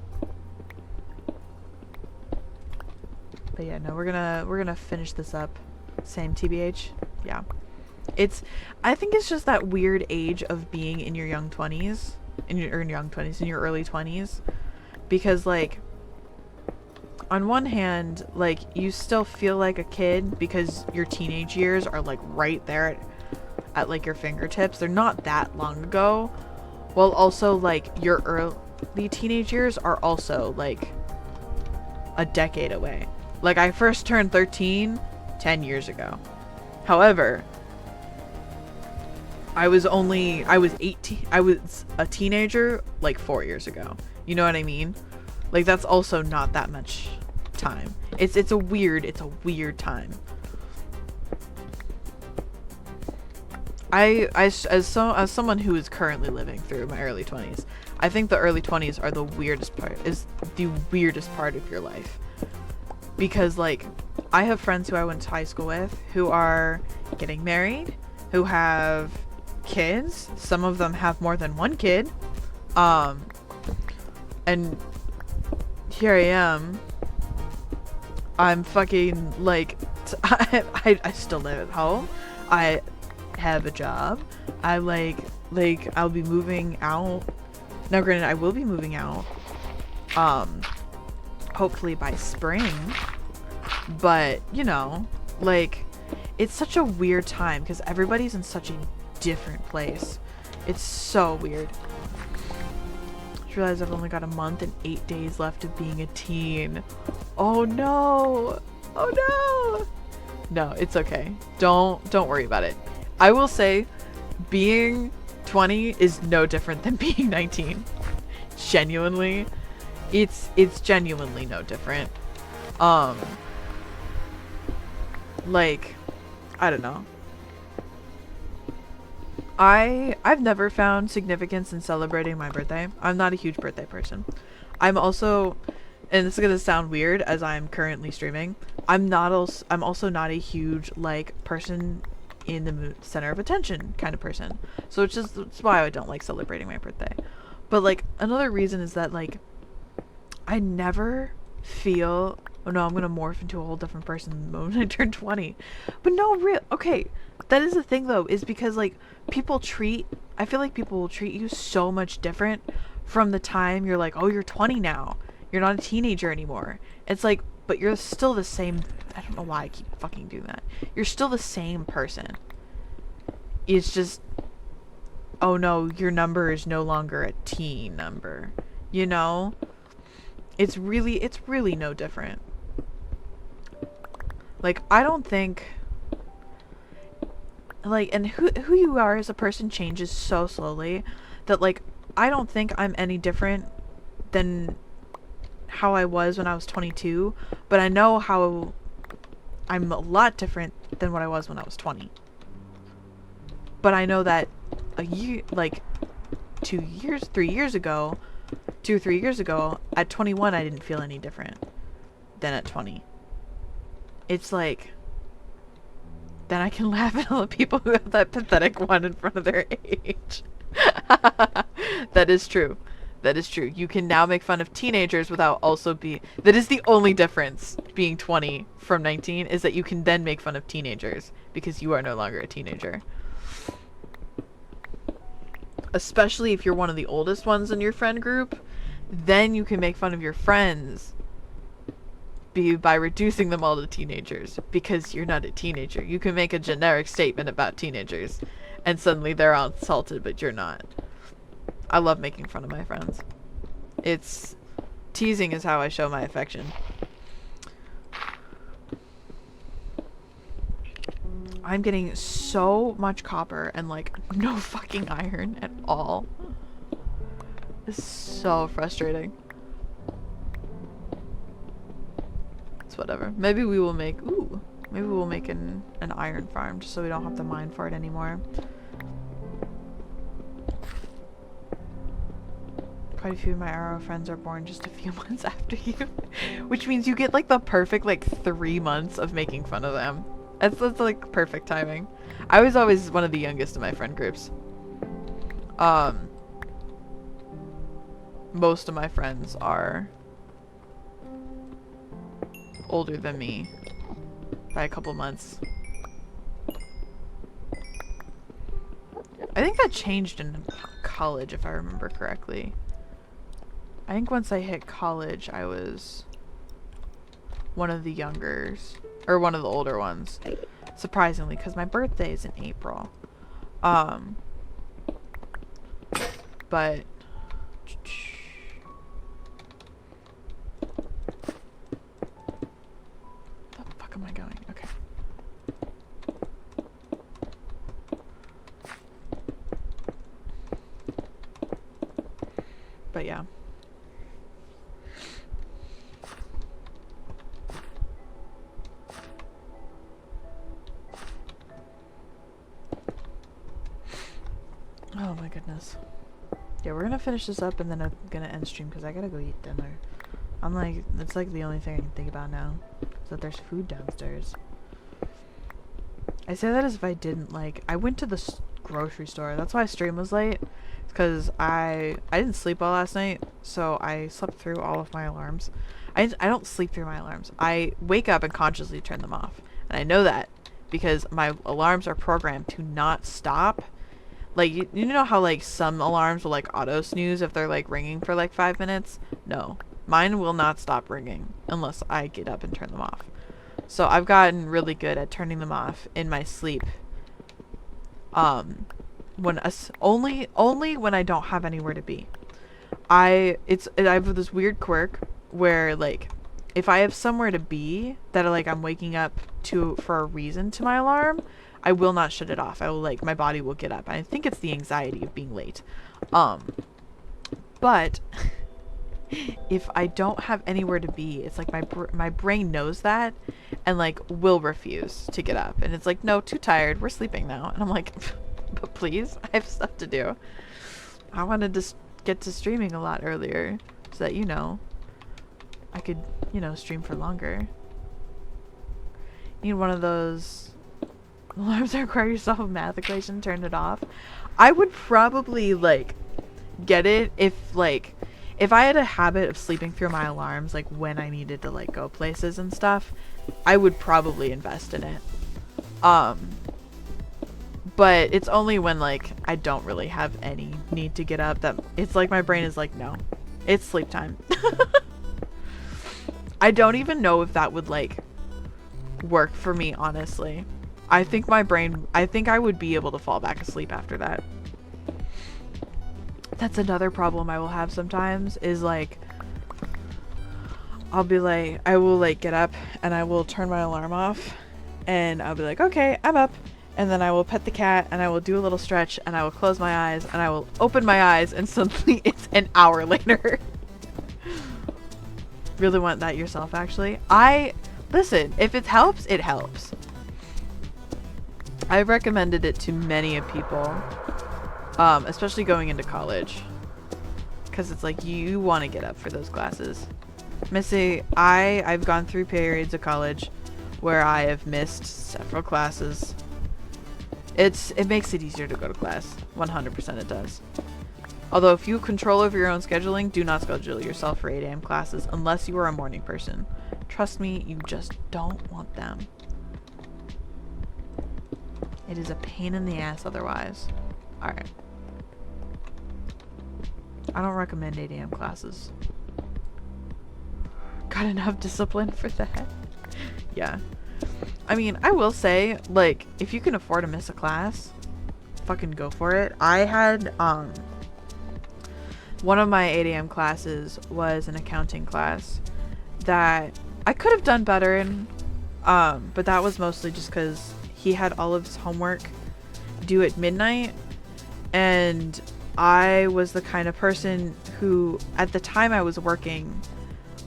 But yeah, no, we're gonna finish this up. Same TBH. Yeah. I think it's just that weird age of being in your young 20s, in your early 20s, because like on one hand, like you still feel like a kid because your teenage years are like right there at like your fingertips. They're not that long ago. While also like your early teenage years are also like a decade away. Like I first turned 13 10 years ago. However, I was 18. I was a teenager like 4 years ago. You know what I mean? Like that's also not that much time. It's a weird time. As someone who is currently living through my early 20s, I think the early 20s are the weirdest part of your life. Because like I have friends who I went to high school with who are getting married, who have kids. Some of them have more than one kid. And here I am. I'm fucking like I still live at home. I have a job. I like I'll be moving out. Now granted, I will be moving out hopefully by spring. But, you know, like it's such a weird time because everybody's in such a different place. It's so weird. I just realized I've only got a month and 8 days left of being a teen. Oh no. Oh no. No, it's okay. Don't worry about it. I will say being 20 is no different than being 19. Genuinely. It's genuinely no different. Like, I don't know. I've never found significance in celebrating my birthday. I'm not a huge birthday person. I'm also, and this is gonna sound weird as I'm currently streaming, I'm also not a huge like person in the center of attention kind of person. So it's why I don't like celebrating my birthday. But like another reason is that like I never feel, oh no, I'm gonna morph into a whole different person the moment I turn 20. But no, real okay. That is the thing though, is because like I feel like people will treat you so much different from the time you're like, oh, you're 20 now. You're not a teenager anymore. It's like, but you're still the same. I don't know why I keep fucking doing that. You're still the same person. It's just, oh no, your number is no longer a teen number. You know? It's really no different. Like, I don't think, like, and who you are as a person changes so slowly that, like, I don't think I'm any different than how I was when I was 22, but I know how I'm a lot different than what I was when I was 20. But I know that a year, like 3 years ago, 2 or 3 years ago, at 21, I didn't feel any different than at 20. It's like, then I can laugh at all the people who have that pathetic one in front of their age. That is true. That is true. You can now make fun of teenagers without also that is the only difference being 20 from 19, is that you can then make fun of teenagers because you are no longer a teenager. Especially if you're one of the oldest ones in your friend group, then you can make fun of your friends by reducing them all to teenagers because you're not a teenager. You can make a generic statement about teenagers and suddenly they're all insulted, but you're not. I love making fun of my friends. Teasing is how I show my affection. I'm getting so much copper and like no fucking iron at all. It's so frustrating. It's whatever. Maybe we'll make an iron farm just so we don't have to mine for it anymore. Quite a few of my Arrow friends are born just a few months after you. Which means you get like the perfect like 3 months of making fun of them. That's like perfect timing. I was always one of the youngest in my friend groups. Most of my friends are older than me by a couple months. I think that changed in college if I remember correctly. I think once I hit college I was one of the youngers, or one of the older ones, surprisingly, because my birthday is in April. But the fuck am I going? Okay. But yeah. Oh my goodness. Yeah, we're gonna finish this up and then I'm gonna end stream because I gotta go eat dinner. I'm like, it's like the only thing I can think about now is that there's food downstairs. I say that as if I didn't like, I went to the grocery store. That's why stream was late. Because I didn't sleep well last night, so I slept through all of my alarms. I don't sleep through my alarms. I wake up and consciously turn them off. And I know that because my alarms are programmed to not stop. Like, you know how, like, some alarms will, like, auto-snooze if they're, like, ringing for, like, 5 minutes? No. Mine will not stop ringing unless I get up and turn them off. So I've gotten really good at turning them off in my sleep. Only when I don't have anywhere to be. I have this weird quirk where, like, if I have somewhere to be that, like, I'm waking up for a reason to my alarm, I will not shut it off. I will, like, my body will get up. I think it's the anxiety of being late. But if I don't have anywhere to be, it's like my brain knows that and, like, will refuse to get up. And it's like, no, too tired. We're sleeping now. And I'm like, but please, I have stuff to do. I wanted to get to streaming a lot earlier so that, you know, I could, you know, stream for longer. Need one of those alarms that require you to solve a math equation, turn it off. I would probably like get it if I had a habit of sleeping through my alarms, like when I needed to like go places and stuff, I would probably invest in it. But it's only when like I don't really have any need to get up that it's like my brain is like, no, it's sleep time. I don't even know if that would like work for me, honestly. I think I would be able to fall back asleep after that. That's another problem I will have sometimes is like I will like get up and I will turn my alarm off and I'll be like, okay, I'm up. And then I will pet the cat and I will do a little stretch and I will close my eyes and I will open my eyes and suddenly it's an hour later. Really want that yourself, actually. Listen, if it helps, it helps. I've recommended it to many of people, especially going into college, because it's like you want to get up for those classes. Missy, I've gone through periods of college where I have missed several classes. It makes it easier to go to class. 100% it does. Although if you control over your own scheduling, do not schedule yourself for 8 a.m. classes unless you are a morning person. Trust me, you just don't want them. It is a pain in the ass otherwise. Alright. I don't recommend 8 a.m. classes. Got enough discipline for that? Yeah. I mean, I will say, like, if you can afford to miss a class, fucking go for it. I had, one of my 8 a.m. classes was an accounting class that I could have done better in, but that was mostly just because he had all of his homework due at midnight, and I was the kind of person who, at the time I was working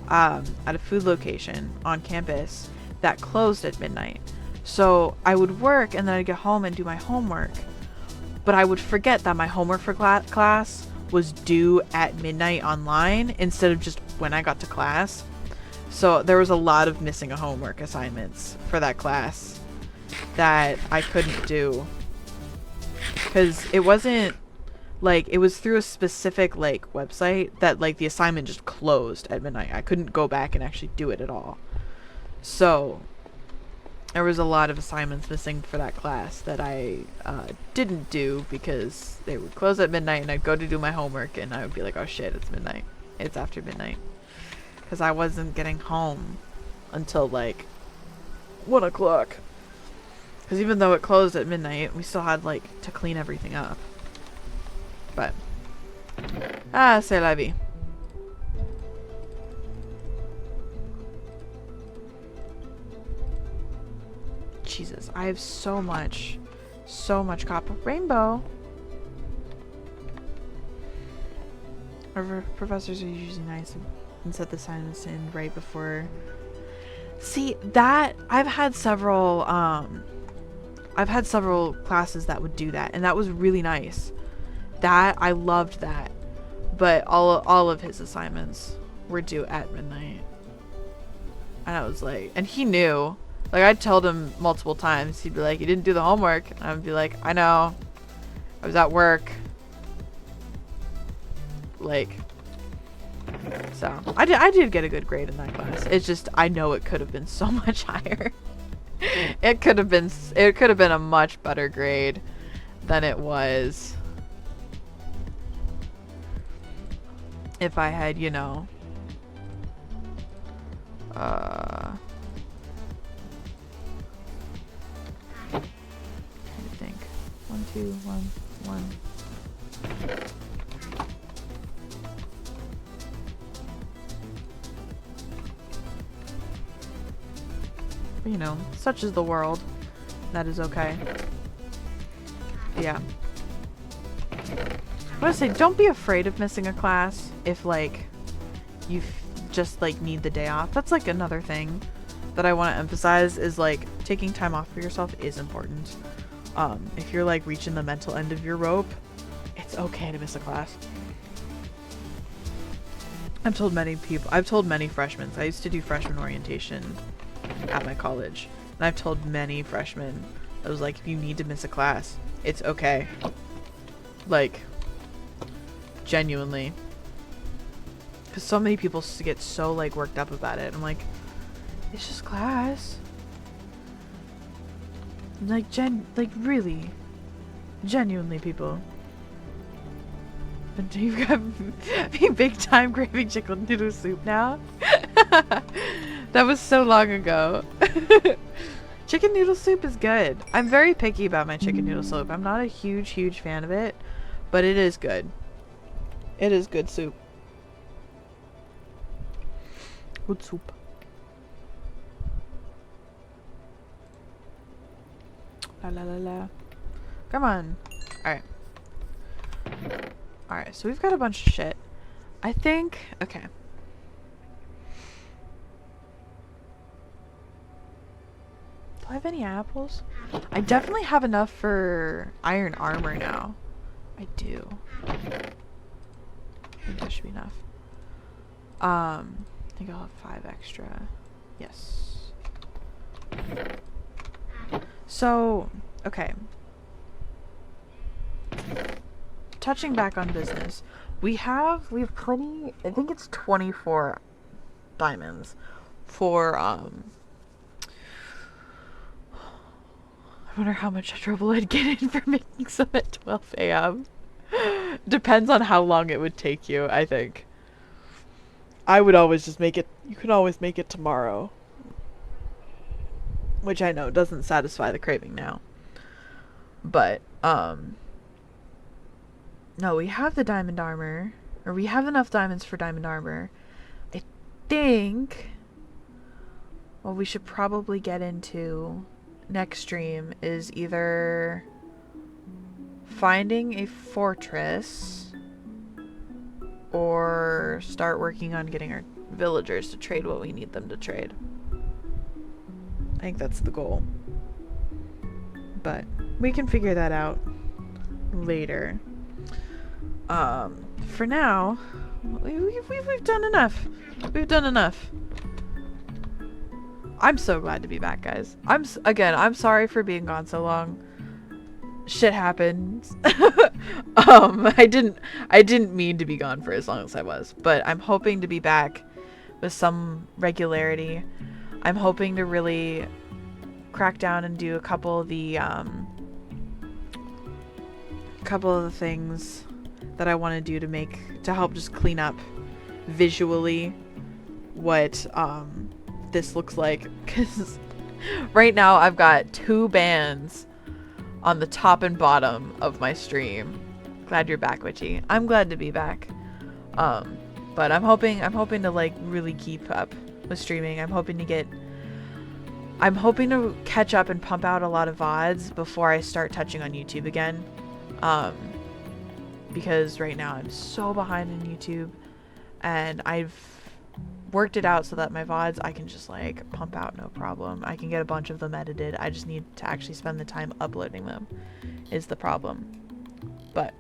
at a food location on campus that closed at midnight. So I would work and then I'd get home and do my homework, but I would forget that my homework for class was due at midnight online instead of just when I got to class. So there was a lot of missing a homework assignments for that class that I couldn't do because it wasn't like, it was through a specific like website that like the assignment just closed at midnight. I couldn't go back and actually do it at all. So there was a lot of assignments missing for that class that I didn't do because they would close at midnight and I'd go to do my homework and I would be like, oh shit, it's midnight. It's after midnight. Because I wasn't getting home until like 1 o'clock. Because even though it closed at midnight, we still had like to clean everything up. But, c'est la vie. Jesus, I have so much copper. Rainbow. Our professors are usually nice and set the assignments in right before. See, that, I've had several classes that would do that, and that was really nice. That, I loved that. But all of his assignments were due at midnight. And I was like, and he knew. Like, I'd told him multiple times. He'd be like, you didn't do the homework. And I'd be like, I know. I was at work. Like, so. I did get a good grade in that class. It's just, I know it could have been so much higher. It could have been a much better grade than it was. If I had, you know, I think 1 2 1 1. But, you know, such is the world. That is okay. Yeah. I want to say, don't be afraid of missing a class if, like, you just, like, need the day off. That's, like, another thing that I want to emphasize is, like, taking time off for yourself is important. If you're, like, reaching the mental end of your rope, it's okay to miss a class. I've told many freshmen. I used to do freshman orientation at my college. And I've told many freshmen, I was like, if you need to miss a class, it's okay. Like, genuinely. Because so many people get so, like, worked up about it. I'm like, it's just class. Like, really. Genuinely, people. But you've got me big time craving chicken noodle soup now. That was so long ago. Chicken noodle soup is good. I'm very picky about my chicken noodle soup. I'm not a huge fan of it, but it is good. It is good soup. Good soup. La la la la. Come on. Alright. Alright, so we've got a bunch of shit. I think... Okay. Do I have any apples? I definitely have enough for iron armor now. I do. I think that should be enough. I think I'll have 5 extra. Yes. So, okay. Touching back on business, we have plenty. I think it's 24 diamonds for I wonder how much trouble I'd get in for making some at 12 a.m. Depends on how long it would take you, I think. I would always just make it, you can always make it tomorrow. Which I know doesn't satisfy the craving now. But, no, we have the diamond armor. Or we have enough diamonds for diamond armor. I think what we should probably get into next stream is either finding a fortress or start working on getting our villagers to trade what we need them to trade. I think that's the goal. But we can figure that out later. For now, we've done enough. We've done enough. I'm so glad to be back, guys. I'm sorry for being gone so long. Shit happens. I didn't mean to be gone for as long as I was, but I'm hoping to be back with some regularity. I'm hoping to really crack down and do a couple of the things that I want to do to help just clean up visually what this looks like, because right now I've got 2 bands on the top and bottom of my stream. Glad you're back, Witchy. I'm glad to be back. But I'm hoping to like really keep up with streaming. I'm hoping to catch up and pump out a lot of VODs before I start touching on YouTube again. Because right now I'm so behind in YouTube, and I've worked it out so that my VODs I can just like pump out no problem. I can get a bunch of them edited. I just need to actually spend the time uploading them is the problem. But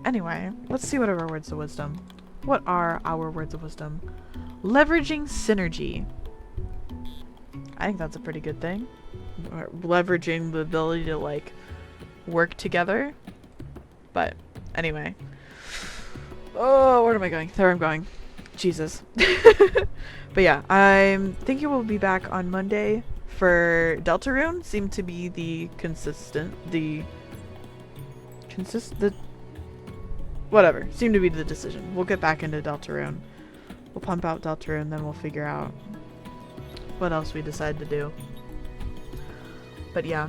anyway, let's see what are our words of wisdom. What are our words of wisdom? Leveraging synergy. I think that's a pretty good thing. Leveraging the ability to like work together. But anyway. Oh, where am I going? There I'm going. Jesus. But yeah, I'm thinking we'll be back on Monday for Deltarune. Seemed to be the whatever. Seemed to be the decision. We'll get back into Deltarune. We'll pump out Deltarune, then we'll figure out what else we decide to do. But yeah,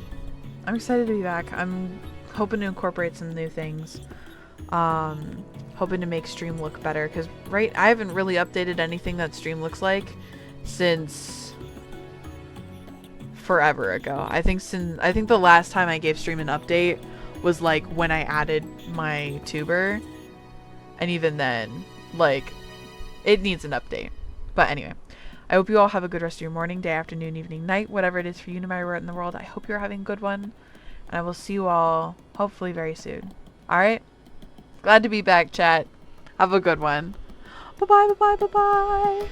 I'm excited to be back. I'm hoping to incorporate some new things. Hoping to make stream look better, because I haven't really updated anything that stream looks like since forever ago. I think the last time I gave stream an update was like when I added my tuber, and even then, like, it needs an update. But anyway, I hope you all have a good rest of your morning, day, afternoon, evening, night, whatever it is for you, no matter where in the world. I hope you're having a good one, and I will see you all hopefully very soon. Alright? Glad to be back, chat. Have a good one. Bye-bye, bye-bye, bye-bye.